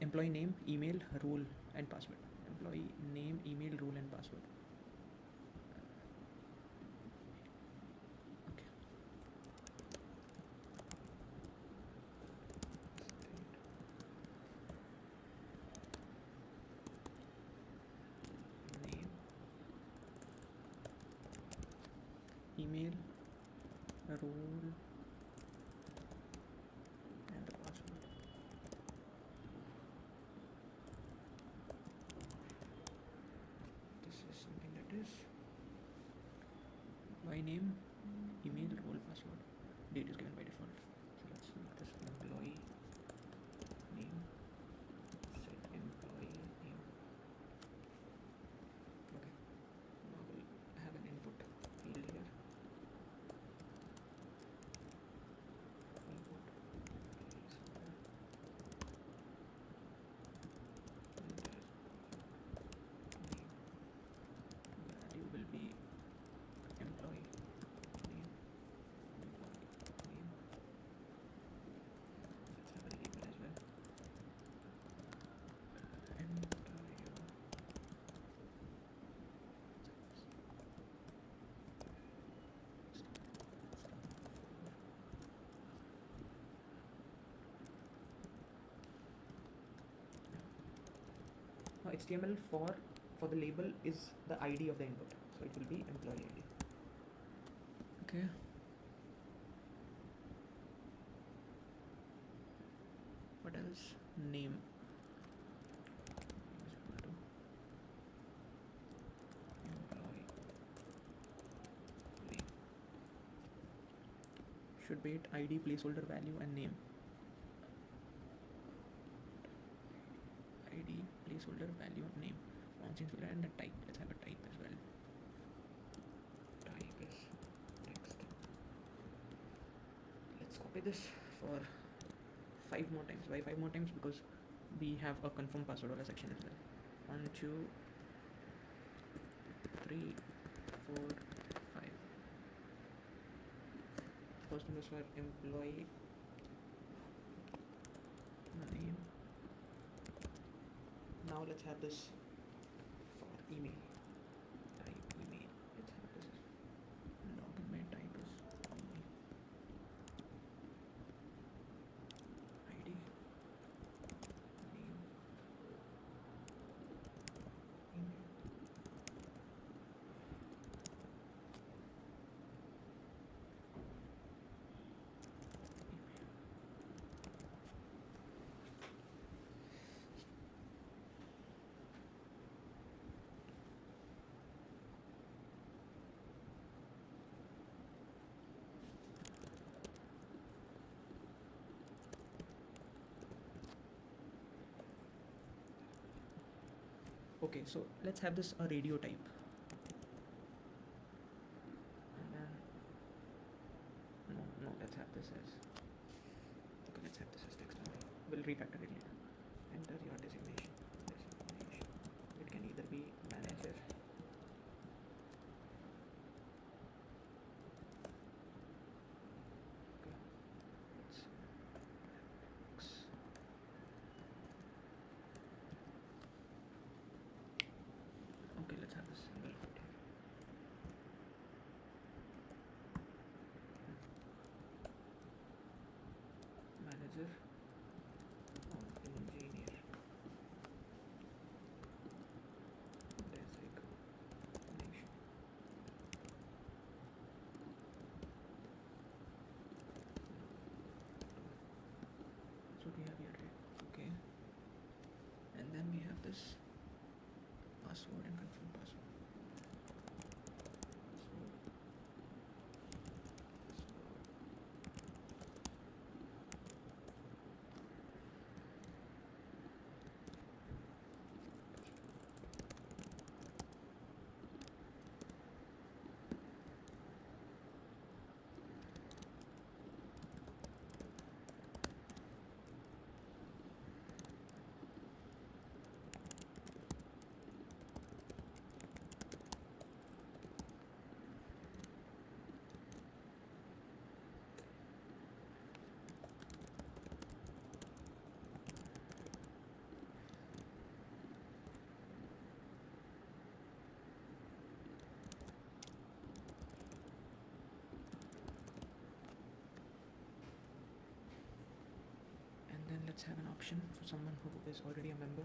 [SPEAKER 1] employee name, email, role, and password. Employee name, email, role, and password. Okay. Name, email, role, and the password. This is something that is employee name, email, role, password. Date is given by default. So let's make this employee name, set employee name. Okay. Now we'll have an input field here. Input value will be employee name, employee name. Let's have a label as well. Now HTML for the label is the ID of the input, so it will be employee ID. Okay. What else? Name. Employee name. Should be it ID, placeholder, value, and name. ID, placeholder, value, name. And a type. Let's have a type as well. Type is text. Let's copy this for 5 more times. Why 5 more times? Because we have a confirm password or a section as well. 1, 2, 3, 4, 5. First one is for employee name. Now let's have this for email. Type email. Let's have this login. My type is email. ID. Name. Email. Okay, so let's have this a radio type. And then no, let's have this as, okay, let's have this as text only. We'll refactor it later. Enter your designation. It can either be manager, okay, let's have this single foot here. Manager or engineer. Designation. That's what we have here, right? Okay. And then we have this password and confirm password. let's have an option for someone who is already a member.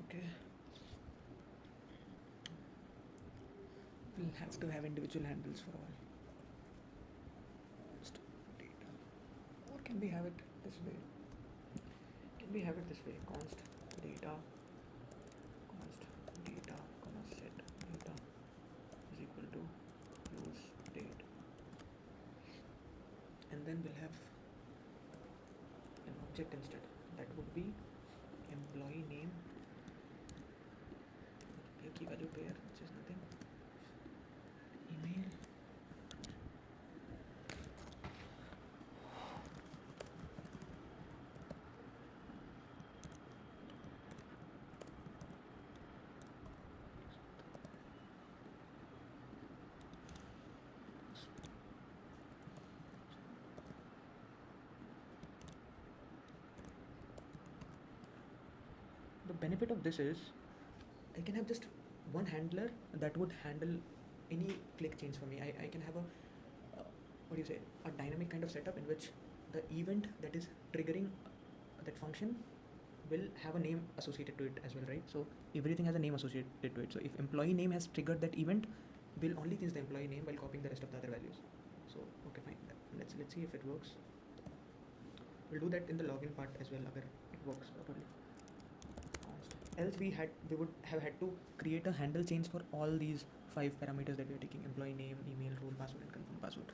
[SPEAKER 1] Okay. We'll have to have individual handles for all. Const data. Or can we have it this way? Can we have it this way? Const data, comma set data is equal to use date. And then we'll have an object instead. That would be employee name, a key value pair, which is nothing, email, the benefit of this is I can have just one handler that would handle any click change for me. I can have a what do you say, a dynamic kind of setup in which the event that is triggering that function will have a name associated to it as well, right? So everything has a name associated to it. So if employee name has triggered that event, we'll only change the employee name while copying the rest of the other values. So okay, fine. Let's see if it works. We'll do that in the login part as well, agar it works properly. Else we would have had to create a handle change for all these 5 parameters that we are taking: employee name, email, role, password, and confirm password.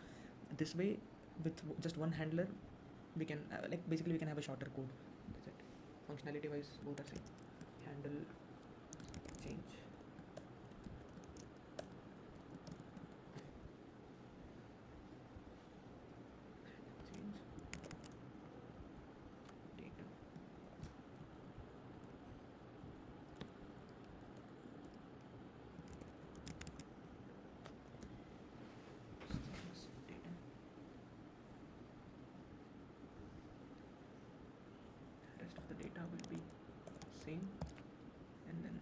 [SPEAKER 1] This way, with just one handler, we can basically we can have a shorter code. That's it. Functionality wise, both are same. Handle change. The data will be same, and then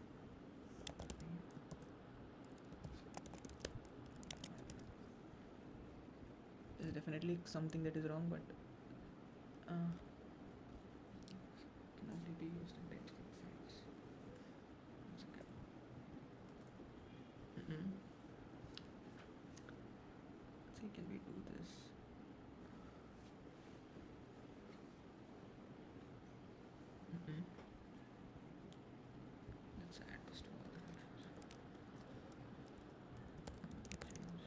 [SPEAKER 1] there's definitely something that is wrong, but can only be used in template files. See, can we do this? Let's add this to all the functions. Change.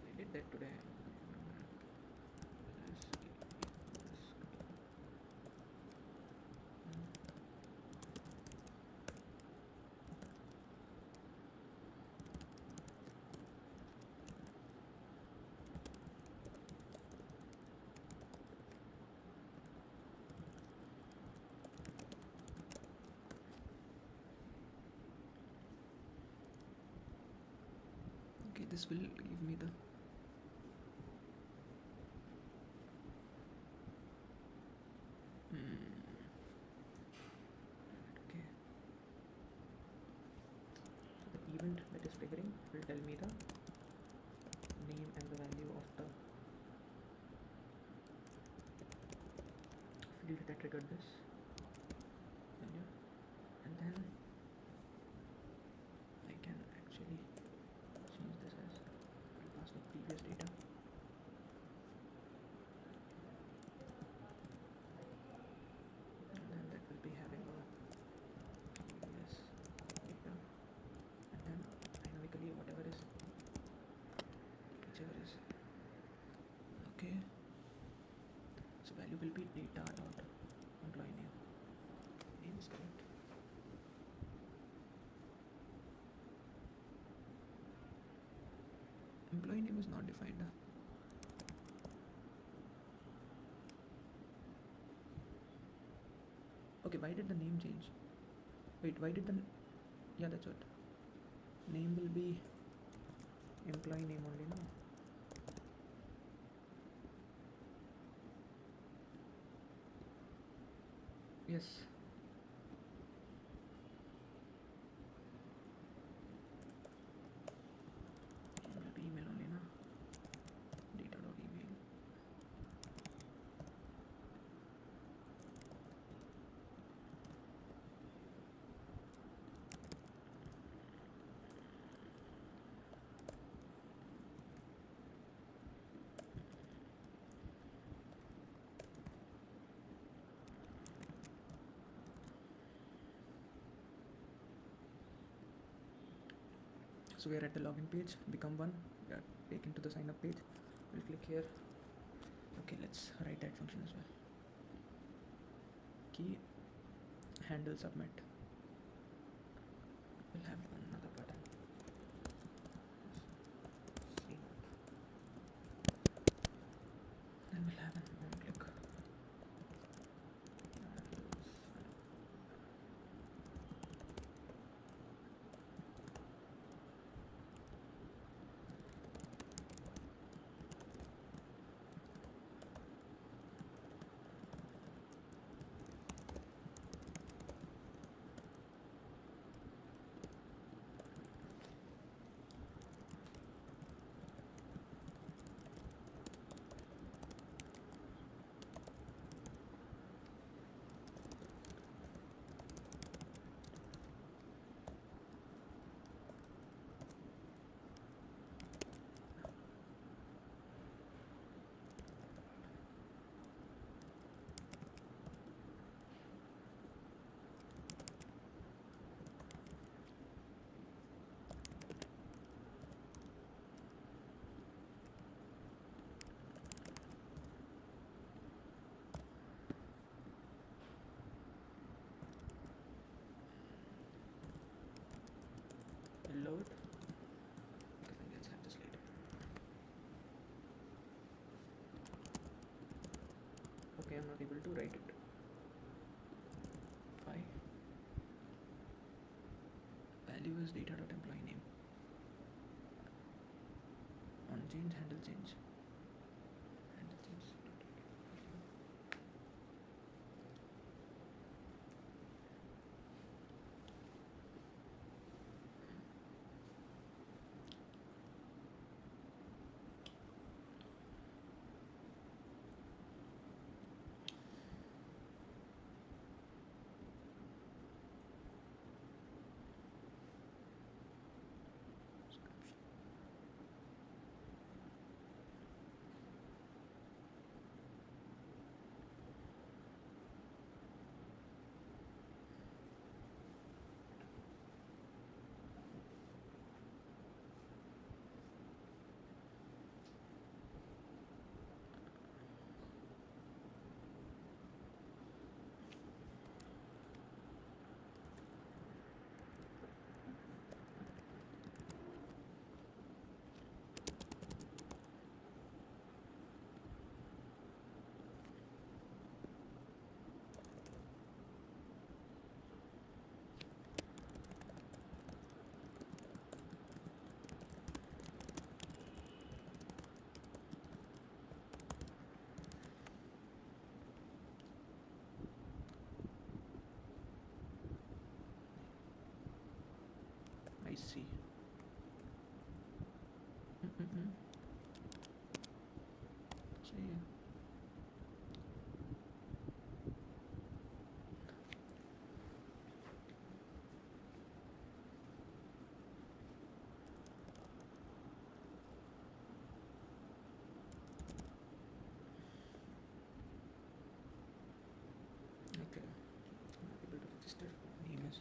[SPEAKER 1] I did that today. Okay, this will give me the okay. So the event that is triggering will tell me the name and the value of the field that triggered this value, and then I can actually change this as pass the previous data. And then that will be having a value will be data dot employee name. Name is correct. Employee name is not defined. Okay, why did the name change? Wait, why did the... Yeah, that's what. Name will be employee name only, no? Yes. Name will be email only, no? Data dot email. So we are at the login page, become one, we are taken to the sign up page. We'll click here. Okay, let's write that function as well. Key handle submit. We'll have another button. Then we'll have an on click. Load. Okay, fine, let's have this later. Okay, I'm not able to write it. Why? Value is data dot employee name. On change, handle change. Handle change. I see. See. Okay. I'm not able to register. Name is.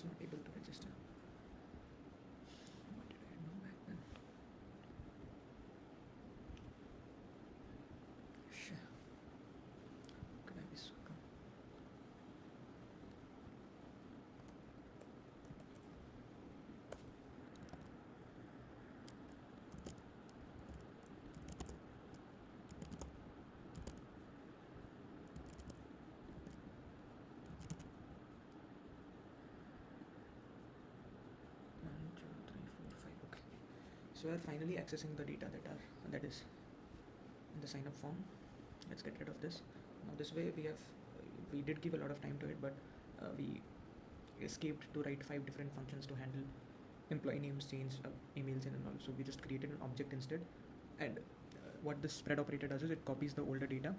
[SPEAKER 1] it's not able to register. What did I know back then? Shit. Could I be so wrong? One, two, three, four, five. Okay. So we are finally accessing the data that is in the sign up form. Let's get rid of this. Now this way we did give a lot of time to it, but we escaped to write 5 different functions to handle employee names change, emails in and all. So we just created an object instead, and what this spread operator does is it copies the older data,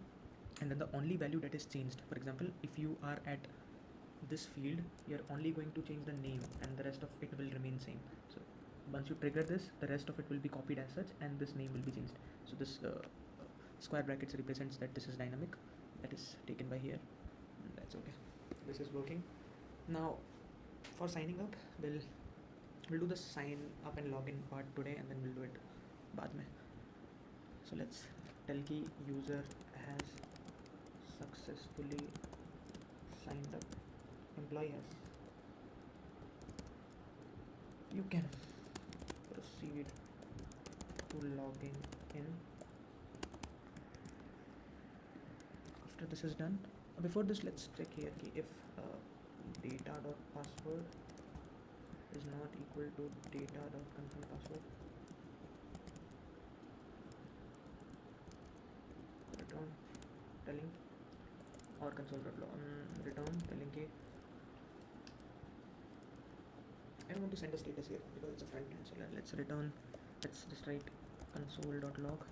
[SPEAKER 1] and then the only value that is changed, for example, if you are at this field, you're only going to change the name and the rest of it will remain same. So once you trigger this, the rest of it will be copied as such and this name will be changed. So this square brackets represents that this is dynamic, that is taken by here, and that's okay. This is working. Now for signing up, we'll do the sign up and login part today, and then we'll do it baad mein. So let's tell ki user has successfully signed up, employee has. You can proceed to logging in. After this is done, before this let's check here ki if data.password is not equal to data.confirm password, return telling, or console.log return telling ki I don't want to send a status here because it's a front end. So let's return, let's just write console.log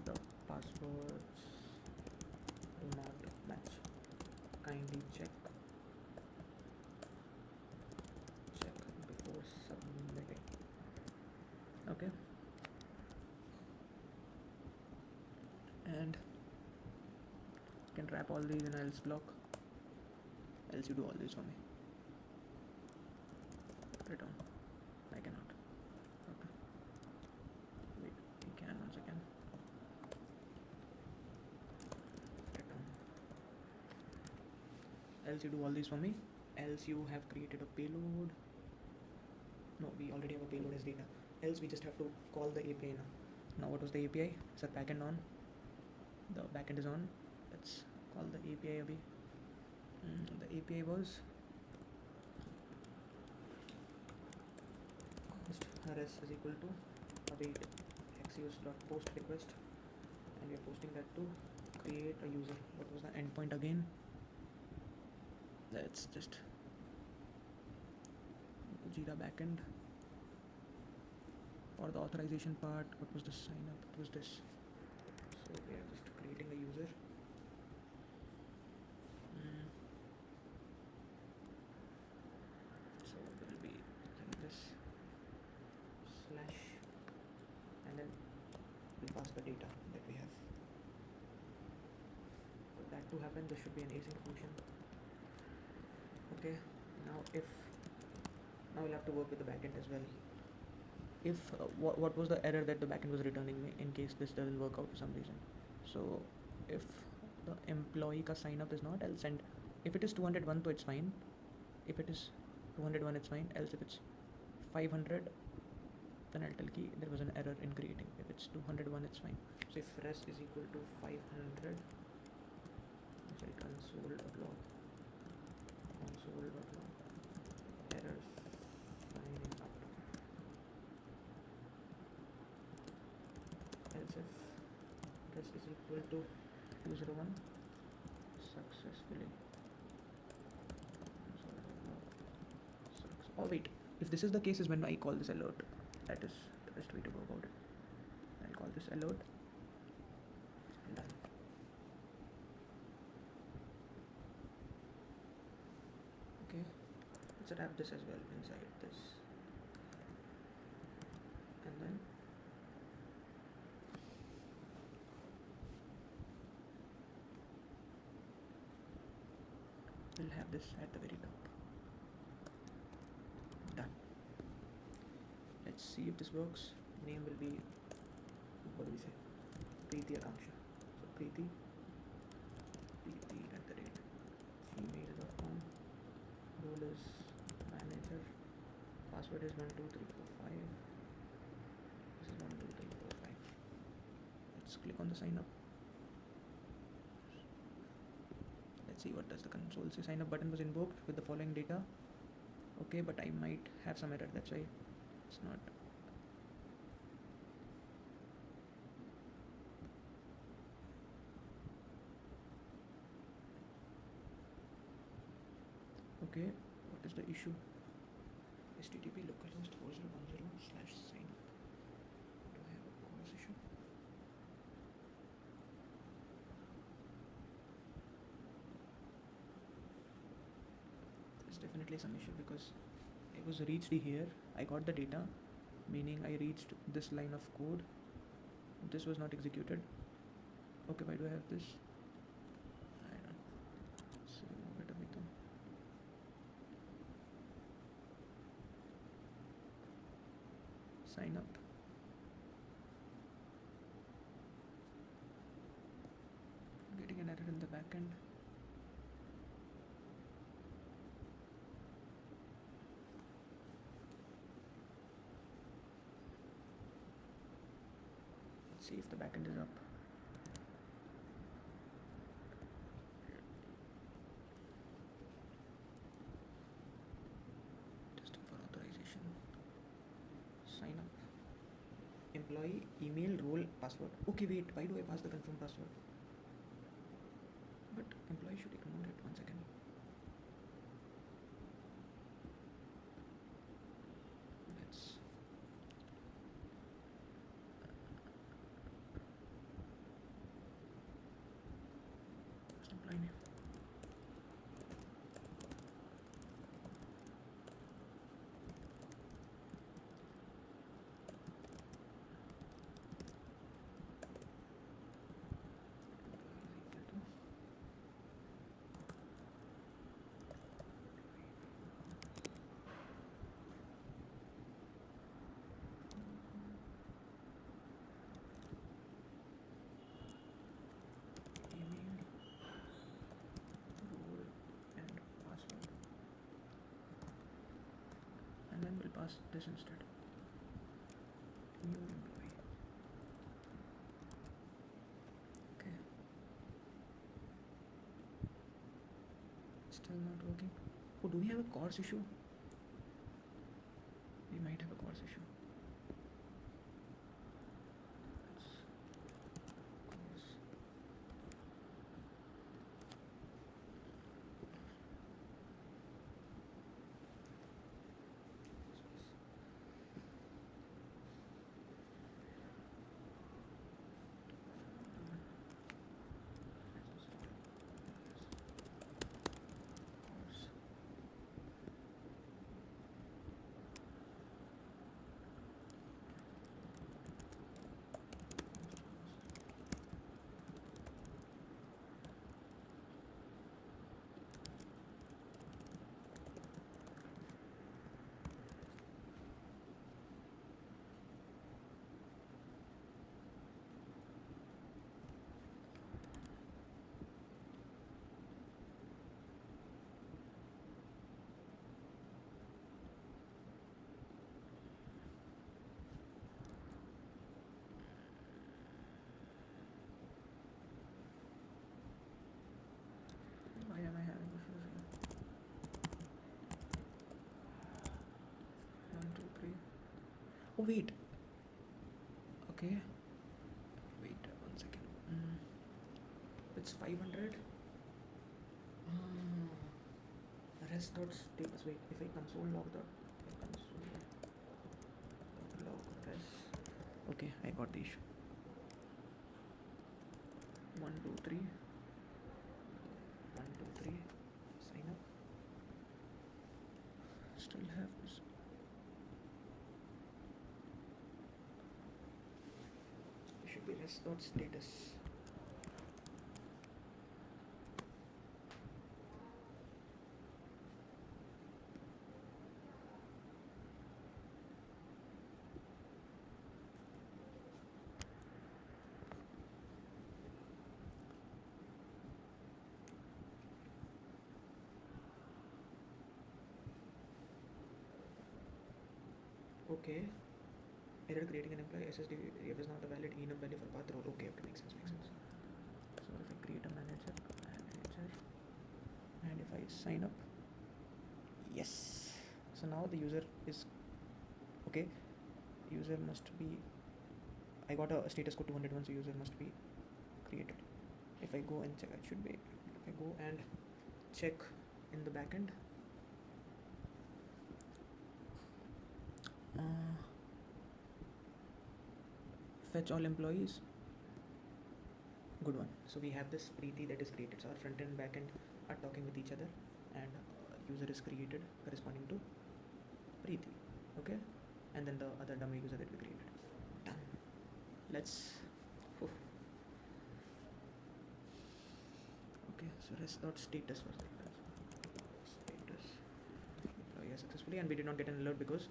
[SPEAKER 1] the passwords do not match, kindly check before submitting. Okay, and you can wrap all these in else block, else you do all this for me. Return, I cannot. Okay, wait, we can once again. Return, else you do all these for me, else you have created a payload. No, we already have a payload as data, else we just have to call the API now. Now what was the API? Is that backend on? The backend is on. Let's call the API abhi. The API was const rs is equal to await axios.post request, and we are posting that to create a user. What was the endpoint again? Let's just Jira backend. For the authorization part, what was the sign up? It was this. So we are just creating a user. So we'll be using this slash, and then we'll pass the data that we have. For that to happen, there should be an async function. Okay, now we'll have to work with the backend as well. If what was the error that the backend was returning me in case this doesn't work out for some reason? So if the employee ka sign up is not, I'll send. If it is 201, so it's fine. If it is 201, it's fine. Else if it's 500, then I'll tell ki there was an error in creating. If it's 201, it's fine. So if res is equal to 500, I'll console.log error signing up. Else if this is equal to 201, successfully. Oh wait, if this is the case is when I call this alert. That is the best way to go about it. I'll call this alert and done. Okay, let's wrap this as well inside this, and then we'll have this at the very top. Let's see if this works. Name will be, what do we say? Preeti Akanksha. So Preeti at the rate gmail.com. Role is manager. Password is 12345. This is 12345. Let's click on the sign up. Let's see what does the console say. Sign up button was invoked with the following data. Okay, but I might have some error, that's why it's not. Okay, what is the issue? HTTP localhost 4010/sign up. Do I have a course issue? There's definitely some issue because I was reached here. I got the data, meaning I reached this line of code. This was not executed. Okay, why do I have this? I don't know. So remove it a bit. Sign up. Getting an error in the backend. Let's see if the backend is up. Testing for authorization. Sign up. Employee, email, role, password. Okay, wait, why do I pass the confirm password? But employee should ignore it. 1 second. Let's employee name. And then we'll pass this instead. New employee. Okay. Still not working. Oh, do we have a course issue? We might have a course issue. Why am I having issues here? 1, 2, 3. Oh, wait. Okay. Wait 1 second. It's 500. Rest dot status. Wait, if I console log the console log res. Okay, I got the issue. 1, 2, 3. 1, 2, 3. Sign up. Still have this. It should be rest dot status. Okay. Error creating an employee SSDF is not a valid enum value for path role. Okay, makes sense. So if I create a manager, and if I sign up, yes. So now the user is okay. User must be. I got a status code 201, so user must be created. If I go and check, it should be. If I go and check in the backend, fetch all employees. Good one. So we have this Preeti that is created. So our front end back end are talking with each other, and user is created corresponding to Preeti. Okay, and then the other dummy user that we created. Done. Let's. Oh. Okay, so rest.status was like that. Status employee successfully, and we did not get an alert because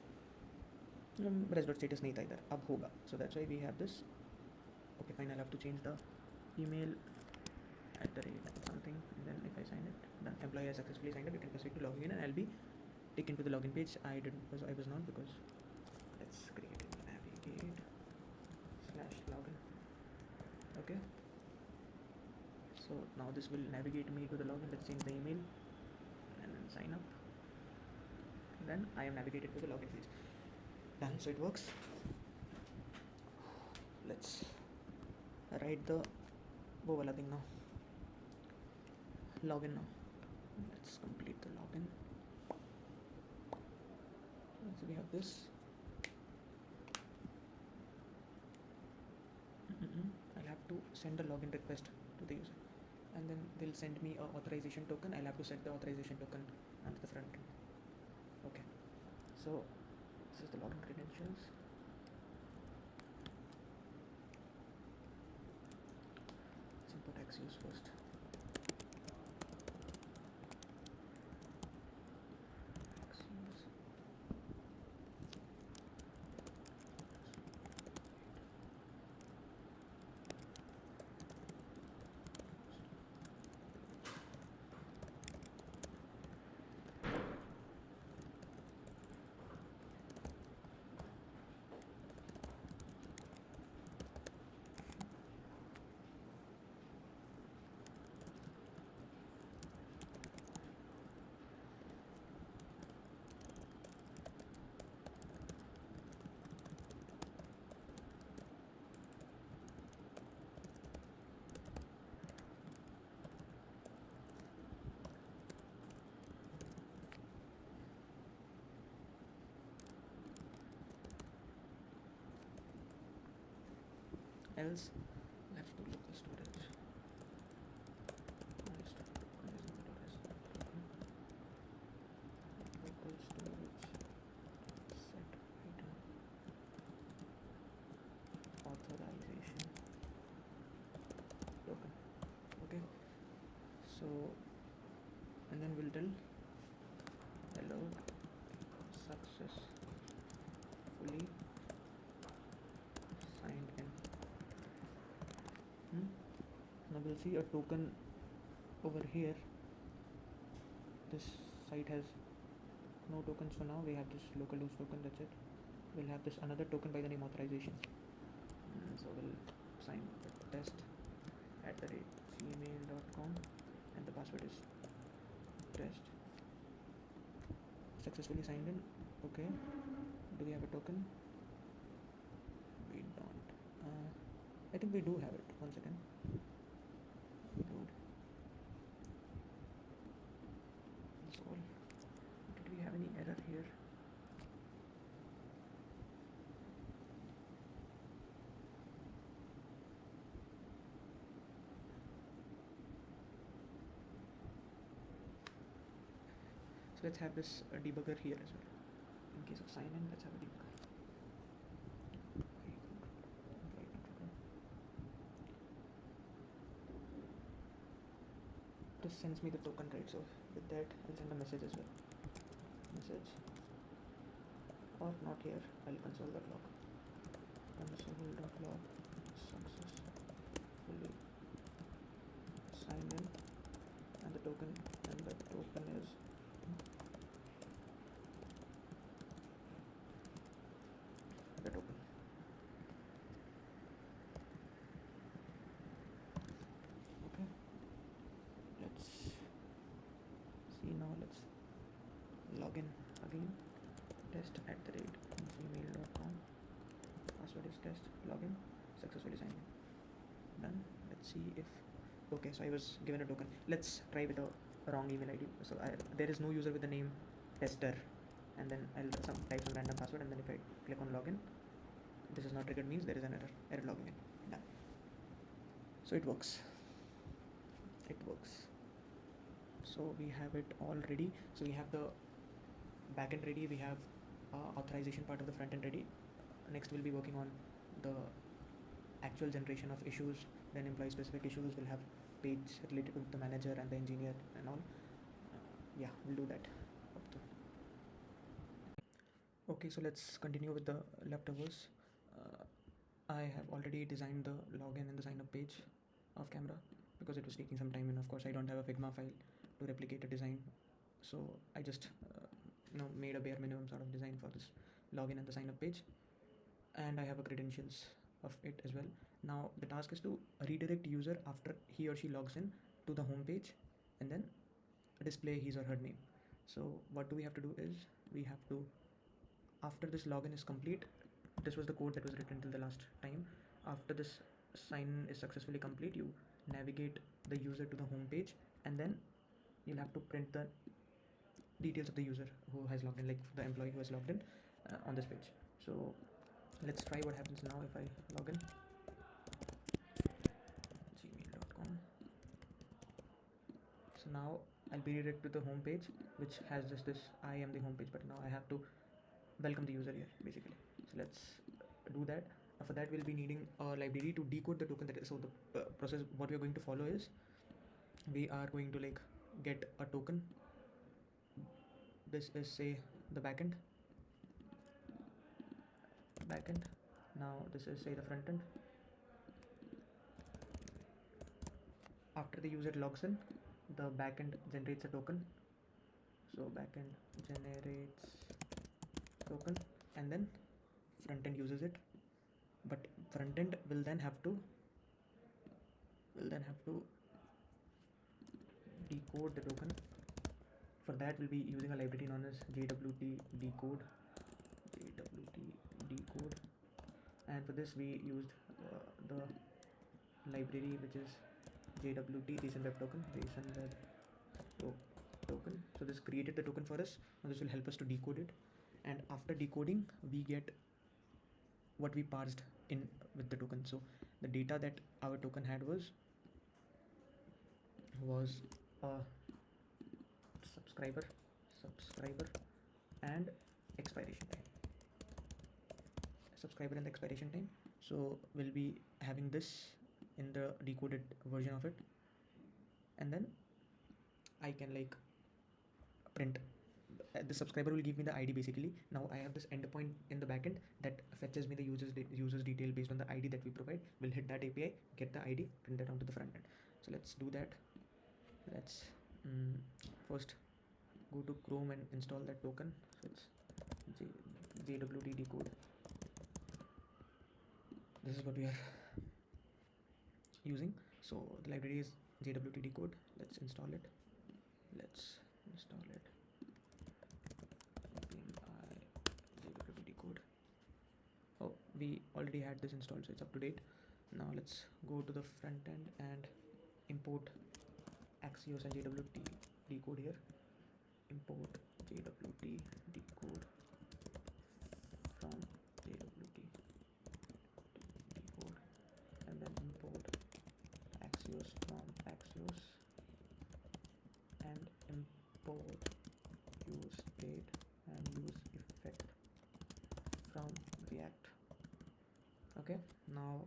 [SPEAKER 1] rest.status nahi tha idhar. Ab hoga. So that's why we have this. Okay, fine. I'll have to change the email at the rate something, and then if I sign it, then employee has successfully signed up. You can proceed to logging in, and I'll be taken to the login page. I was not, because let's create it. Navigate/login. Okay, so now this will navigate me to the login. Let's change the email and then sign up. Then I am navigated to the login page. Done. So it works. Let's write the वो वाला thing now. Login now. Let's complete the login. So we have this. I'll have to send a login request to the user, and then they'll send me a authorization token. I'll have to set the authorization token onto the front end. Okay, so this is the login credentials. Let's input XUs first. Else let's do local storage. Local storage set item authorization token. Okay, so and then we'll tell hello successfully signed in. Now we'll see a token over here. This site has no tokens for now. We have this local use token, that's it. We'll have this another token by the name authorization. So we'll sign test@gmail.com, and the password is test. Successfully signed in. Okay, do we have a token? We don't. I think we do have it. One second. Load. That's all. Did we have any error here? So let's have this debugger here as well. In case of sign in, let's have a debugger. This sends me the token, right? So with that I'll send a message as well. Message, or not here, I'll console.log. Console.log successfully signed in, and the token is test@gmail.com. Password is test. Login. Successfully signed in. Done. Let's see if. Okay, so I was given a token. Let's try with a wrong email ID. So there is no user with the name tester, and then I'll type some random password, and then if I click on login, this is not triggered means there is an error logging in. Done. So it works. So we have it all ready. So we have the backend ready, we have authorization part of the front end ready. Next we'll be working on the actual generation of issues, then employee specific issues. We'll have page related to the manager and the engineer and all. Yeah, we'll do that up to. Okay, so let's continue with the leftovers. I have already designed the login and the sign up page off camera because it was taking some time, and of course I don't have a Figma file to replicate a design, so I just made a bare minimum sort of design for this login and the sign up page, and I have a credentials of it as well. Now the task is to redirect user after he or she logs in to the home page and then display his or her name. So what do we have to do is we have to, after this login is complete, this was the code that was written till the last time. After this sign is successfully complete, you navigate the user to the home page, and then you'll have to print the details of the user who has logged in, like the employee who has logged in on this page. So let's try what happens now if I log in. gmail.com. So now I'll be redirected to the home page, which has just this I am the home page, but now I have to welcome the user here basically. So let's do that. For that we'll be needing a library to decode the token. That is, so the process what we're going to follow is we are going to like get a token. This is say the backend. Now this is say the front end. After the user logs in, the backend generates a token. So backend generates token, and then front end uses it. But front end will then have to decode the token. For that we'll be using a library known as JWT decode, and for this we used the library which is JWT JSON Web Token. So this created the token for us, and this will help us to decode it. And after decoding, we get what we parsed in with the token. So the data that our token had was a subscriber and expiration time. So we'll be having this in the decoded version of it, and then I can like print. The subscriber will give me the ID basically. Now I have this endpoint in the backend that fetches me the user's detail based on the ID that we provide. We'll hit that API, get the ID, print that onto the front end. So let's do that. Let's first go to Chrome and install that token. So it's JWT decode. This is what we are using. So the library is JWT decode. Let's install it. JWT decode. Oh, we already had this installed, so it's up to date. Now let's go to the front end and import Axios and JWT decode here. Import JWT decode from JWT decode, and then import Axios from Axios, and import use state and use effect from React. Okay, now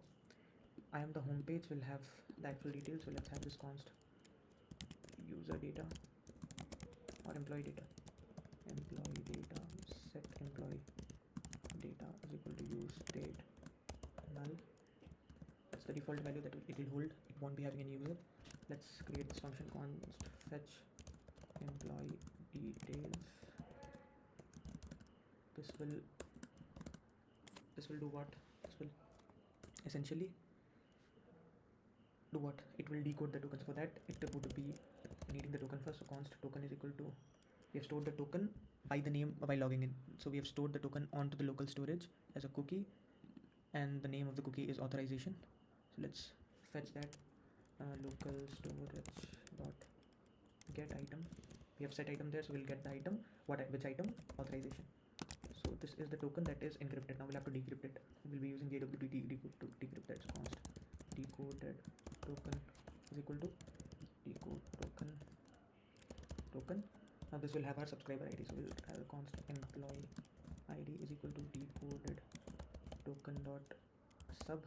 [SPEAKER 1] I am the home page. Will have the actual details. So let's have this const user data or employee data set employee data is equal to use state null. That's the default value that it will hold. It won't be having any user. Let's create this function const fetch employee details. This will do what? This will essentially do what? It will decode the tokens. For that, it would be needing the token first. So const token is equal to, we have stored the token by the name by logging in. So we have stored the token onto the local storage as a cookie, and the name of the cookie is authorization. So let's fetch that local storage dot get item. We have set item there, so we'll get the item. Which item? Authorization. So this is the token that is encrypted. Now we'll have to decrypt it. We'll be using JWT decode to decrypt that. So const decoded token is equal to decode token. Now this will have our subscriber ID. So we'll have const employee ID is equal to decoded token dot sub.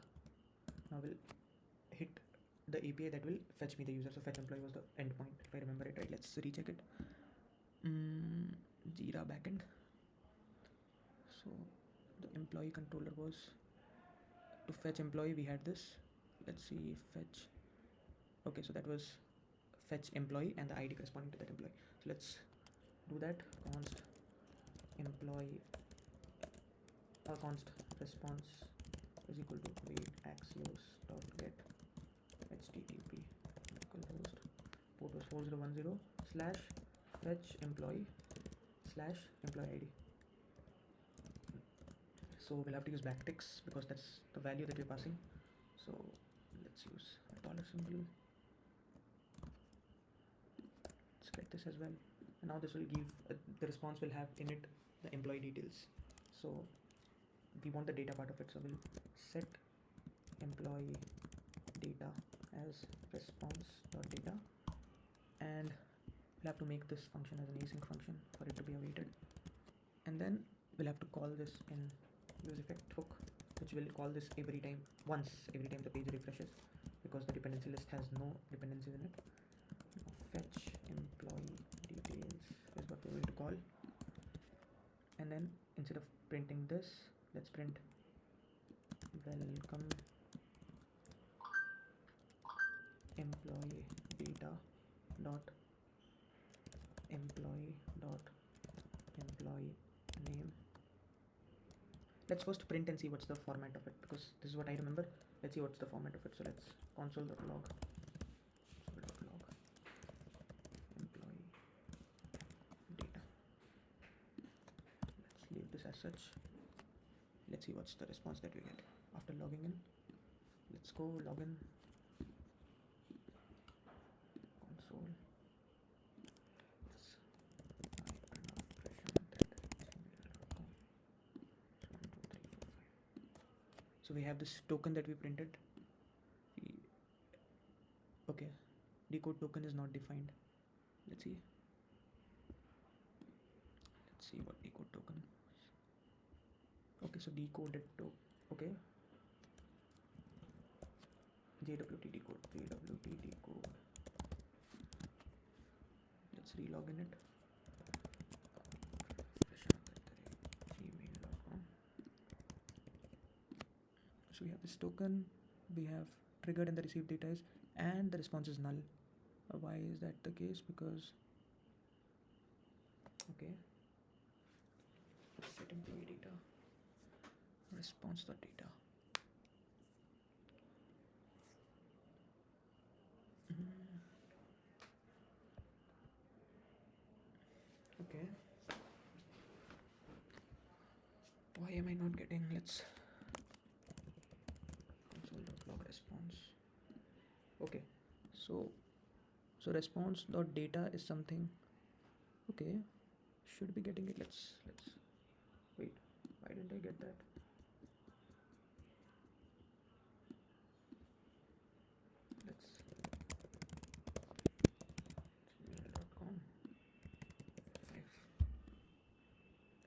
[SPEAKER 1] Now we'll hit the API that will fetch me the user. So fetch employee was the endpoint, if I remember it right. Let's recheck it. Jira backend. So the employee controller was to fetch employee. We had this. Let's see, fetch. Okay, so that was fetch employee and the ID corresponding to that employee. So let's do that. Const employee const response is equal to wait axios dot get http localhost port was 4010 slash fetch employee slash employee ID. So we'll have to use backticks because that's the value that we're passing. So let's use a dollar symbol. Let's get this as well. And now this will give the response will have in it the employee details. So we want the data part of it. So we'll set employee data as response.data, and we'll have to make this function as an async function for it to be awaited. And then we'll have to call this in use effect hook, which will call this every time the page refreshes, because the dependency list has no dependencies in it. Now fetch employee details is what we're going to call. And then instead of printing this, let's print welcome employee data dot employee name. Let's first print and see what's the format of it, because this is what I remember. Let's see what's the format of it. So let's console.log employee data. Let's leave this as such. Let's see what's the response that we get after logging in. Let's go login console. So we have this token that we printed. Okay, decode token is not defined. Let's see what decode token is. Okay, so decoded to okay, JWT decode. Let's relog in it. gmail.com. So we have this token, we have triggered, and the received data is, and the response is null. Why is that the case? Because okay, set employee data response.data. Okay, why am I not getting? Let's console.log response. Okay, so response.data is something. Okay, should be getting it. Let's wait, why didn't I get that? Let's gmail.com.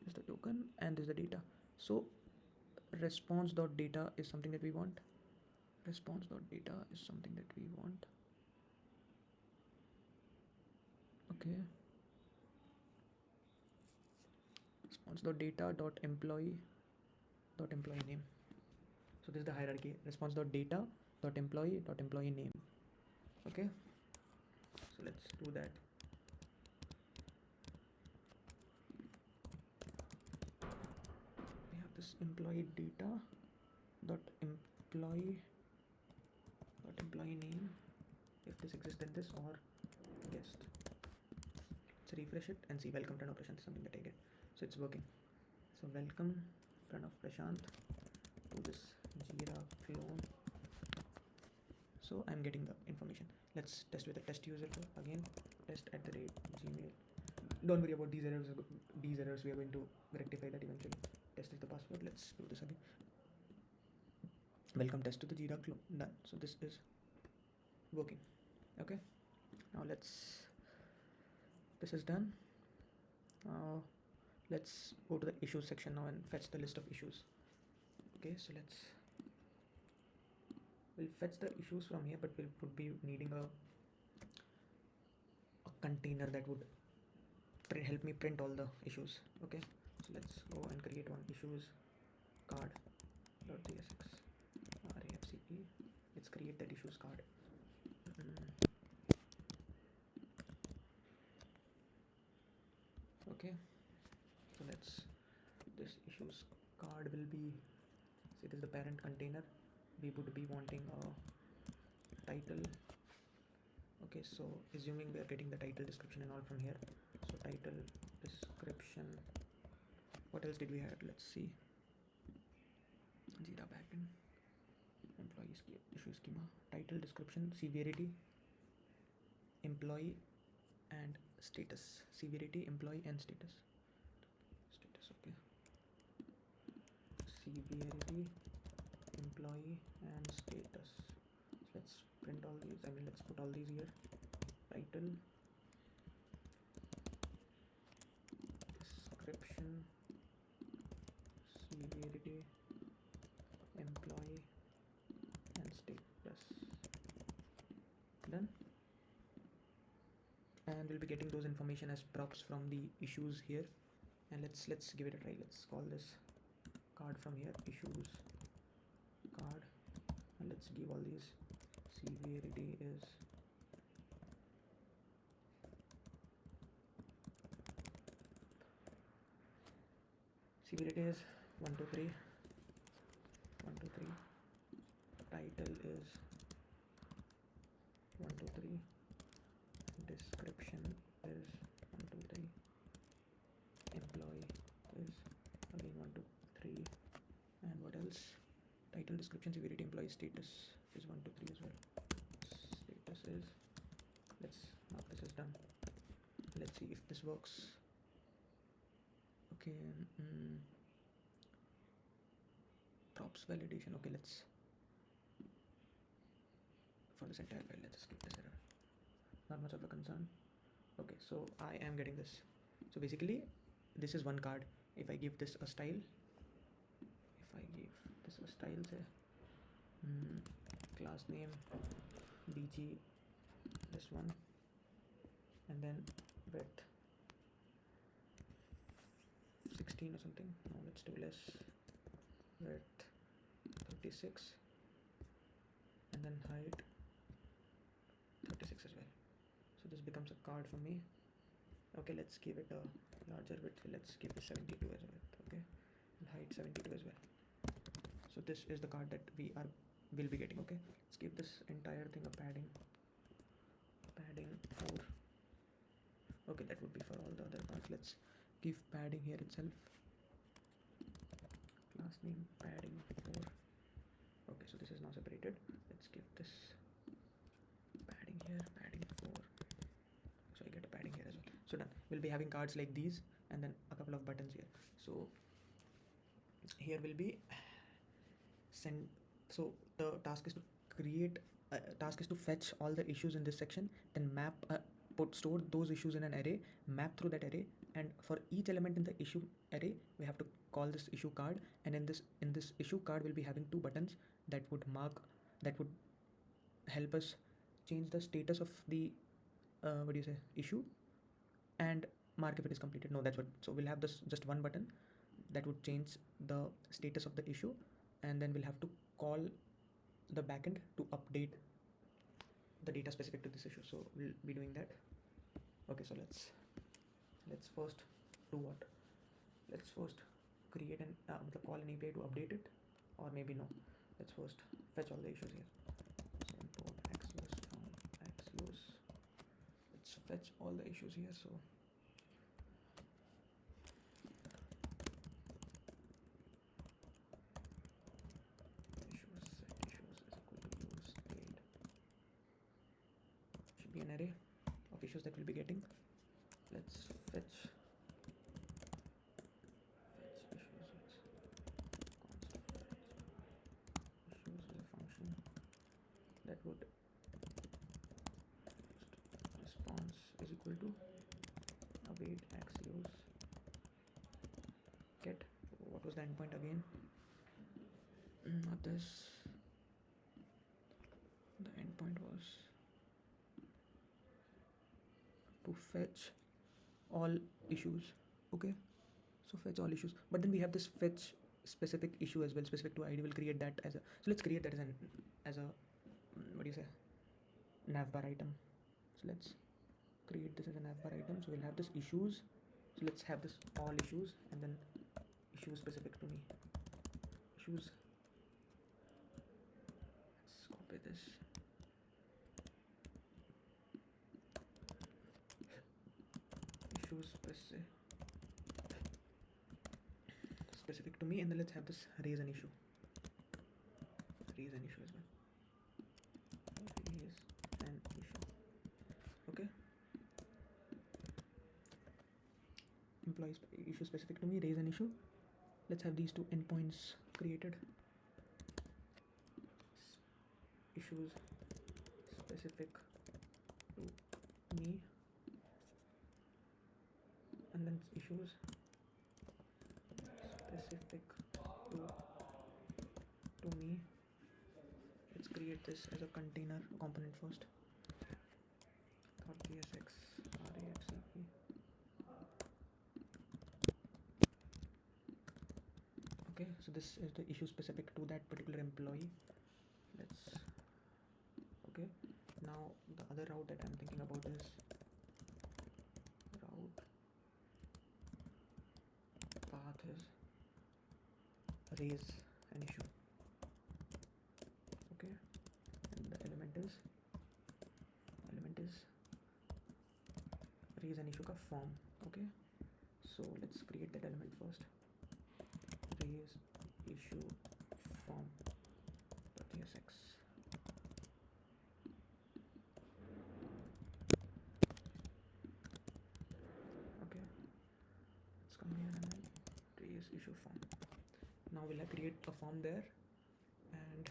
[SPEAKER 1] Is the token and is the data. So response.data is something that we want. Response.data is something that we want. Okay, response.data.employee name. So this is the hierarchy. Response.data.employee name. Okay, so let's do that. We have this employee data dot employee name. If this exists, then this, or guest. refresh it and see welcome Pranav Prashant is something that I get. So it's working. So welcome Pranav Prashant to this Jira clone. So I'm getting the information. Let's test with the test user again. test@gmail. Don't worry about these errors. We are going to rectify that eventually. Test is the password. Let's do this again. Welcome test to the Jira clone. Done. So this is working. Okay. Now this is done. Let's go to the issues section now and fetch the list of issues. Okay, so we'll fetch the issues from here, but we would be needing a container that would help me print all the issues. Okay, so let's go and create one issues card.jsx rafce. Let's create that issues card. Okay, so this issues card will be, say this is the parent container. We would be wanting a title. Okay, so assuming we are getting the title, description and all from here. So title, description, what else did we have? Let's see. Jira backend, employee issue schema, title, description, severity, employee and status. Severity, employee and status. Okay. Severity, employee and status. So let's print all these. Let's put all these here. Title, description, severity, employee and status. Done. And we'll be getting those information as props from the issues here. And let's give it a try. Let's call this card from here, issues card, and let's give all these. Severity is severity is 1 2 3 1 2 3. Title is 1 2 3. Description is 1 2 3. Employee is again 1 2 3. And what else? Title, description, severity, employee, status is 1 2 3 as well. Status is, let's mark this is done. Let's see if this works. Okay, props validation. Okay, let's, for this entire file, let's skip this error. Not much of a concern. Okay, so I am getting this. So basically this is one card. If I give this a style, say class name bg, this one, and then width 16 or something. No, let's do less. Width 36 and then height 36 as well. So this becomes a card for me. Okay, let's give it a larger width. Let's give it 72 as well. Okay, and height 72 as well. So this is the card that will be getting. Okay, let's give this entire thing a padding 4. Okay, that would be for all the other cards. Let's give padding here itself. Class name padding 4. Okay, so this is now separated. Let's give this padding here, padding 4. So I get a padding here as well. So done. We'll be having cards like these and then a couple of buttons here. So here will be send. So the task is to create fetch all the issues in this section, then map store those issues in an array, map through that array, and for each element in the issue array we have to call this issue card, and in this issue card we'll be having two buttons that would help us change the status of the issue and mark if it is completed. No, that's what. So we'll have this just one button that would change the status of the issue, and then we'll have to call the backend to update the data specific to this issue. So we'll be doing that. Okay, so let's first do what? Let's first create an call an API to update it, or maybe no. Let's first fetch all the issues here. So import Axios from Axios. Let's fetch all the issues here. So issues that we'll be getting. Let's fetch issues. Issues is a function that would response is equal to await axios get. What was the endpoint again? Not this. The endpoint was to fetch all issues. Okay, so fetch all issues, but then we have this fetch specific issue as well, specific to id. We'll create that as a, so let's create that as a what do you say, navbar item. So let's create this as a navbar item. So we'll have this issues. So let's have this all issues, and then issues specific to me. Issues, let's copy this. Issues specific to me, and then let's have this raise an issue. Raise an issue as well. Raise an issue. Okay. Employees issue specific to me, raise an issue. Let's have these two endpoints created. Issues specific to me, and then issues specific to me. Let's create this as a container component first. .jsx raxe. Okay, so this is the issue specific to that particular employee. Let's, okay, now the other route that I'm thinking about is route path is raise an issue. Okay, and the element is raise an issue ka form. Okay, so let's create that element first. Raise issue form .jsx. Okay, let's come here and then raise issue form. Now we'll create a form there, and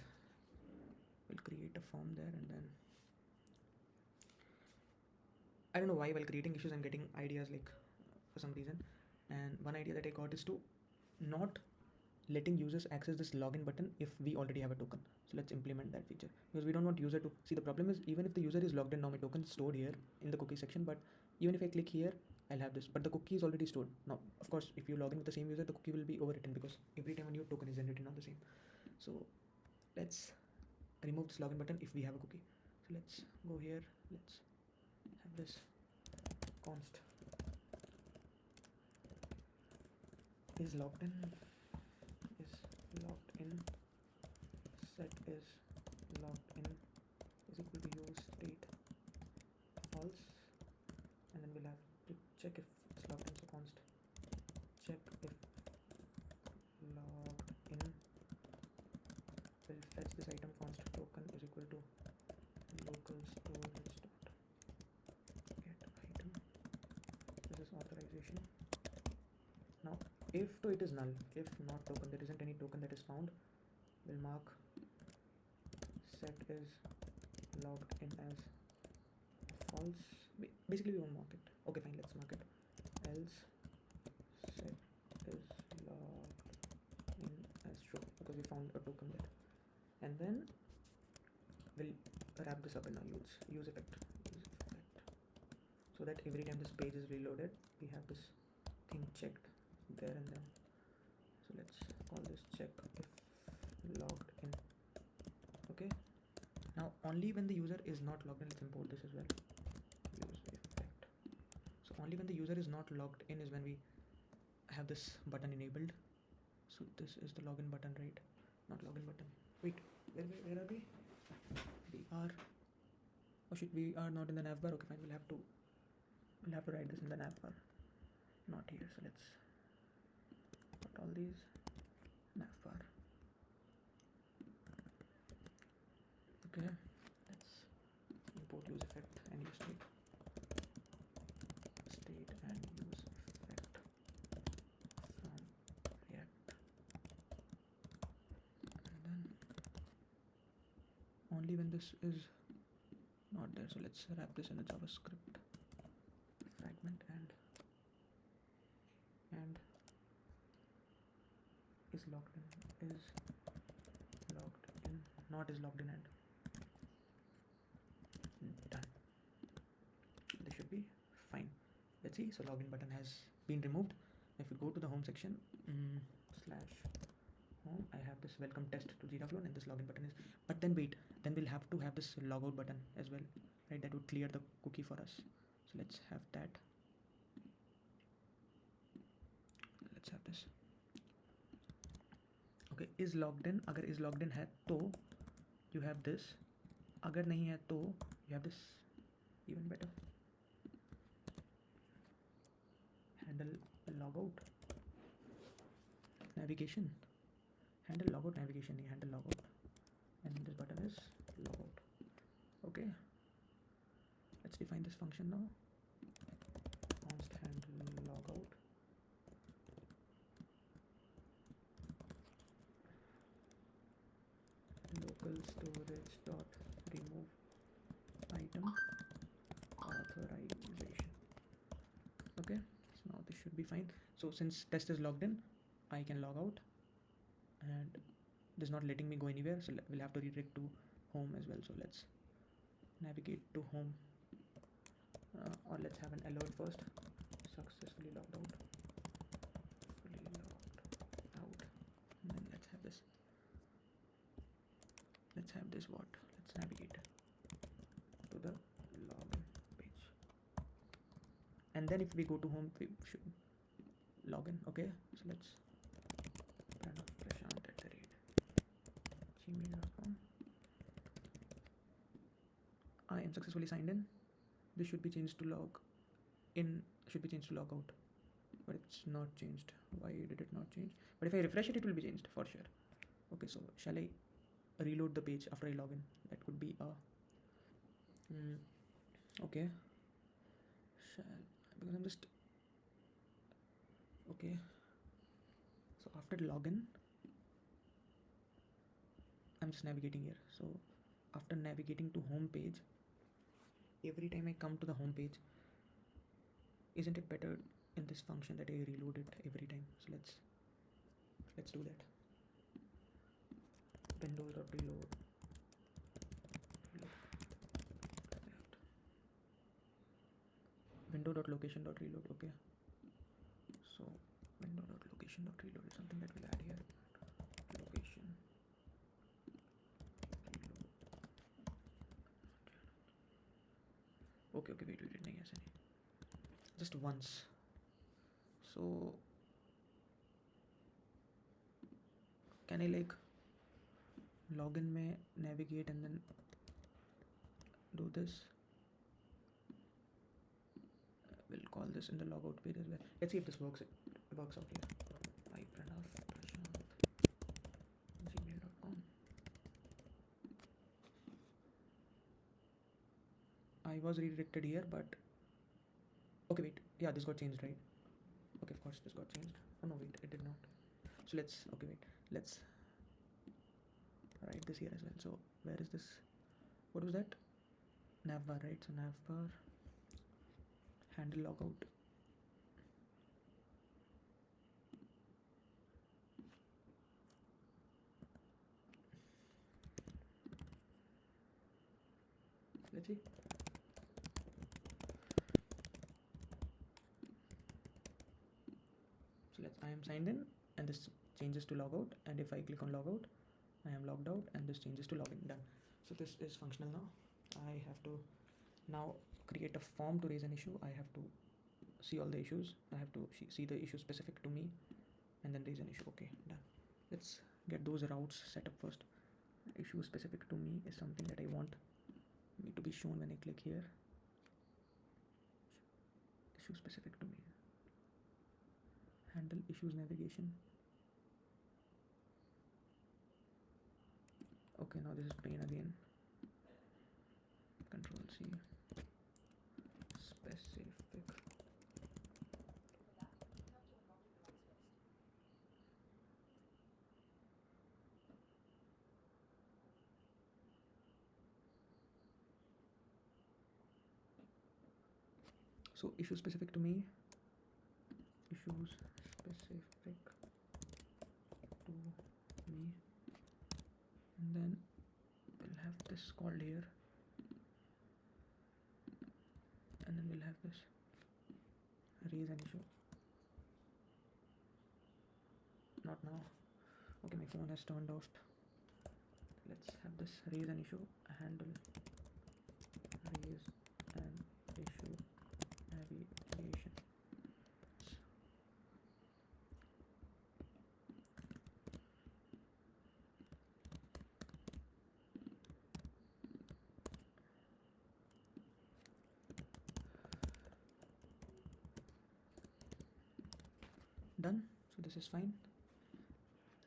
[SPEAKER 1] we'll create a form there, and then I don't know why while creating issues I'm getting ideas like for some reason, and one idea that I got is to not letting users access this login button if we already have a token. So let's implement that feature, because we don't want user to see. The problem is, even if the user is logged in, now my token is stored here in the cookie section, but even if I click here, I'll have this, but the cookie is already stored. Now of course if you log in with the same user, the cookie will be overwritten because every time a new token is generated on the same. So let's remove this login button if we have a cookie. So let's go here, let's have this const is logged in, set is logged in is equal to use state false, and then we'll have to check if it's logged in. So const check if logged in will fetch this item const token is equal to local storage dot get item. This is authorization. Now if to it is null, if not token, there isn't any token that is found, we'll mark set is logged in as false. Basically we won't mark it. Okay fine, let's mark it else set is logged in as true, because we found a token there. And then we'll wrap this up in our use effect, so that every time this page is reloaded we have this thing checked there and then. So let's call this check if logged in. Okay, now only when the user is not logged in, let's import this as well, use effect. So only when the user is not logged in is when we have this button enabled. So this is the login button, right? Not login button. Wait, where are we? We are, oh shit, we are not in the navbar. Okay fine, we'll have to write this in the navbar, not here. So let's put all these navbar. Okay, let's import use effect and use state. only when this is not there. So let's wrap this in a JavaScript fragment and is logged in, is logged in, not is logged in, and done. This should be fine. Let's see. So login button has been removed. If we go to the home section, slash home, I have this welcome test to Jira flow, and this login button is, but then wait, then we'll have to have this logout button as well, right? That would clear the cookie for us. So let's have that. Let's have this. Okay, is logged in. अगर is logged in है तो you have this. अगर नहीं है तो you have this. Even better. Handle logout navigation. Handle logout navigation. नहीं handle logout. And this button is logout. Okay. Let's define this function now. Const handle logout. Local storage dot remove item authorization. Okay, so now this should be fine. So since test is logged in, I can log out, and this is not letting me go anywhere, so we'll have to redirect to home as well. So let's navigate to home, or let's have an alert first. Successfully logged out, fully logged out, and then let's have this. Let's have this what? Let's navigate to the login page, and then if we go to home, we should login. Okay, so let's prashant@gmail.com. I am successfully signed in. This should be changed to log in, should be changed to log out, but it's not changed. Why did it not change? But if I refresh it, it will be changed for sure. Okay, so shall I reload the page after I log in? That could be a okay, because I'm just okay. So after login, I'm just navigating here. So after navigating to home page, every time I come to the home page, isn't it better in this function that I reload it every time? So let's do that. Windows.reload. Window.location.reload. Okay, so window.location.reload is something that we'll add here. Location reload. Okay, wait, नहीं ऐसा नहीं, just once. So can I like login में navigate and then do this? We'll call this in the logout page as well. Let's see if this works. It works out here. prashant@gmail.com. I was redirected here, but okay, wait. Yeah, this got changed, right? Okay, of course this got changed. Oh no, wait, it did not. So let's write this here as well. So where is this? What was that? Navbar, right? So navbar handle logout. Let's see. So I am signed in, and this changes to logout, and if I click on logout, I am logged out, and this changes to login. Done. So this is functional now. I have to now create a form to raise an issue. I have to see all the issues. I have to see the issue specific to me, and then raise an issue. Okay, done. Let's get those routes set up first. Issue specific to me is something that I want me to be shown when I click here. Issue specific to me. Handle issues navigation. Okay, now this is plain again. Control C. Specific. So issue specific to me, issues specific to me, and then we'll have this called here, and then we'll have this raise an issue. Not now. Okay, my phone has turned off. Let's have this raise an issue handle, raise an issue abbreviation. Done. So this is fine.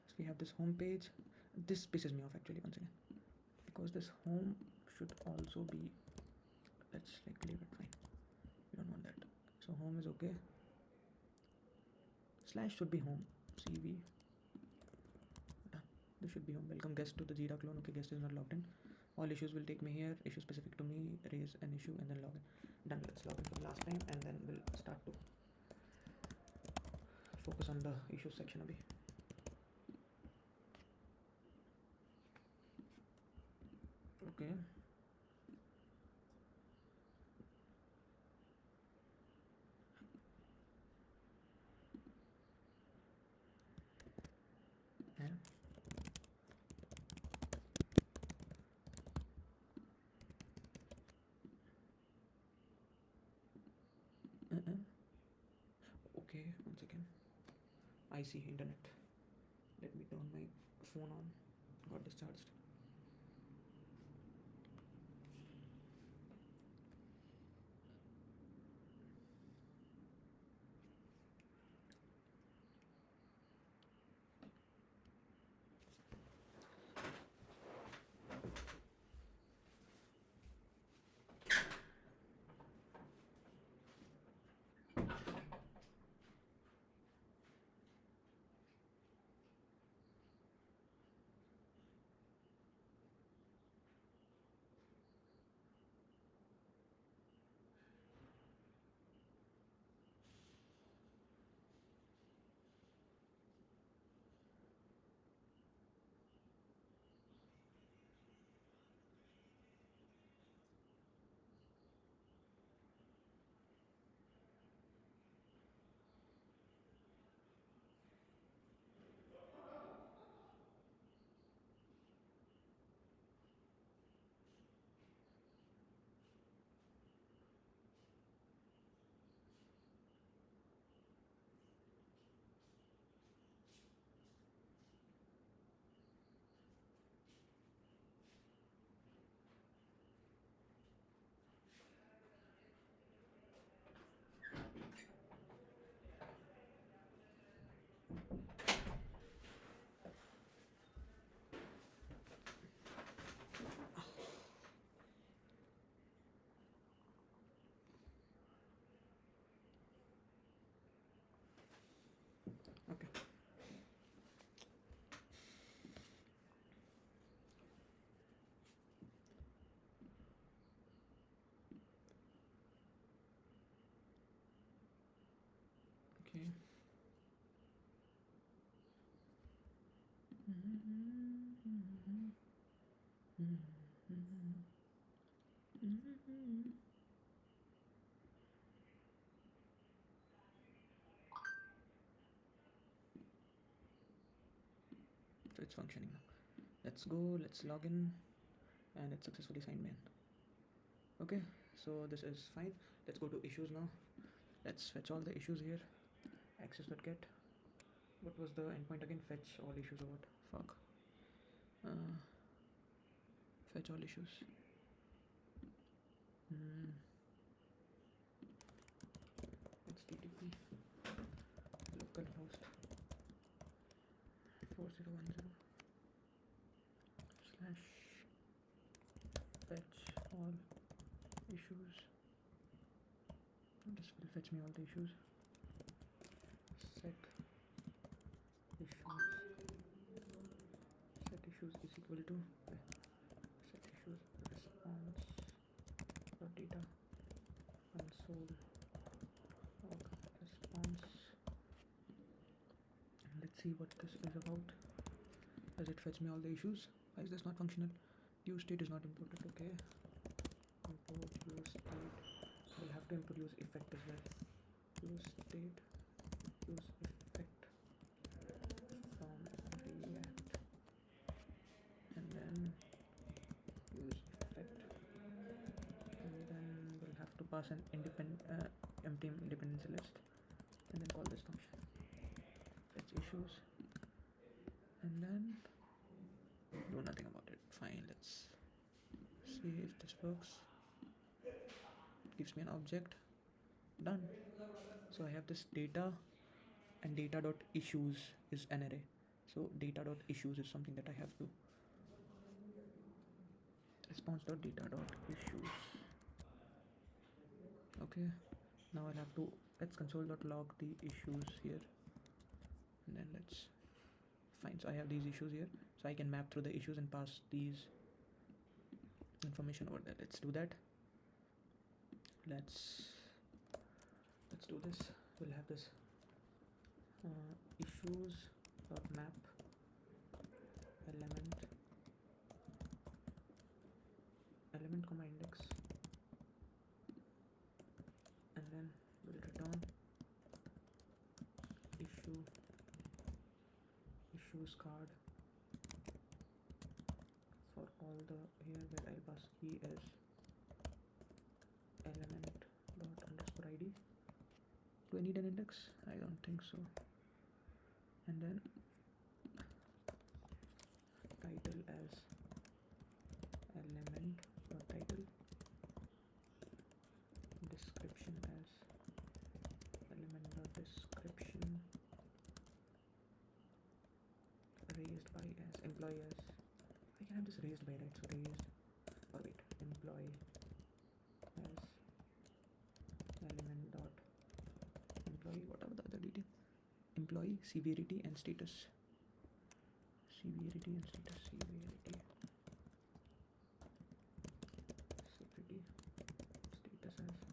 [SPEAKER 1] So we have this home page. This pisses me off actually once again, because this home should also be, let's like leave it fine. We don't want that. So home is okay. Slash should be home. CV. Done. This should be home. Welcome guest to the Jira clone. Okay, guest is not logged in. All issues will take me here. Issue specific to me. Raise an issue and then log in. Done. Let's log in for the last time and then we'll start to focus on the issues section a bit. Okay. Yeah. Okay, one second. I see internet. Let me turn my phone on. Got discharged. Okay. Okay. So it's functioning now. Let's go, let's log in, and it's successfully signed me in. Okay, so this is fine. Let's go to issues now. Let's fetch all the issues here. Access.get. What was the endpoint again? Fetch all issues or what? Fuck. Fetch all issues. HTTP localhost 4010 / fetch all issues. This will fetch me all the issues. Set issues is equal to set issues response data console see what this is about. Does it fetch me all the issues? Why is this not functional? Use state is not imported. Okay, import use state. We'll have to import use effect as well. Use state, use effect from React, and then use effect, and then we'll have to pass an empty dependency list, and then call this function fetch issues, and then do nothing about it. Fine, let's see if this works. It gives me an object. Done. So I have this data, and data.issues is an array. So data.issues is something that I have to response.data.issues. Okay, now I'll have to let's console.log the issues here, and then let's fine. So I have these issues here, so I can map through the issues and pass these information over there. Let's do that. Let's do this. We'll have this issues dot map element comma index, and then we'll return issues card for all the here where I'll pass key as element dot underscore id. Do I need an index? I don't think so. And then title as element dot title, description as element dot description, raised by as employee as I can have this raised by, right? So raised, or wait, employee as element dot employee, whatever the other detail, employee severity and status, severity status as status element.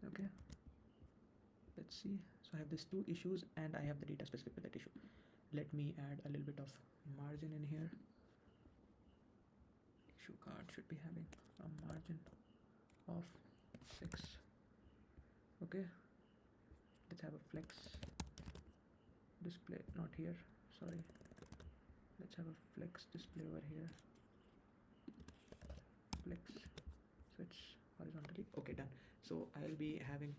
[SPEAKER 1] Okay, let's see. So I have these two issues and I have the data specific for that issue. Let me add a little bit of margin in here. Issue card should be having a margin of 6. Okay, let's have a flex display, not here, sorry, let's have a flex display over here, flex, so it's horizontally. Okay, done. So I'll be having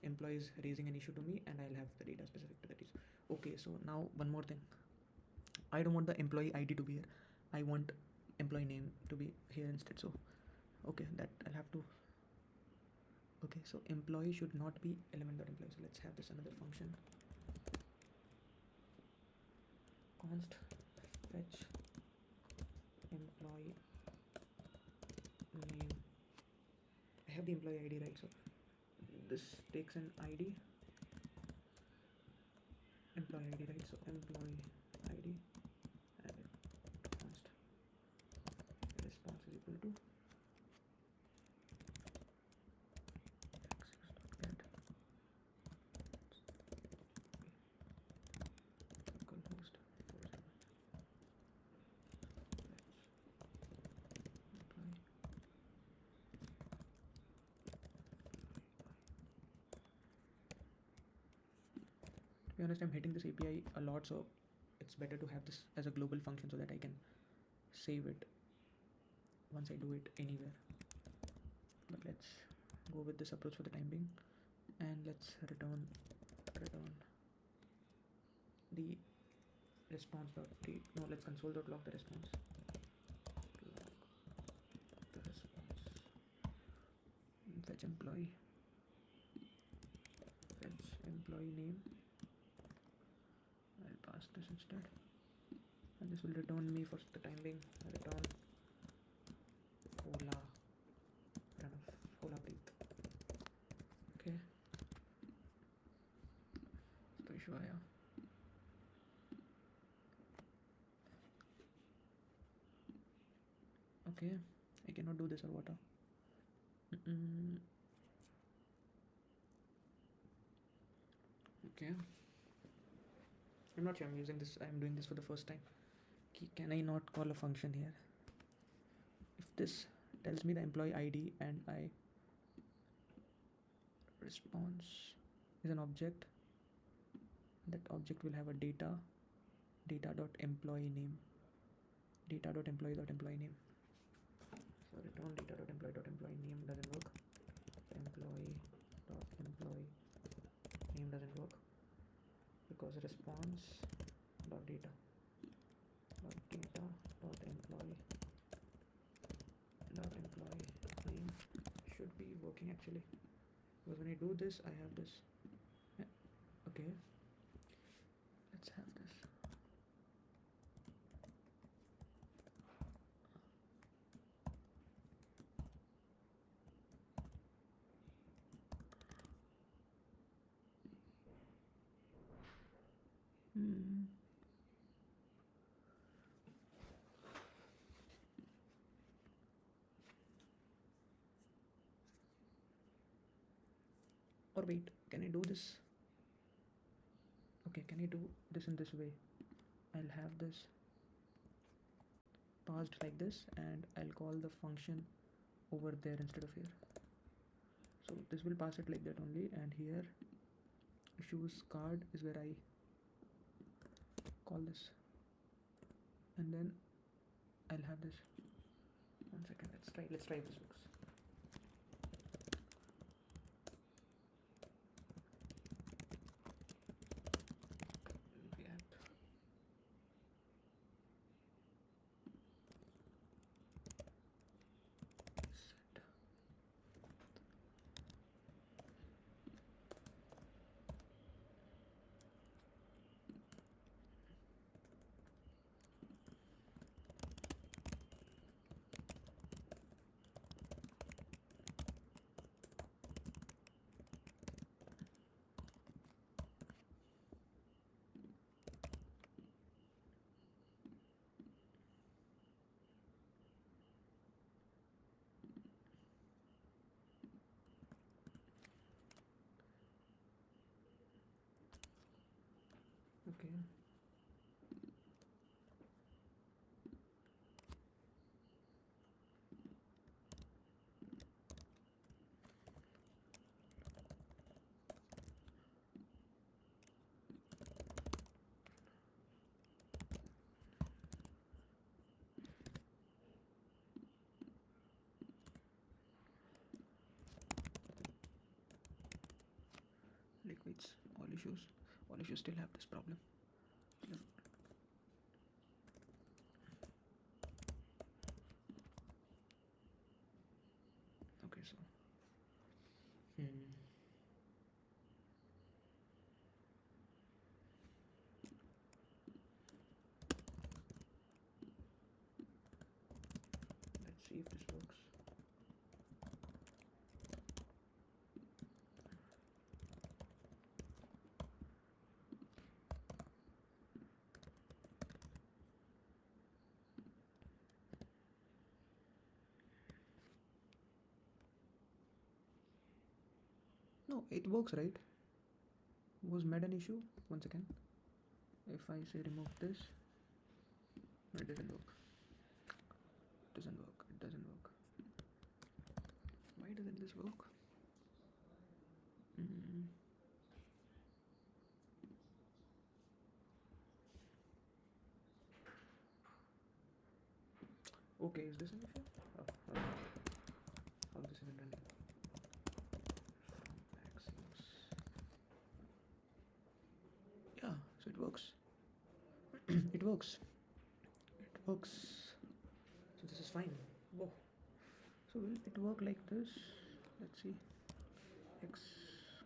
[SPEAKER 1] employees raising an issue to me and I'll have the data specific to that issue. Okay, so now one more thing, I don't want the employee ID to be here, I want employee name to be here instead. So okay, that I'll have to. Okay, so employee should not be element.employee. So let's have this another function, const fetch employee name. I have the employee ID, right? So this takes an ID, employee ID, right? So employee ID and const response is equal to get localhost 40 employee. To be honest, I'm hitting this API a lot, so it's better to have this as a global function so that I can save it once I do it anywhere. But let's go with this approach for the time being, and let's return the response dot no, let's console.log the response, log the response, fetch employee name. I'll pass this instead, and this will return me for the time being, return Ola Preet. Okay, तो issue आया. Okay, I cannot do this or what? Okay, I'm not sure. I'm using this. I'm doing this for the first time. Can I not call a function here? If this tells me the employee ID and I response is an object, that object will have a data dot employee name, data dot employee dot employee name. So return data dot employee dot employee name doesn't work. Employee dot employee name doesn't work because response dot data dot employee name should be working actually, because when I do this I have this. Okay, let's have this. Or wait, can I do this? Okay, can I do this in this way? I'll have this passed like this and I'll call the function over there instead of here. So this will pass it like that only, and here issues card is where I call this, and then I'll have this. 1 second, let's try if this works. Okay. Liquids, all issues still have this problem. Okay, so let's see if this works. No, it works, right? Was med an issue? Once again, if I say remove this, no, it doesn't work. It doesn't work. Why doesn't this work? Okay, is this an issue? How this isn't running? Yeah, so it works. It works. So this is fine. Whoa. So will it work like this? Let's see. X,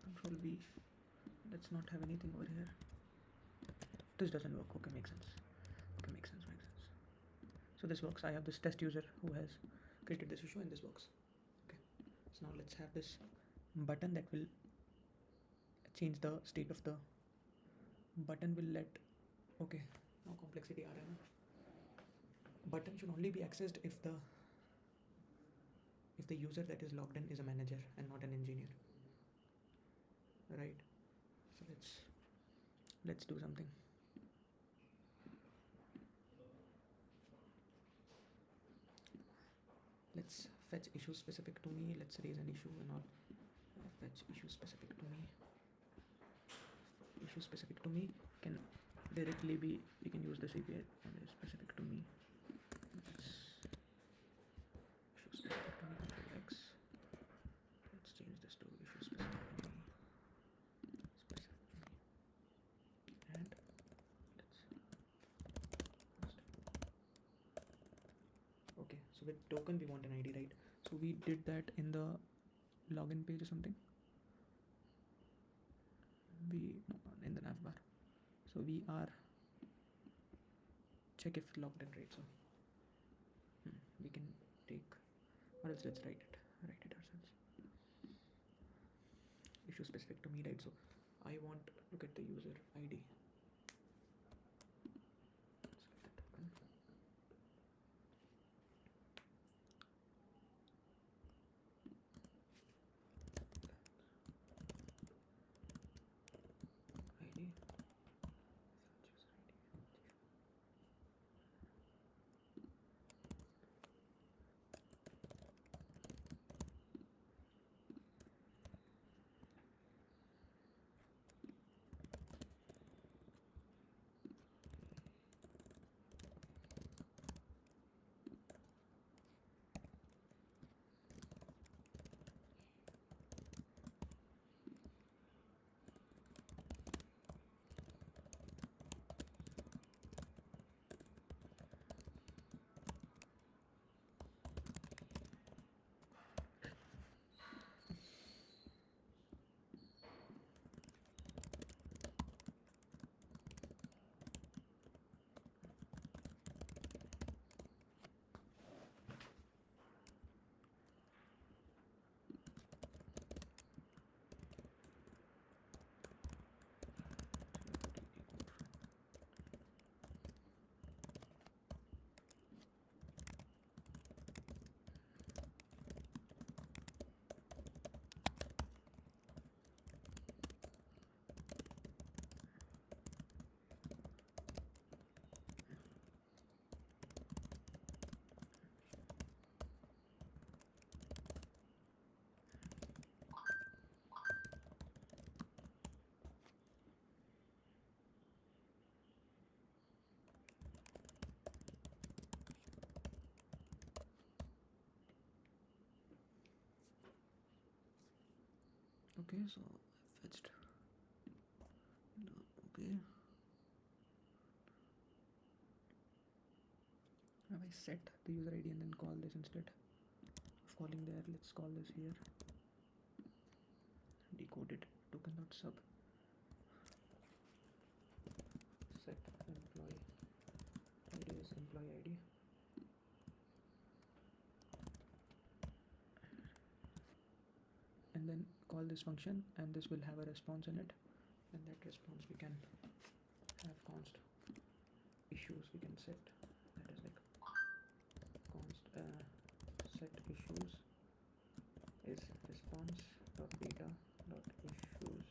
[SPEAKER 1] control B. Let's not have anything over here. This doesn't work. Okay, makes sense. So this works. I have this test user who has created this issue, and this works. Okay. So now let's have this button that will change the state of the button. Will let. Okay. Now complexity aa raha hai. Button should only be accessed if the if the user that is logged in is a manager and not an engineer, right? So let's do something. Let's fetch issue specific to me. Let's raise an issue and all. Fetch issue specific to me. Issue specific to me can directly be, we can use this API and is specific to me. Let's issue specific to me, control X. Let's change this to issue specific to me. Specific to me. And let's okay, so with token we want an ID, right? So we did that in the login page or something. No, in the navbar. So we are check if logged in, right? So we can take, or else let's write it ourselves. Issue specific to me, right? So I want to get the user ID. Okay, so I fetched. Okay. Have I set the user ID and then call this instead of calling there? Let's call this here. Decoded token.sub. Set employee ID is employee ID. And then call this function, and this will have a response in it, and that response we can have const issues. We can set, that is like const set issues is response dot data dot issues.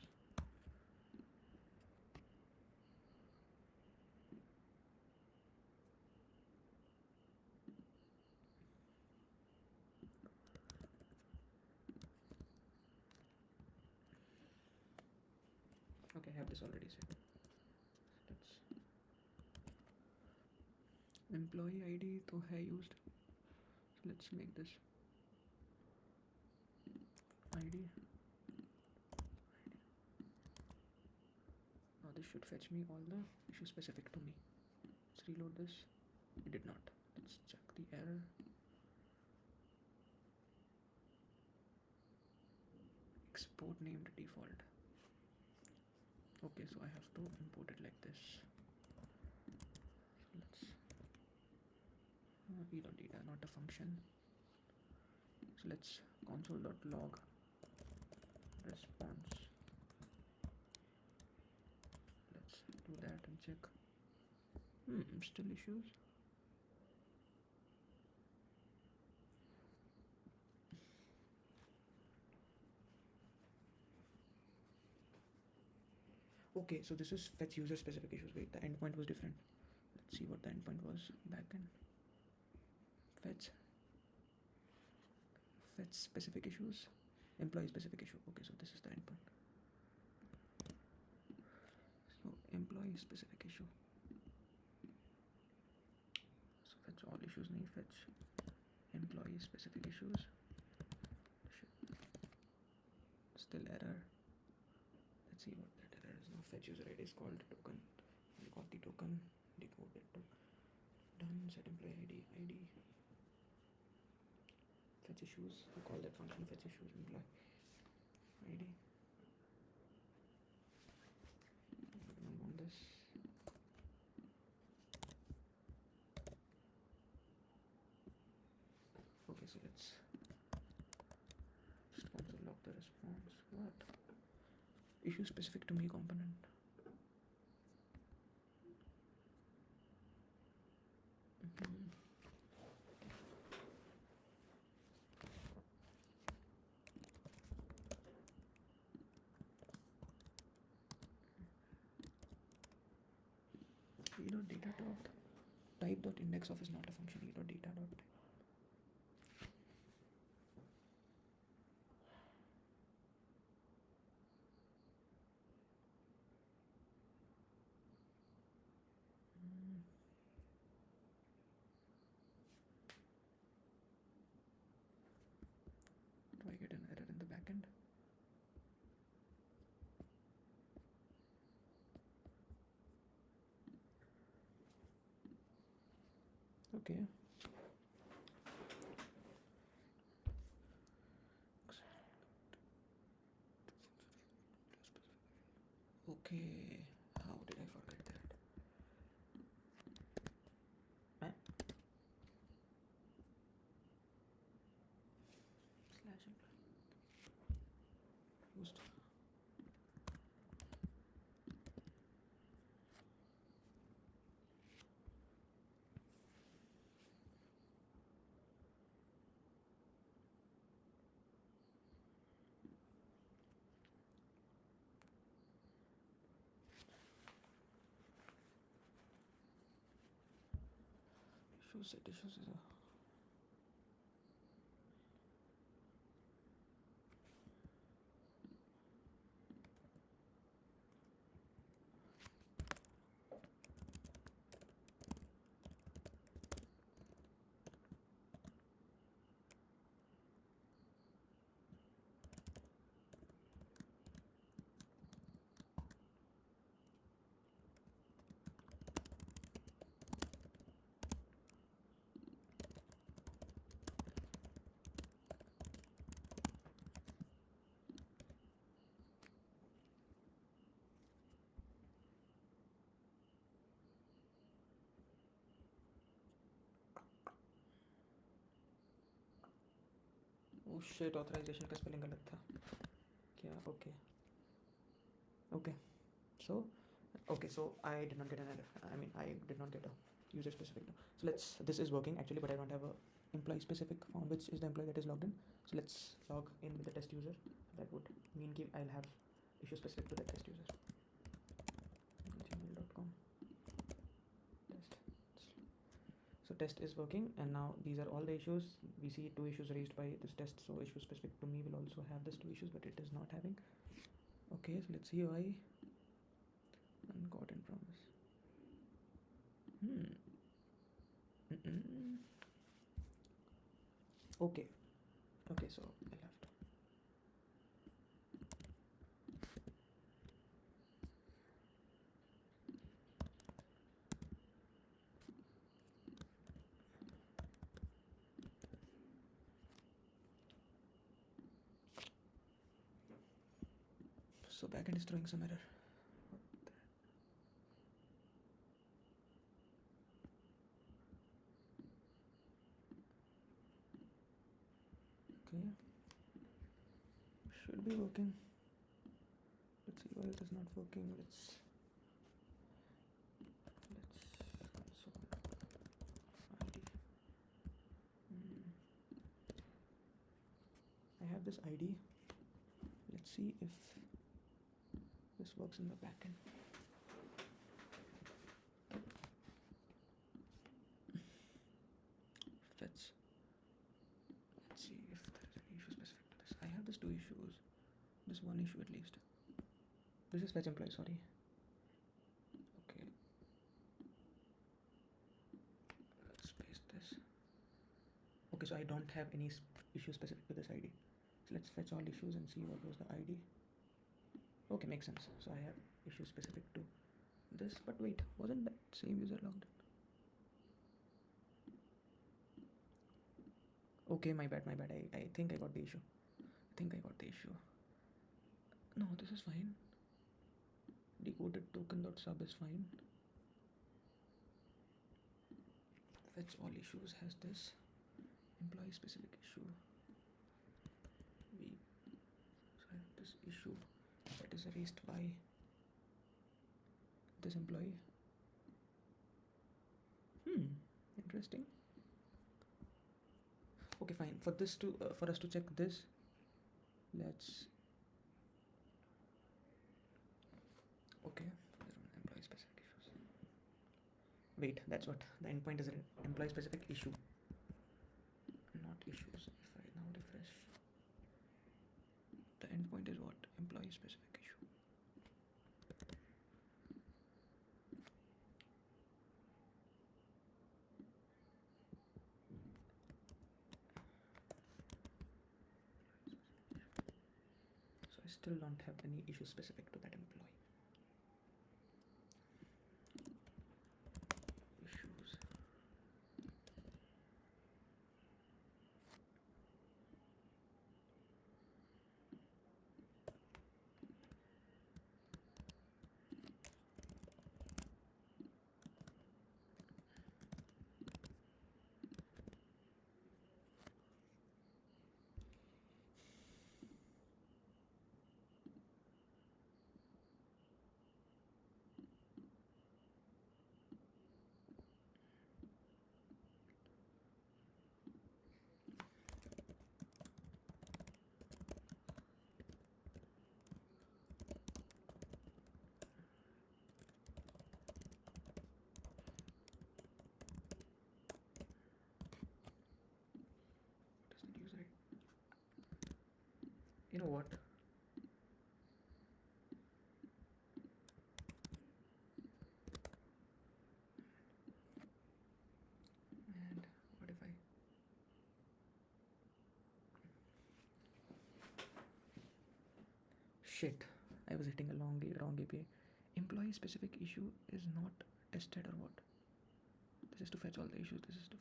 [SPEAKER 1] Okay, I have this already set. Let's employee ID to hai used. So let's make this ID. Now this should fetch me all the issue specific to me. Let's reload this. It did not. Let's check the error. Export named default. Okay, so I have to import it like this. So let's e.data, not a function. So let's console.log response. Let's do that and check. Still issues. Okay, so this is fetch user specific issues. Wait, the endpoint was different. Let's see what the endpoint was. Backend fetch specific issues, employee specific issue. Okay, so this is the endpoint. So employee specific issue. So fetch all issues, nahi fetch employee specific issues. Still error. Let's see what that error is now. Fetch user ID is called token. We got the token, decode it to done. Set employee ID. Fetch issues. We call that function fetch issues employee ID. I don't want this. Okay, so let's just console log the response. What? Issue specific to me component. Data dot type dot index of is not a function. Data dot type. Do I get an error in the backend? Okay. Okay, how did I forget that? Slash used. Set issues is a oh shit, authorization का spelling गलत था क्या? Okay, so I did not get an error. I mean, I did not get a user specific. So this is working actually, but I don't have a employee specific found, which is the employee that is logged in. So let's log in with the test user. That would mean I'll have issue specific to the test user. gmail.com test. So test is working, and now these are all the issues. We see 2 issues raised by this test, so issue specific to me will also have this 2 issues, but it is not having. Okay, so let's see why. Ungotten promise. Okay, so I'll have to. So backend is throwing some error. Okay, should be working. Let's see why it is not working. Let's console ID. I have this ID. Let's see if this this works in the backend. Fetch. Let's see if there is any issue specific to this. I have these two issues. This one issue at least. This is fetch employee, sorry. Okay. Let's paste this. Okay, so I don't have any issue specific to this ID. So let's fetch all issues and see what was the ID. Okay, makes sense. So I have issue specific to this, but wait, wasn't that same user logged in? Okay, my bad. I think I got the issue. No, this is fine. Decoded token.sub is fine. Fetch all issues has this employee specific issue. So I have this issue that is erased by this employee. Interesting. Okay, fine. For this to for us to check this, let's employee specific issues. Wait, that's what the endpoint is, an employee specific issue, not issues. If I now refresh, the endpoint is what? Employee specific issue. So I still don't have any issue specific to that employee. Issues. You know what? And what if I... Shit, I was hitting a wrong API. Employee specific issue is not tested or what? This is to fetch all the issues. This is to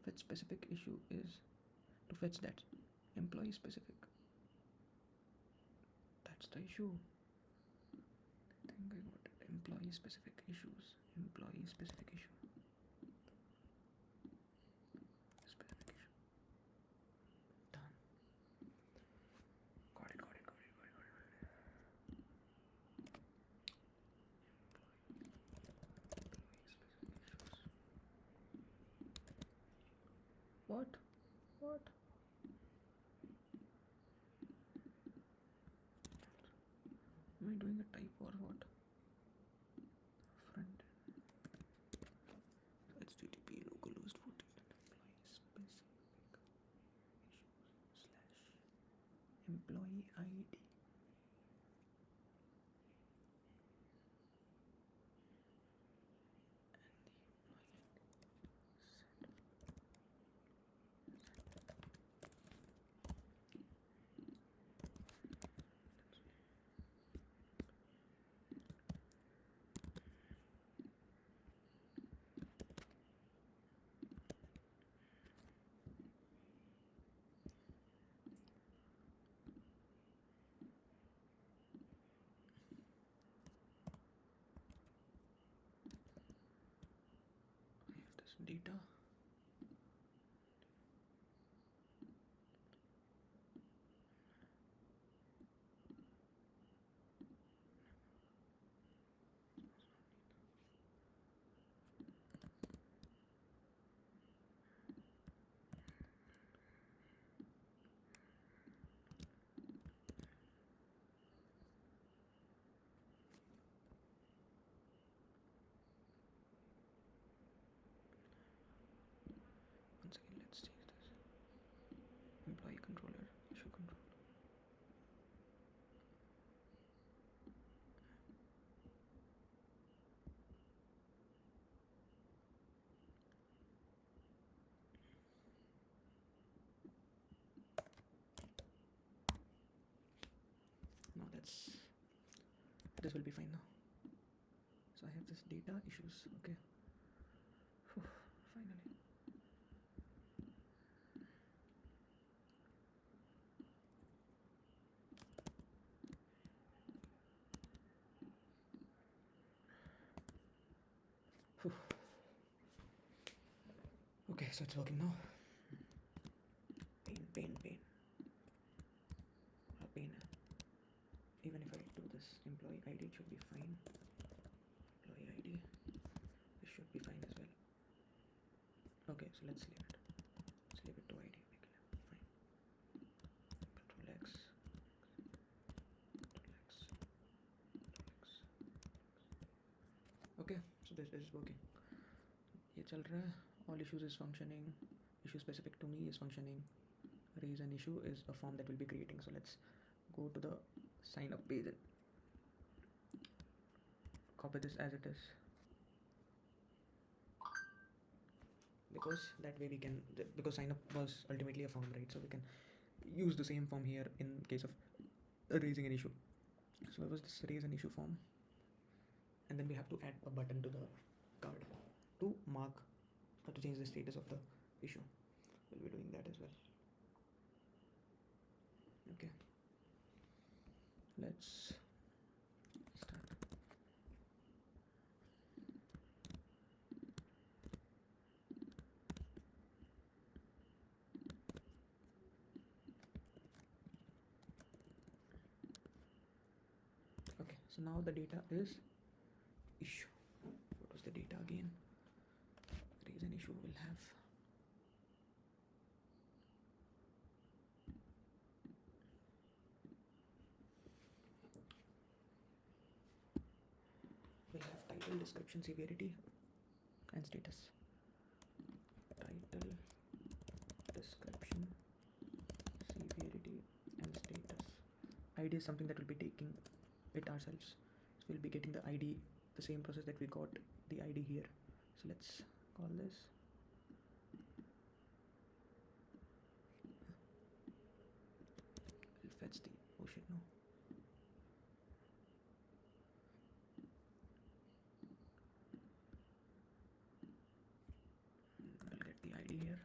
[SPEAKER 1] fetch specific issue is to fetch that employee specific. That's the issue. I think I got it. Employee specific issues. Employee specific issue. Specific issue. Done. Got it. What? Am I doing a typo or what? Front. HTTP localhost 14 employee specific issues / employee ID. Data. controller issue control. Now this will be fine now. So I have this data issues. Okay. Whew, finally. Whew. Okay, so it's working now. Pain. Pain. Even if I do this employee ID, it should be fine. Employee ID, this should be fine as well. Okay, so let's leave it. Let's leave it to ID. Fine. Control X. Control X. Okay, so this is working. ये चल रहा है. All issues is functioning. Issue specific to me is functioning. Raise an issue is a form that we'll be creating. So let's go to the sign up page and copy this as it is, because that way we can, because sign up was ultimately a form, right? So we can use the same form here in case of raising an issue. So it was this raise an issue form, and then we have to add a button to the card to mark or to change the status of the issue. We'll be doing that as well. Okay, let's start. Okay, so now the data is issue. What was the data again? Raise an issue will have title, description, severity, and status. Title, description, severity, and status. ID is something that we'll be taking it ourselves. So we'll be getting the ID, the same process that we got the ID here. So let's call this we'll fetch the, oh shit, no. We'll get the ID here.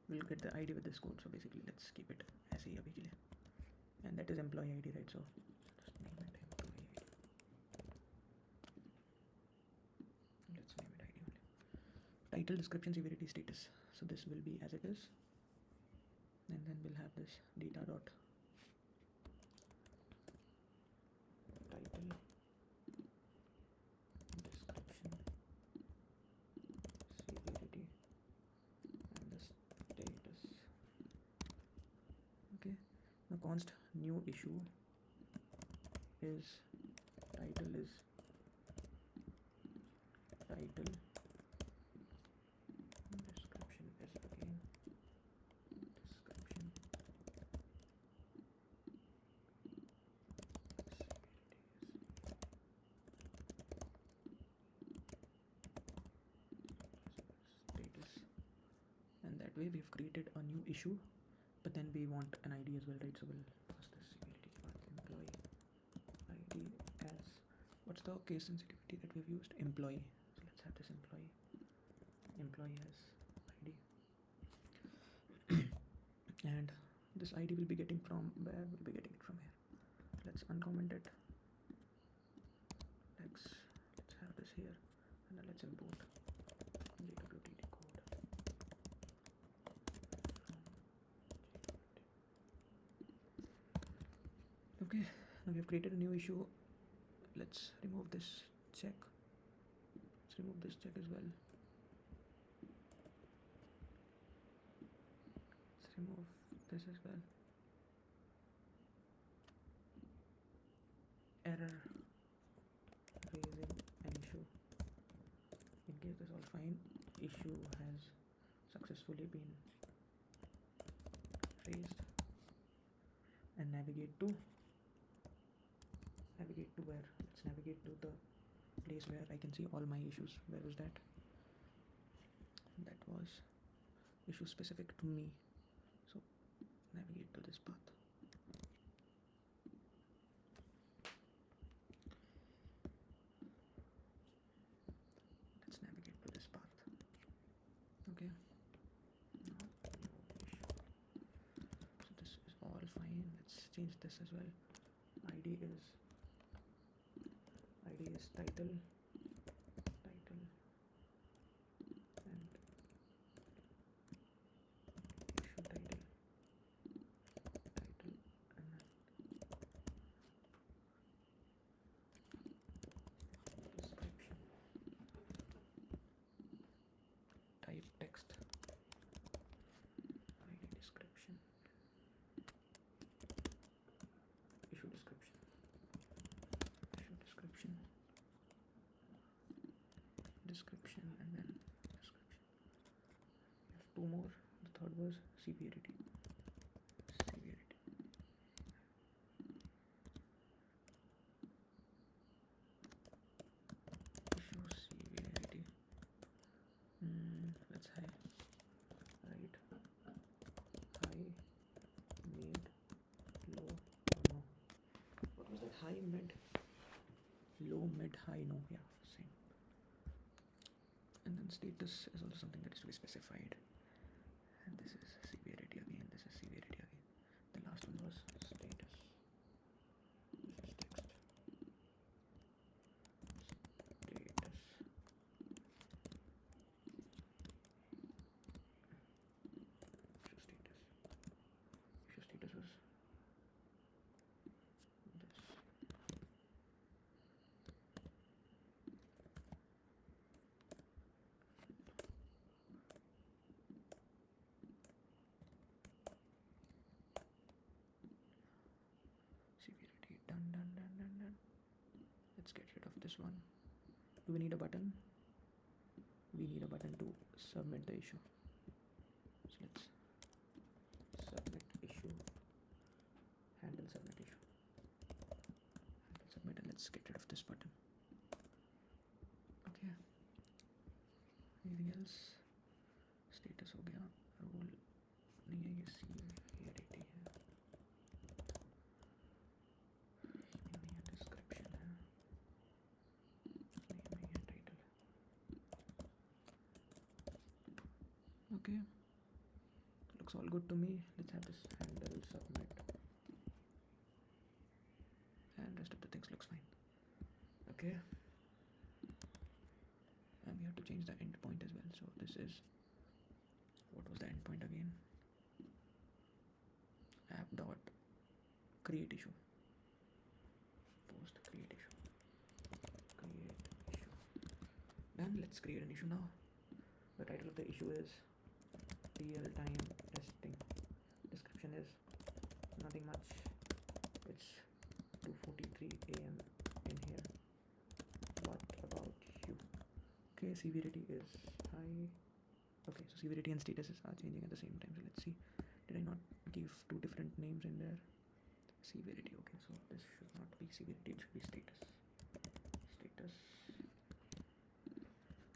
[SPEAKER 1] We'll get the ID with this code. So basically let's keep it as a abhi ke liye. And that is employee ID, right? So just name it employee ID. Let's name it ID only. Title, description, severity, status. So this will be as it is, and then we'll have this data dot title, description, severity, and the status. Okay, now const new issue is title is title, description is again description, status, and that way we've created a new issue, but then we want an ID as well, right? So we'll pass this severity path employee ID as, what's the case sensitivity that we've used? Employee. So let's have this employee as ID. And this ID will be getting from where? We'll be getting it from here. Let's uncomment it. Let's have this here, and then let's import JWT code. Okay, now we've created a new issue. Let's remove this check. Let's remove this check as well. remove this as well. Error raising an issue. In case this all fine, issue has successfully been raised. And navigate to where? Let's navigate to the place where I can see all my issues. Where was that? That was issue specific to me. So navigate to this path. Let's navigate to this path. Okay. Now, no issue. So this is all fine. Let's change this as well. ID is title and issue title and description, type text, ID description, issue description, and then description. We have two more. The third was severity. Issue severity. Let's high. Right. High, mid, low. Oh no. What was that? High, mid, low, mid, high. No, yeah, same. And then status is also something that is to be specified. And this is severity again. This is severity again. The last one was status. This is text. Status. Issue status was this. Severity. Done. Let's get rid of this one. Do we need a button? We need a button to submit the issue. So let's submit issue. Handle submit issue. Handle submit, and let's get rid of this button. Okay. Anything else? Status हो गया. Role नहीं है, ये severity है. Okay, looks all good to me. Let's have this handle submit, and rest of the things looks fine. Okay, and we have to change the endpoint as well. So this is, what was the endpoint again? App dot create issue. Post create issue. Done. Let's create an issue now. The title of the issue is real-time testing. Description is nothing much. It's 2:43 a.m. in here. What about you? Okay, severity is high. Okay, so severity and statuses are changing at the same time. So let's see. Did I not give two different names in there? Severity. Okay, so this should not be severity. It should be status.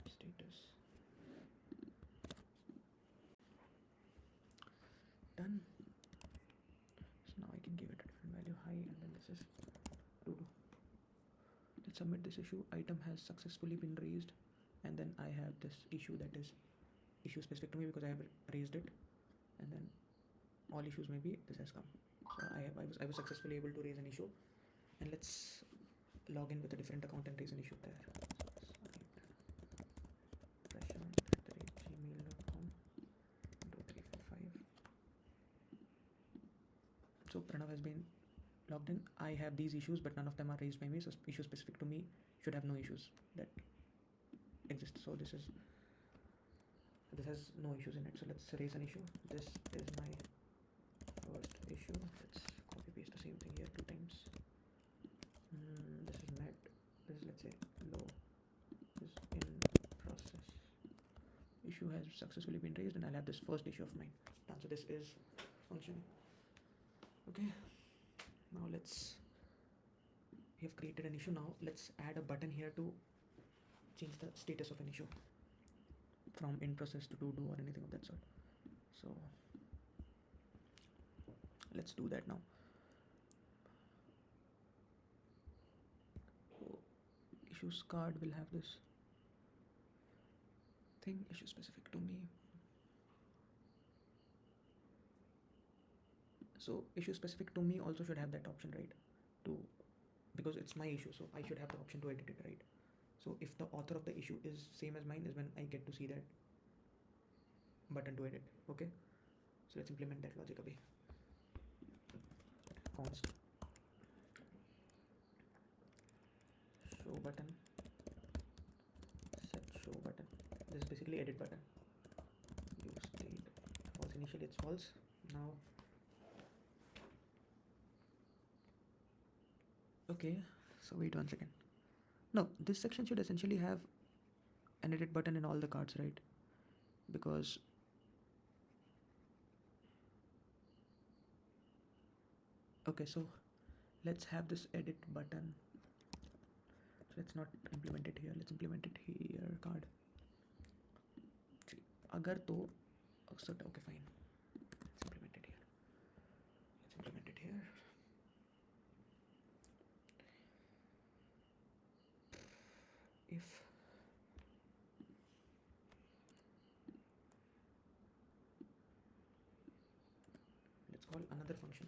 [SPEAKER 1] Status. Done. So now I can give it a different value, high, and then this is to do. Let's submit this issue. Item has successfully been raised, and then I have this issue that is issue specific to me because I have raised it, and then all issues maybe this has come. So I was successfully able to raise an issue, and let's log in with a different account and raise an issue there. Gmail.com 2345. So Pranav has been logged in. I have these issues, but none of them are raised by me. So issue specific to me should have no issues that exist. So this has no issues in it. So let's raise an issue. This is my issue has successfully been raised, and I'll have this first issue of mine done. So this is functioning. Okay, now we have created an issue. Now let's add a button here to change the status of an issue from in process to do or anything of that sort. So let's do that now. So issues card will have this thing, issue specific to me. So issue specific to me also should have that option, right? Because it's my issue, so I should have the option to edit it, right? So if the author of the issue is same as mine, is when I get to see that button to edit. Okay, so let's implement that logic away. Const show button, set show button. This is basically edit button. Use state false. Initially it's false. Now okay, so wait one second. No, this section should essentially have an edit button in all the cards, right? Because okay, so let's have this edit button. So let's not implement it here, let's implement it here. Card agar to okay, fine, let's implement it here. If let's call another function.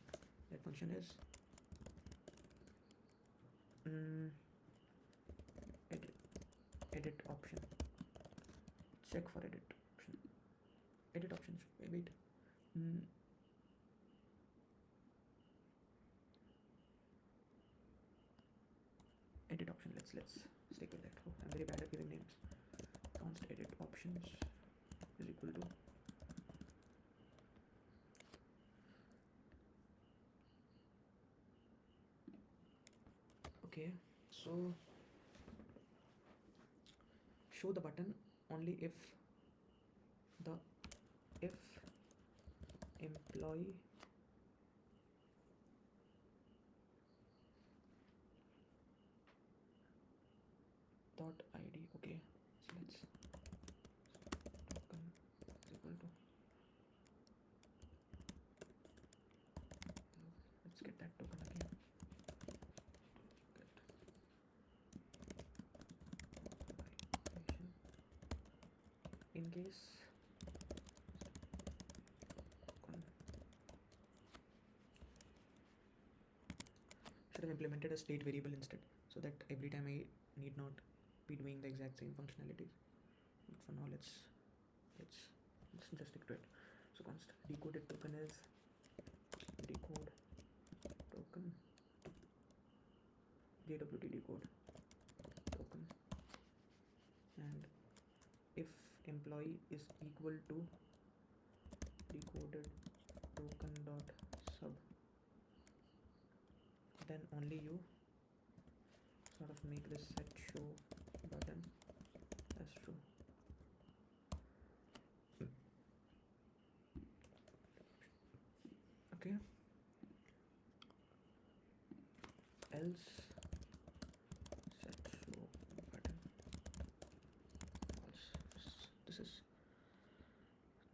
[SPEAKER 1] That function is edit option. Check for edit option. Edit options. Wait. Edit option. Let's stick with that. Oh, I'm very bad at giving names. Const edit options is equal to okay. So show the button only if employee dot id. Okay, so let's token is equal to, let's get that token again. In case should have implemented a state variable instead, so that every time I need not be doing the exact same functionalities. But for now, let's just stick to it. So const decoded token is decode token JWT decode token, and if employee is equal to decoded token dot sub, then only you sort of make this set show button as true. Okay, else set show button false. This is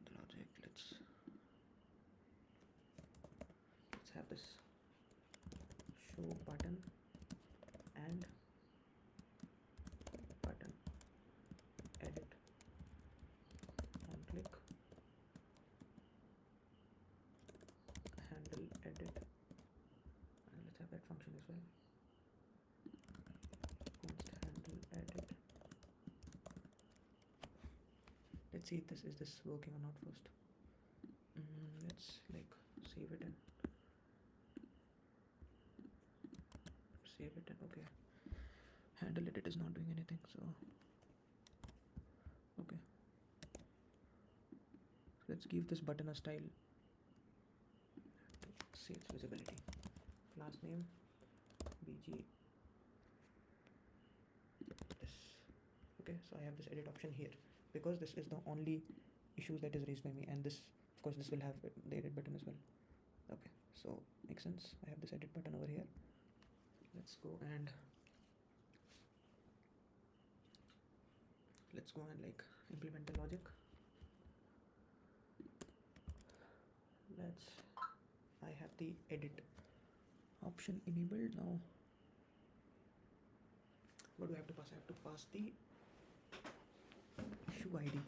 [SPEAKER 1] the logic. Let's have this show button and button edit on click, handle edit, and let's have that function as well. Const handle edit. Let's see if this is working or not first. Let's save it and okay, handle edit is not doing anything, so okay, so let's give this button a style. See its visibility. Class name bg this. Okay, so I have this edit option here. because this is the only issues that is raised by me, and this, of course, this will have the edit button as well. Okay, so makes sense. I have this edit button over here. Let's go and like implement the logic. I have the edit option enabled. Now what do I have to pass? I have to pass the issue ID.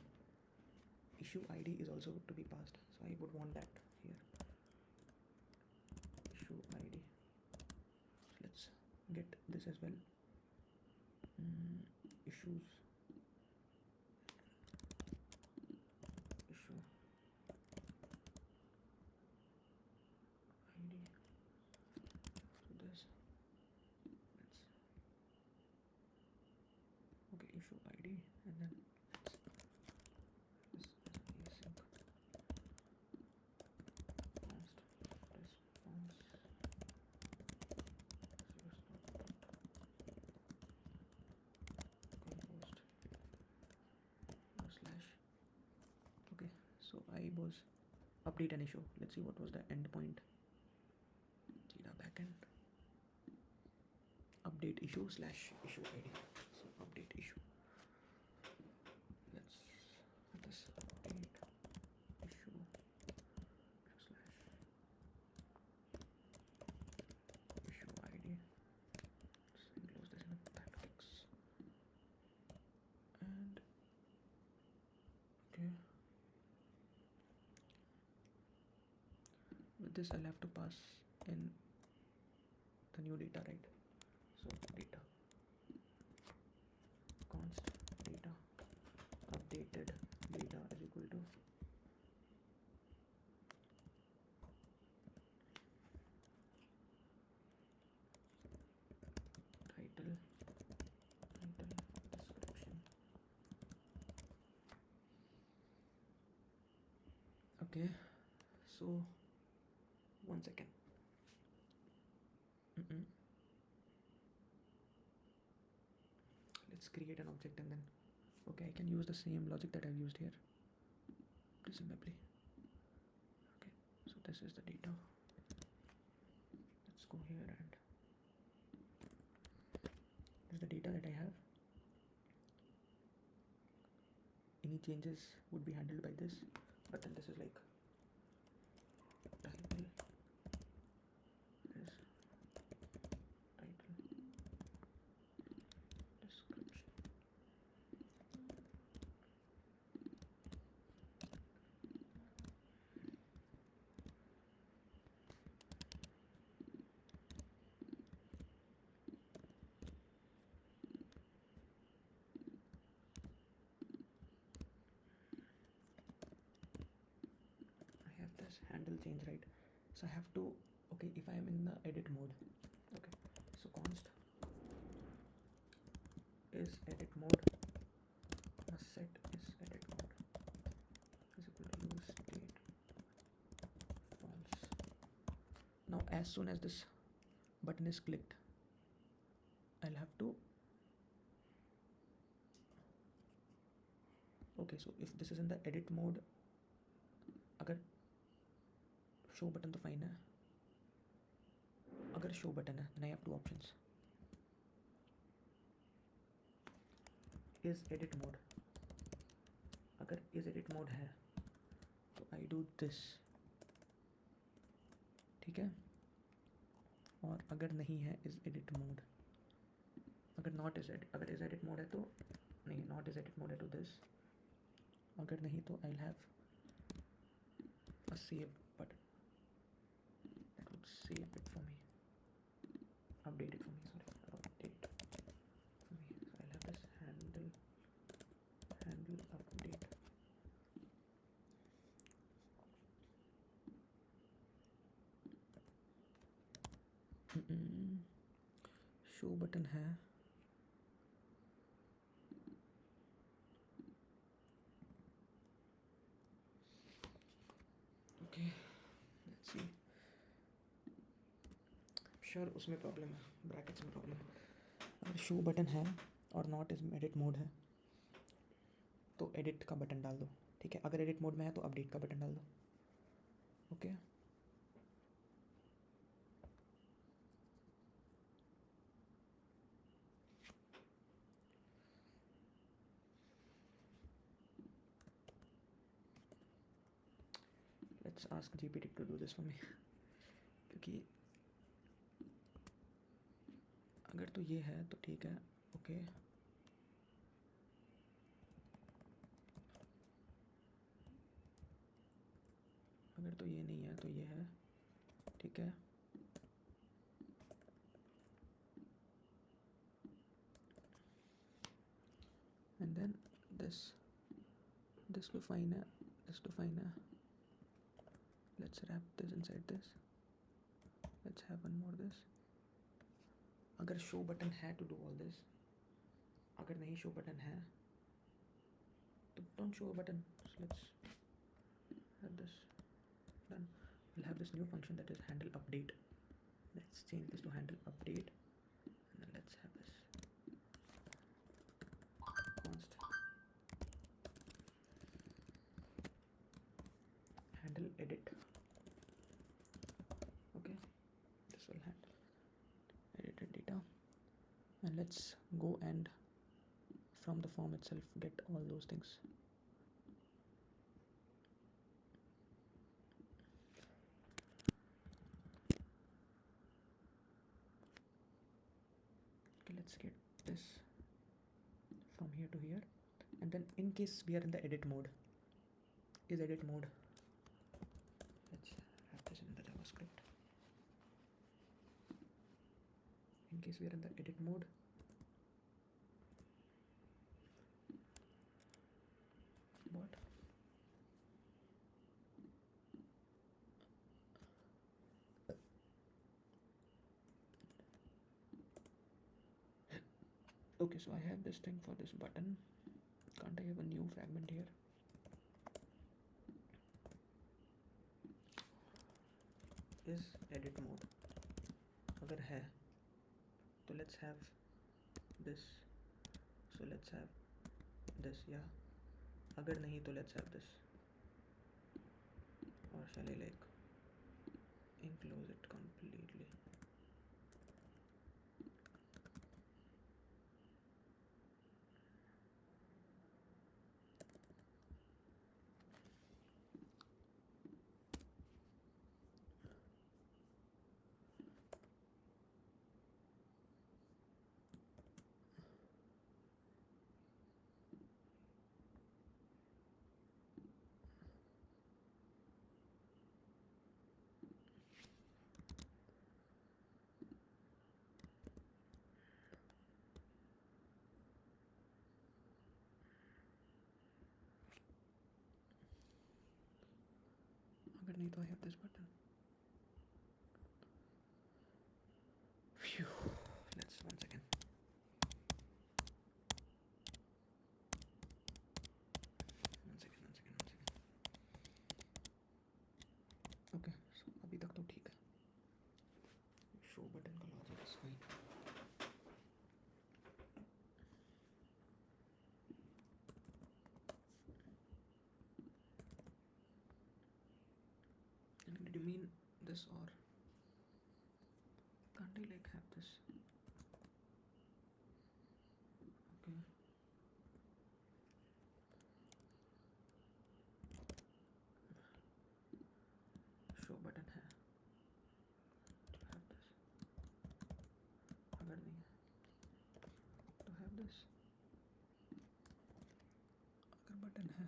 [SPEAKER 1] Issue ID is also to be passed, so I would want that here. Issue ID. So let's get this as well. Issues. Issue ID. So this. Let's. Okay, issue ID, and then this is async. Fast response. Compost. Slash. Okay, so I was update an issue. Let's see what was the endpoint. Jira backend. Update issue slash issue ID. So update issue. Let's this update issue slash issue ID. Let's enclose this in a backticks. And okay. With this I'll have to pass in the new data, right? So data const data updated data is equal to title description. Okay, so 1 second. Let's create an object, and then okay, I can use the same logic that I've used here, presumably. Okay, so this is the data. Let's go here, and this is the data that I have. Any changes would be handled by this, but then this is like title is title description. I have this handle change, right? So I have to, okay, if I am in the edit mode, okay, so const is edit mode, set is edit mode is equal to use state false. Now as soon as this button is clicked, I'll have to, okay, so if this is in the edit mode, अगर show button तो fine है, अगर show button है, then I have two options. Is edit mode. अगर is edit mode है तो I do this, ठीक है? और अगर नहीं है is edit mode, अगर not is edit, अगर is edit mode है तो नहीं, not is edit mode है तो this, अगर नहीं तो I'll have a save button that would save it for me, update it for me, sorry, update for me. So I'll have this handle update. Show button है, okay, let's see, sure उसमें problem है, brackets में problem है. अगर show button है और not is edit mode है तो एडिट का बटन डाल दो, ठीक है। अगर एडिट मोड में है तो अपडेट का बटन डाल दो, okay. Let's ask GPT to do this for me, क्योंकि अगर तो ये है तो ठीक है, ओके। अगर तो ये नहीं है तो ये है, ठीक है। एंड देन दिस तो फाइन है, दिस तो फाइन है। Let's wrap this inside this, let's have one more this. अगर शो बटन है टू डू ऑल दिस, अगर नहीं शो बटन है तो don't show button, let's have this done. We'll have this new function that is handle update. Let's change this to handle update, and then let's have this const handle edit, okay. This will handle edited data, and let's go and from the form itself get all those things. Okay, let's get this from here to here, and then in case we are in the edit mode, is edit mode, let's have this in the JavaScript. In case we are in the edit mode, what okay, so I have this thing for this button. Can't I have a new fragment here? Is edit mode, अगर है तो let's have this, so let's have this, yeah. अगर नहीं तो let's have this, or shall I like enclose it completely? अगर नहीं तो I have this button. Phew. Let's one second. One second. Okay, so अभी तक तो ठीक है. Show button का logic is fine. And did you mean this, or can't I like have this? Okay. Show button है to have this, अगर नहीं है to have this, अगर button है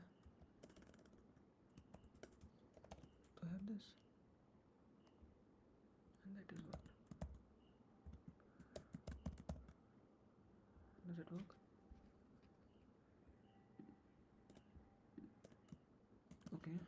[SPEAKER 1] to have this, and that is what. Does it work? Okay.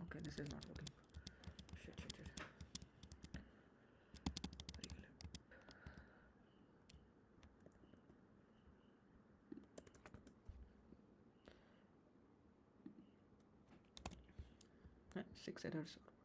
[SPEAKER 1] Okay, this is not working. Shit. 6 errors or what?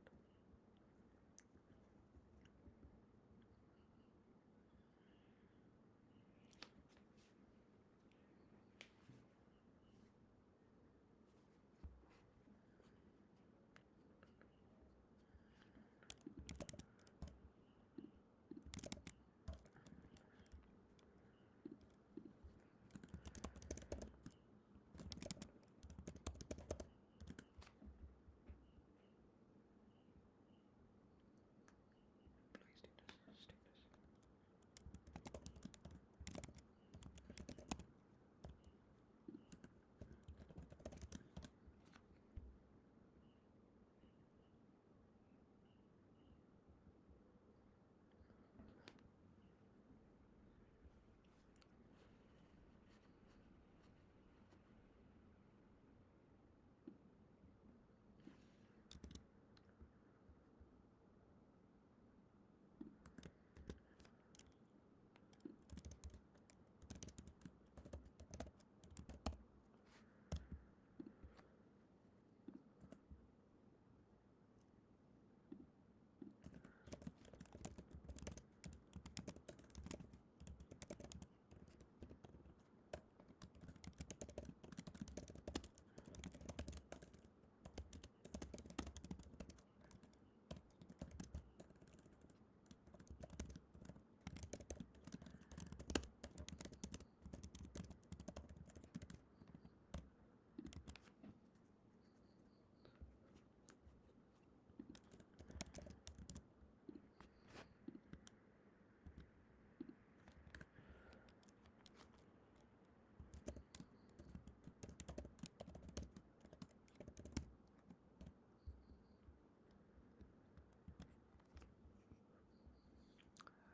[SPEAKER 1] Status.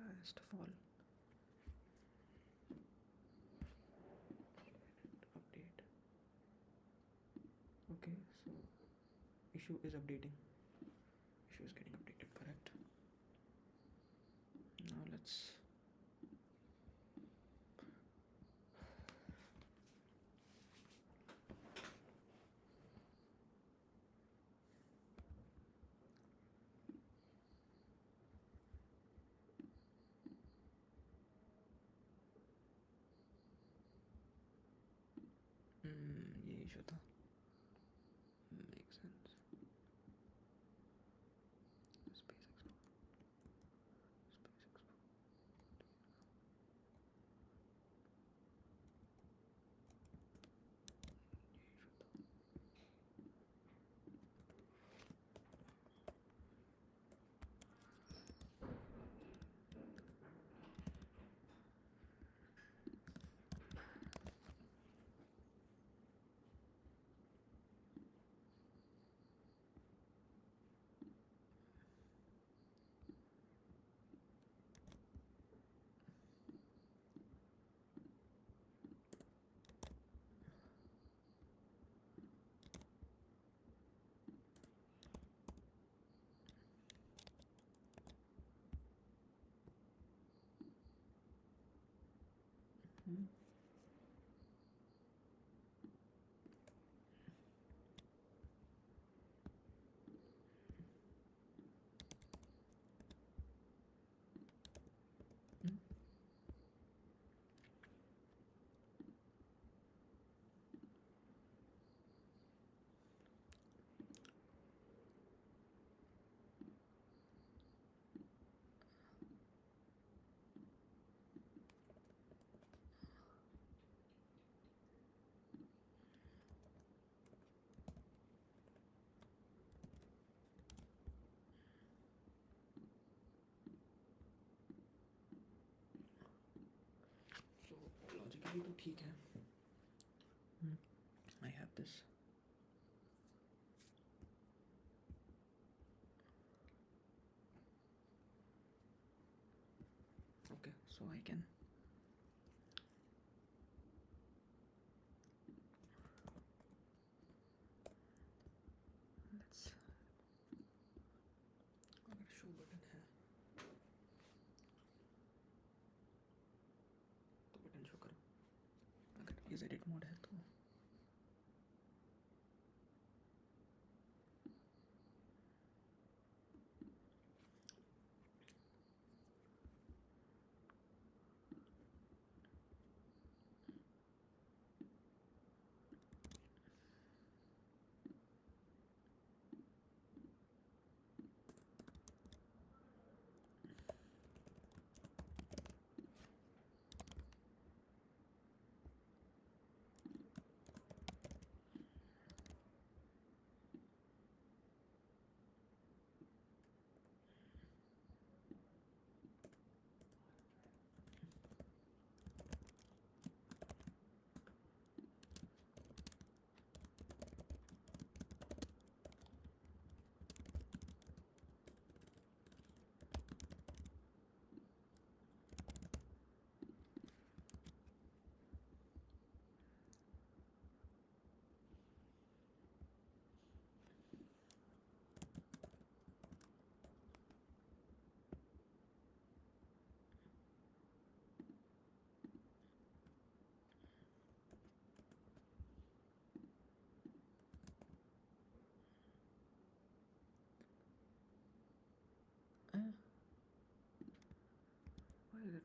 [SPEAKER 1] Highest of all. Update. Okay, so issue is updating. Issue is getting updated, correct? Now let's ये issue था. Makes sense. Space export. Space export. ये issue था. Hmm. Hmm. So logically तो ठीक है. I have this. Okay, so I can let's अगर show button है तो बटन शो करो. अगर यूज एडिट मोड है तो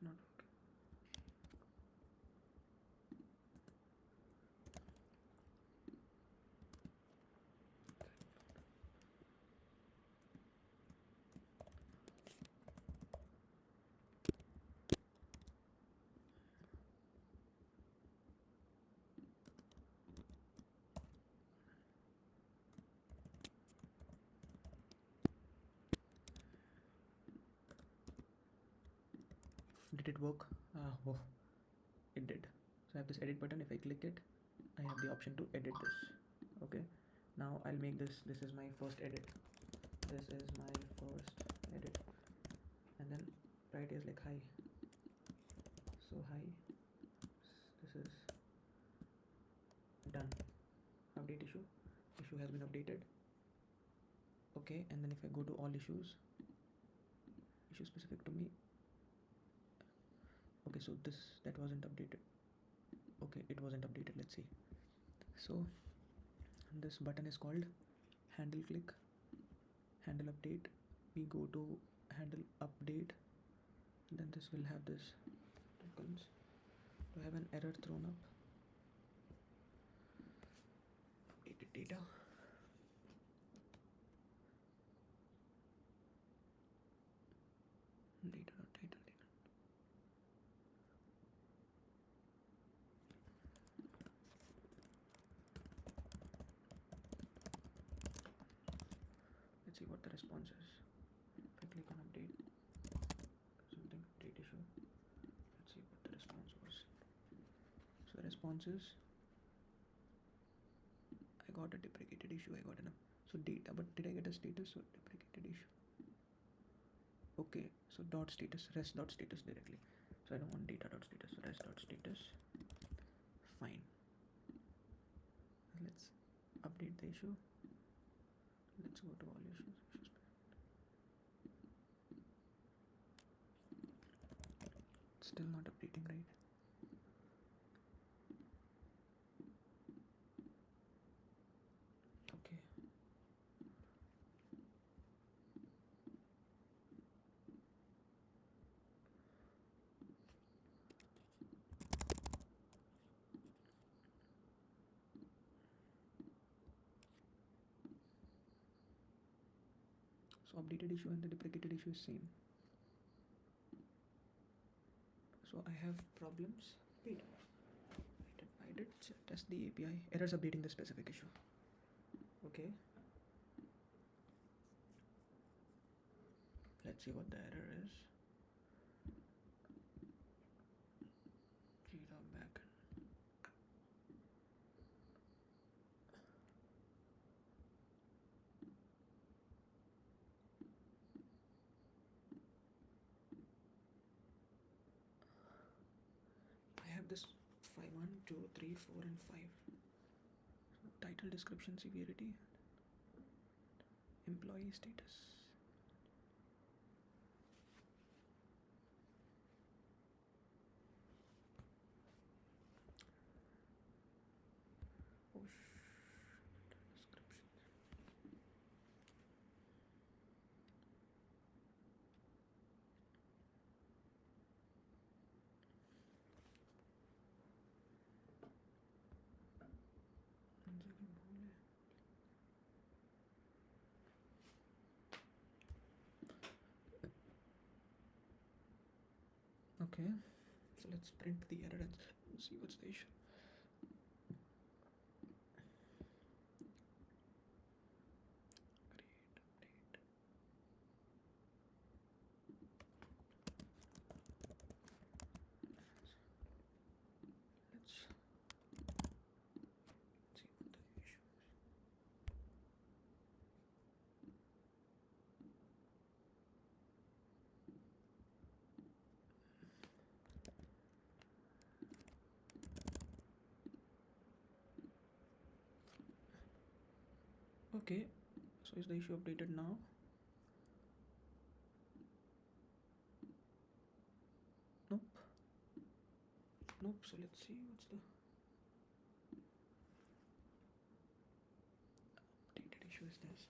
[SPEAKER 1] not working. Did it work? Oh, it did. So I have this edit button. If I click it, I have the option to edit this. Okay, now I'll make this is my first edit. This is my first edit, and then right is like hi. So hi, this is done. Update issue has been updated. Okay, and then if I go to all issues specific to me. Okay, so that wasn't updated. Okay, it wasn't updated. Let's see. So this button is called handle click, handle update. We go to handle update, then this will have this tokens to have an error thrown up. Updated data. Data. Let's see what the response is. If I click on update, something update issue. Let's see what the response was. So the response is I got a deprecated issue. I got enough. So data, but did I get a status or deprecated issue? Okay, so dot status, rest dot status directly. So I don't want data dot status, rest dot status. Fine. Let's update the issue. Let's go to all issues. Still not updating, right? Okay. So updated issue and the deprecated issue is same. So I have problems. Wait, I did test the API. Errors updating the specific issue. Okay. Let's see what the error is. Jira backend. I have this 5, 1, 2, 3, 4, and 5. So title, description, severity, employee status. Oh description. Okay, so let's print the error and see what's the issue. Create update. Let's see what the issue is. Okay, so is the issue updated now? Nope, so let's see what's the updated issue is this.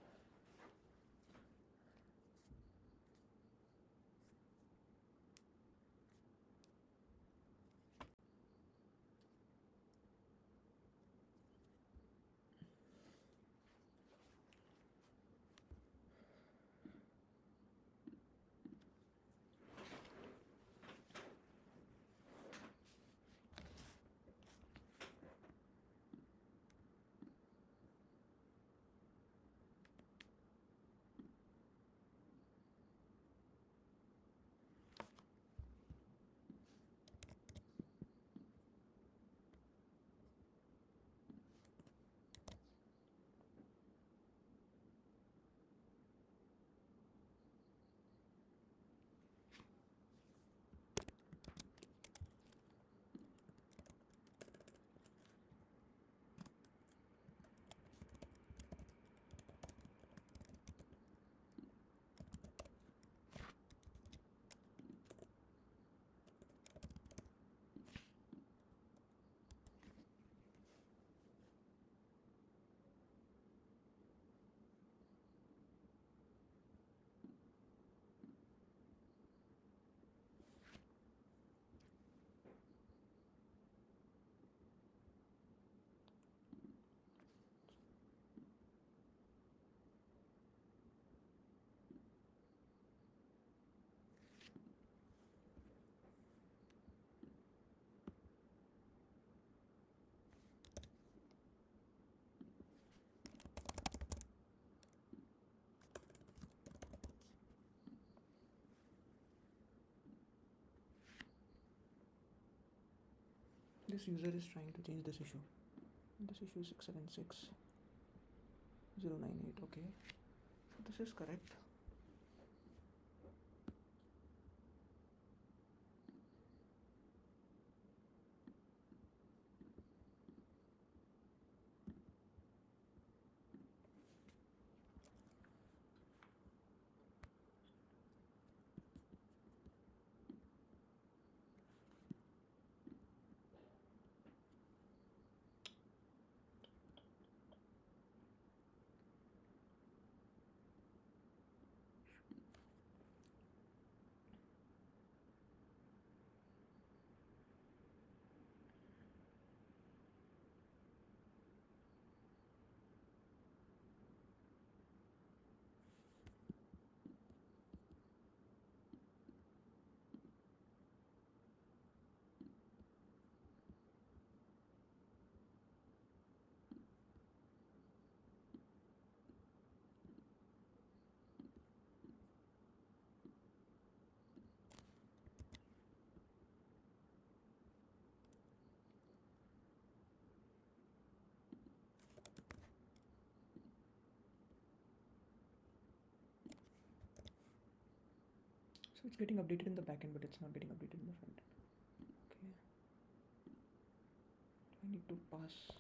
[SPEAKER 1] this user is trying to change this issue. This issue is 676098. Okay, so this is correct. So it's getting updated in the backend, but it's not getting updated in the front end. Okay. I need to pass it.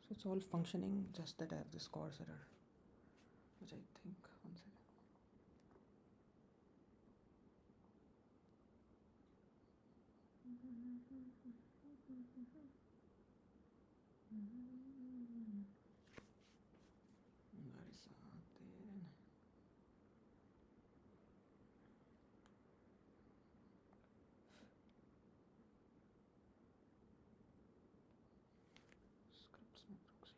[SPEAKER 1] So it's all functioning, just that I have this course error, which I think, one second. Where is that then? Scripts में proxy.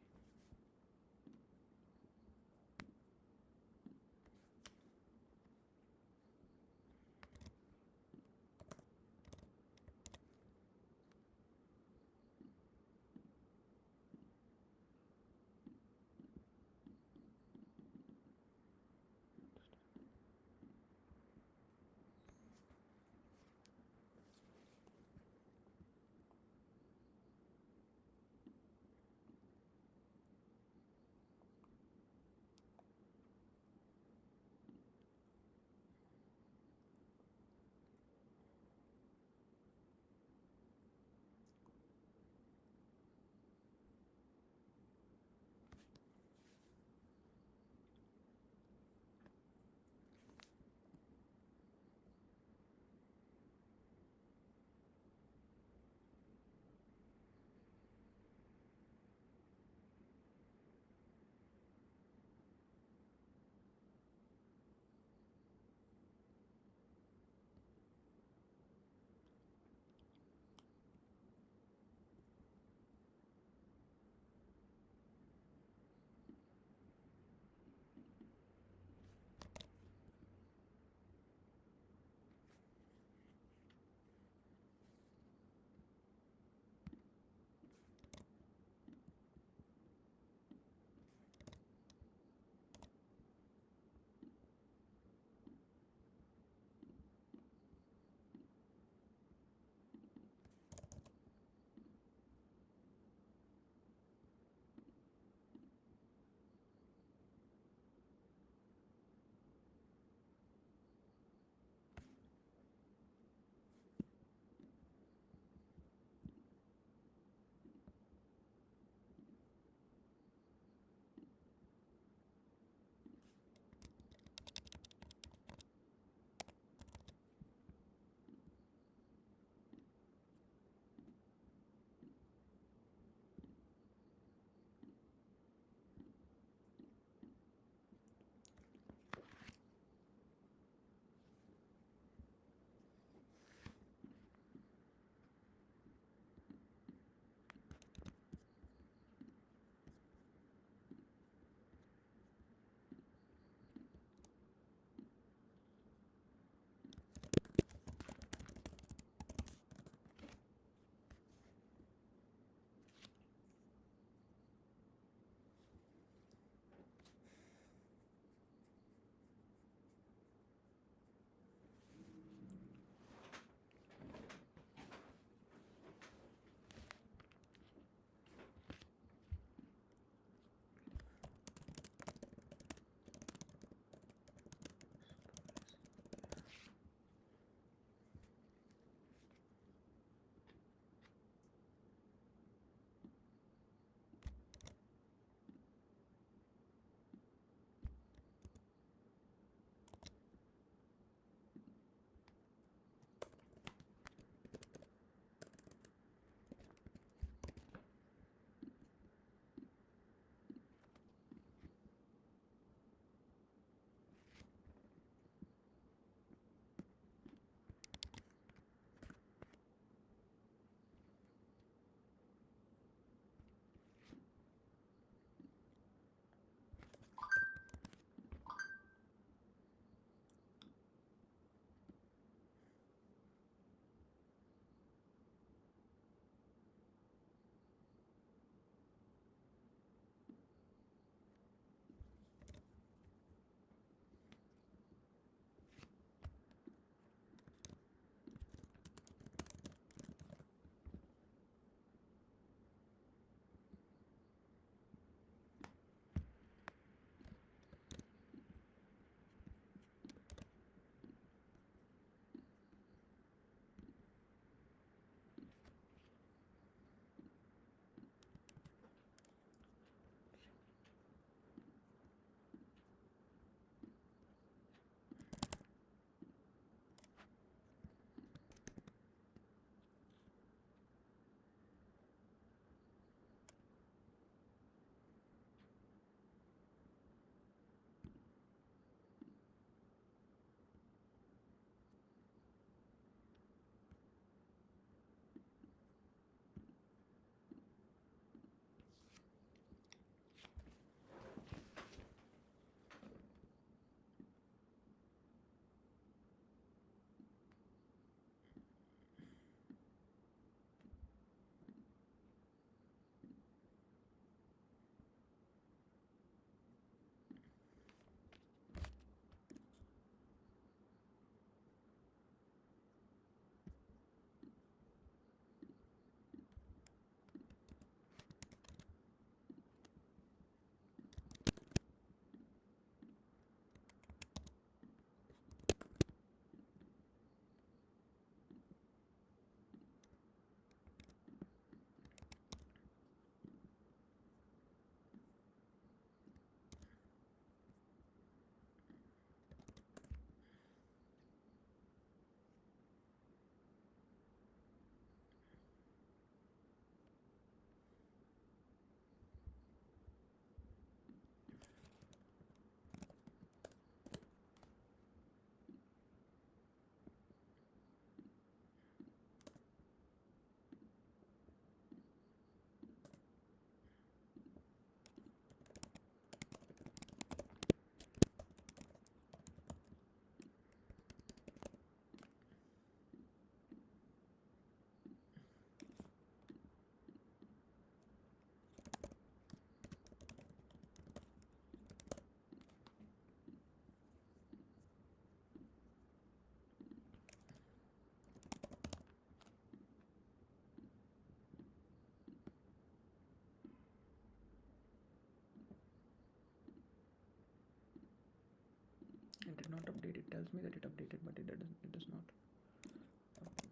[SPEAKER 1] tells me that it updated, but it does not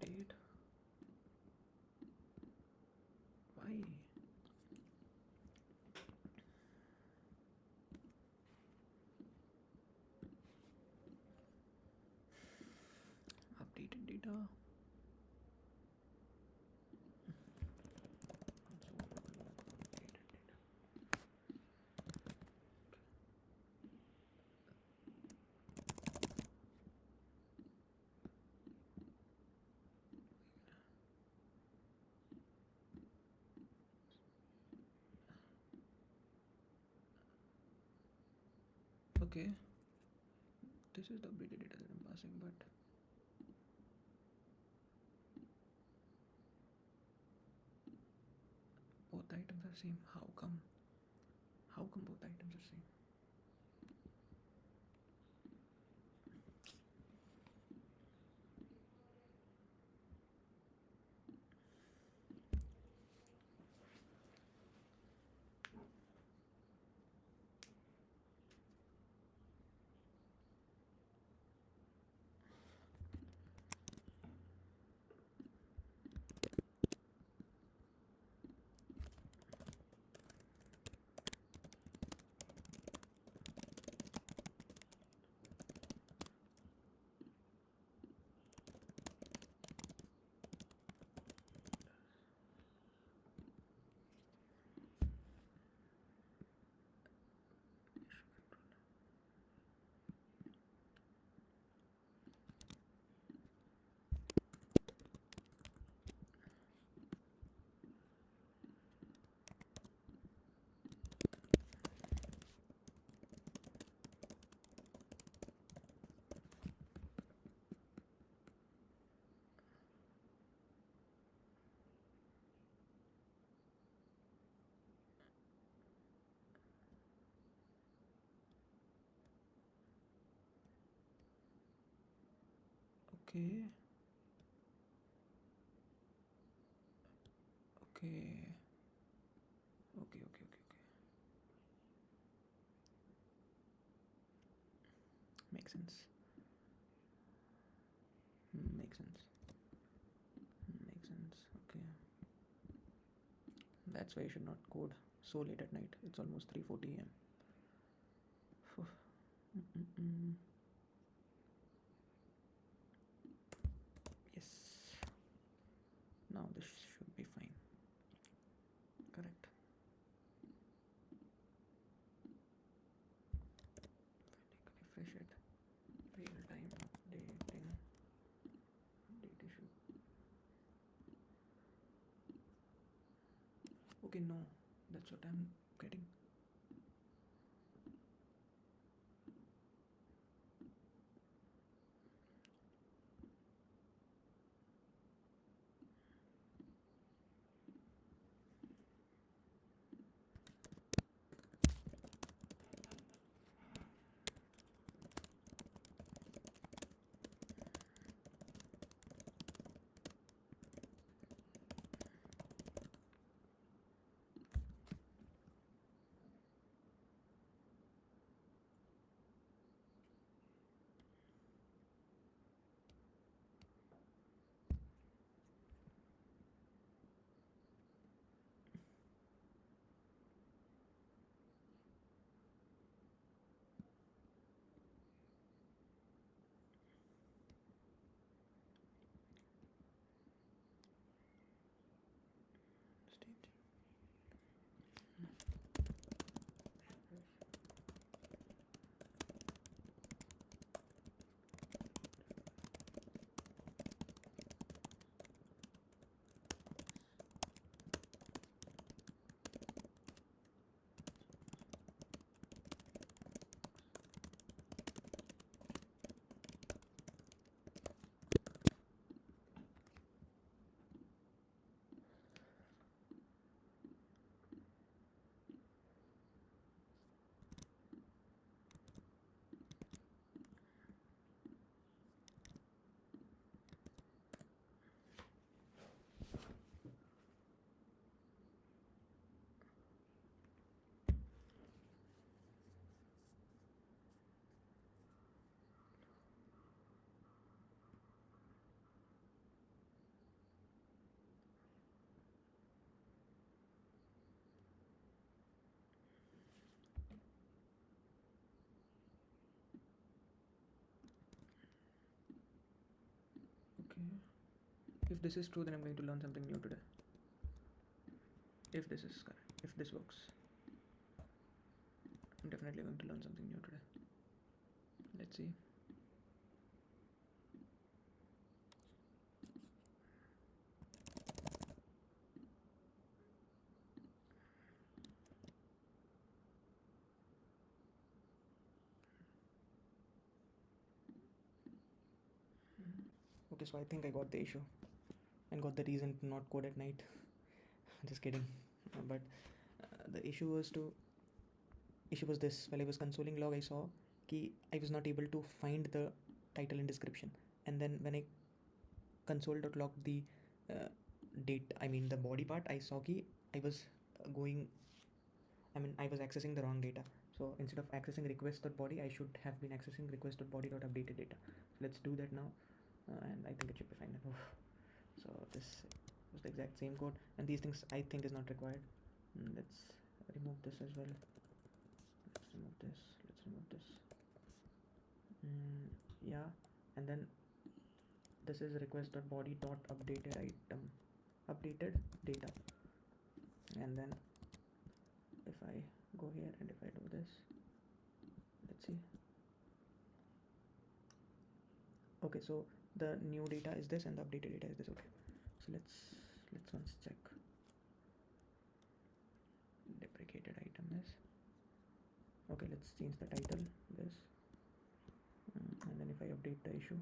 [SPEAKER 1] update. Why? Updated data. Okay, this is the updated data that I'm passing, but both items are same. How come? How come both items are same? Okay. Okay. Okay. Makes sense. Makes sense. Makes sense. Okay. That's why you should not code so late at night. It's almost 3:40 a.m. Yes. Now this should be fine. Correct. Refresh it. Real time updating. Date issue. Okay, no. That's what I'm getting. Okay. If this is true, then I'm going to learn something new today. If this is correct, if this works, I'm definitely going to learn something new today. Let's see. Okay, so I think I got the issue and got the reason to not code at night. Just kidding. But the issue was this: while I was consoling log, I saw कि I was not able to find the title and description, and then when I console.log the date, I mean the body part, I saw कि I was I was accessing the wrong data. So instead of accessing request.body, I should have been accessing request.body.updated data. So let's do that now, and I think it should be fine. So this was the exact same code, and these things I think is not required. Let's remove this as well. Let's remove this. Yeah, and then this is request.body.updated item, updated data, and then if I go here and if I do this, let's see. Okay, so the new data is this and the updated data is this. Okay, so let's once check. Deprecated item is okay. Let's change the title this, and then if I update the issue,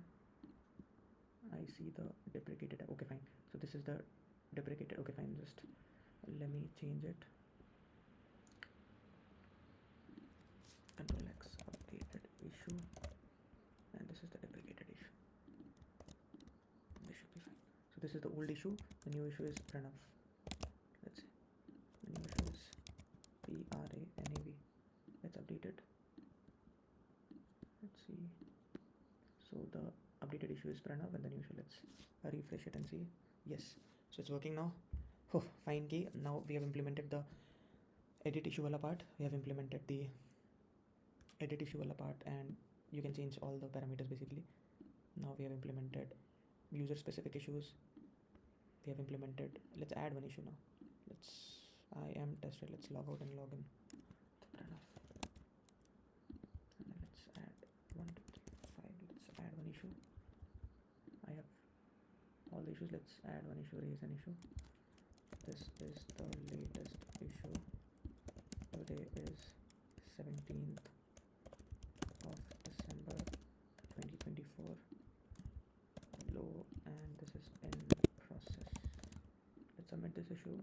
[SPEAKER 1] I see the deprecated. Okay, fine. So this is the deprecated. Okay, fine. Just let me change it. Control X, updated issue, and this is the deprecated issue. This should be fine. So this is the old issue. The new issue is pranav. Let's see. The new issue is PRANAV. Let's update it. Let's see. So the updated issue is pranav, and the new issue. Let's refresh it and see. Yes. So it's working now. Oh, fine. Key. Now we have implemented the edit issue wala part. We have implemented the edit issue wala part, and you can change all the parameters basically. Now we have implemented user specific issues. We have implemented, let's add one issue now. I am tested. Let's log out and log in. And then let's add 1, 2, 3, 5. Let's add one issue. I have all the issues. Let's add one issue, raise an issue. This is the latest issue. Today is 17th of December 2024. Low, and this is in process. Let's submit this issue.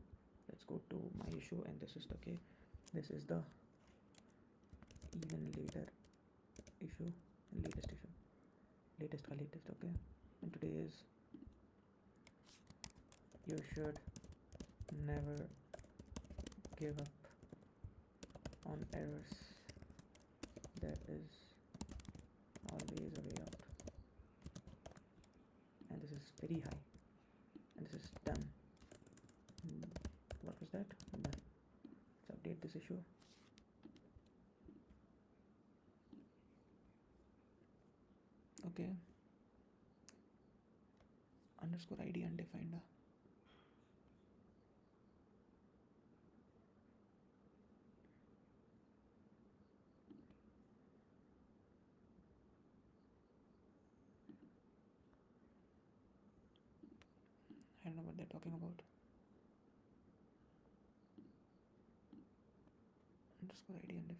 [SPEAKER 1] Let's go to my issue, and this is the okay. This is the even later issue and latest issue. Latest. Okay. And today is you should never give up on errors. There is always a way out. And this is very high, and this is done. What was that? Done. Let's update this issue. Okay. Underscore ID undefined. I don't know what they're talking about. Underscore ID undefined.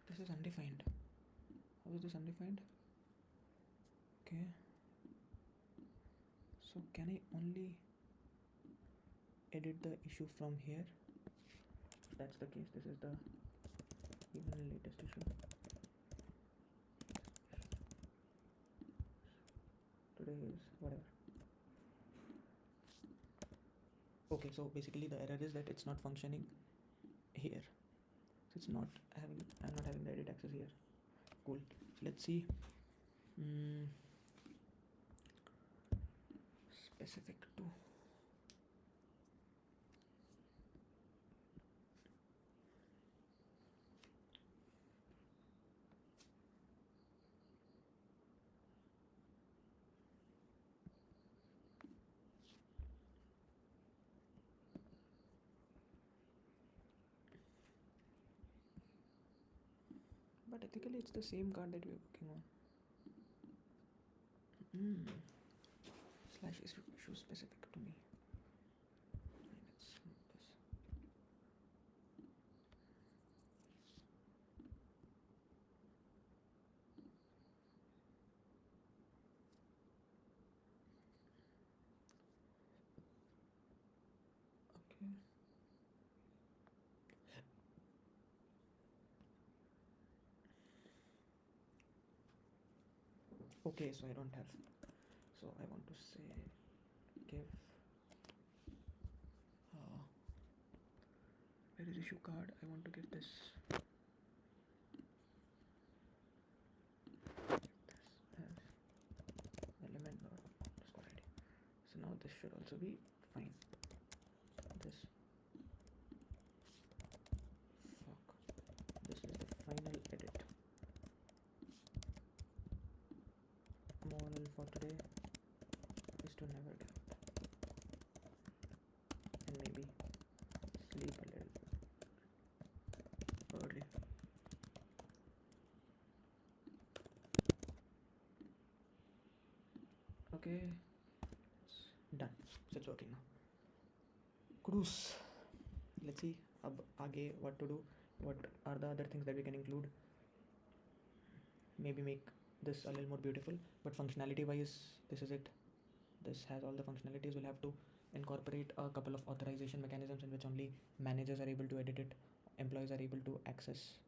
[SPEAKER 1] This is undefined. How is this undefined? Okay. So can I only edit the issue from here. If that's the case, this is the even latest issue. Today is whatever. Okay, so basically the error is that it's not functioning here. So it's not having, I'm not having the edit access here. Cool. So let's see. Specific to but ethically it's the same card that we're working on. Slash issue specific to me. Let's move this. Okay. Okay, so I don't have, so I want to say give where is issue card? I want to give this as element or underscore ID. So now this should also be fine. This this is the final edit. Moral for today is to never give up and maybe sleep a little early. Okay, it's done. So it's working now. Cruise. Let's see aage what to do. What are the other things that we can include? Maybe make this a little more beautiful, but functionality wise, this is it. This has all the functionalities. We'll have to incorporate a couple of authorization mechanisms in which only managers are able to edit it, employees are able to access,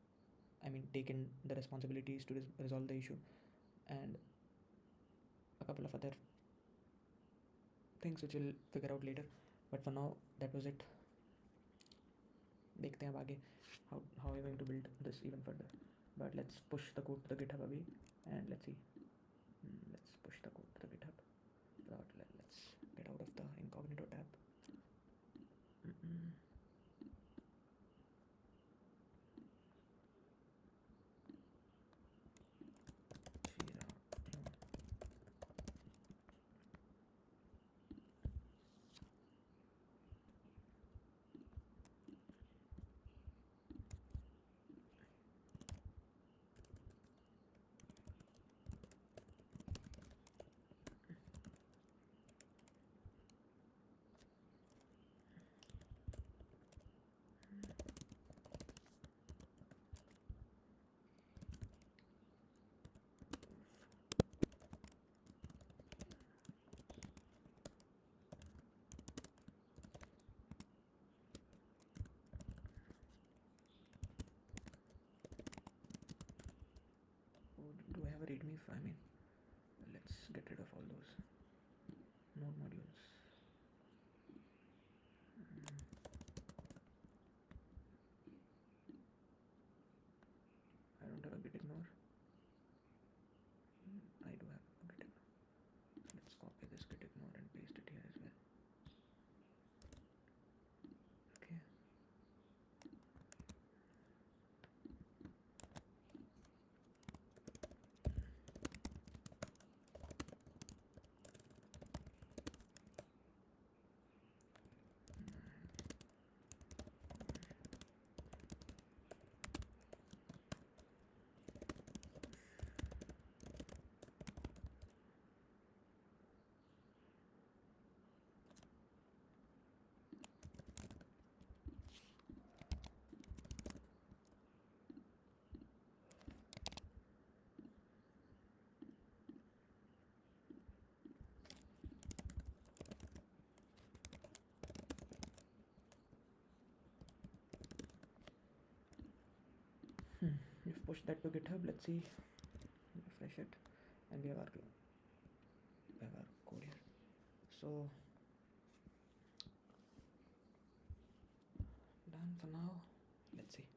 [SPEAKER 1] take in the responsibilities to resolve the issue, and a couple of other things which we'll figure out later. But for now, that was it. देखते हैं अब आगे how we're going to build this even further. But let's push the code to the GitHub abhi, and let's see. Let's push the code to the GitHub. But let's get out of the incognito tab. Jira. Do I have a readme? Let's get rid of all those node modules. I don't have a git ignore. I do have a git ignore. Let's copy this git ignore and paste it here as well. Okay. We've pushed that to GitHub. Let's see. Refresh it, and we have our code here. So done for now. Let's see.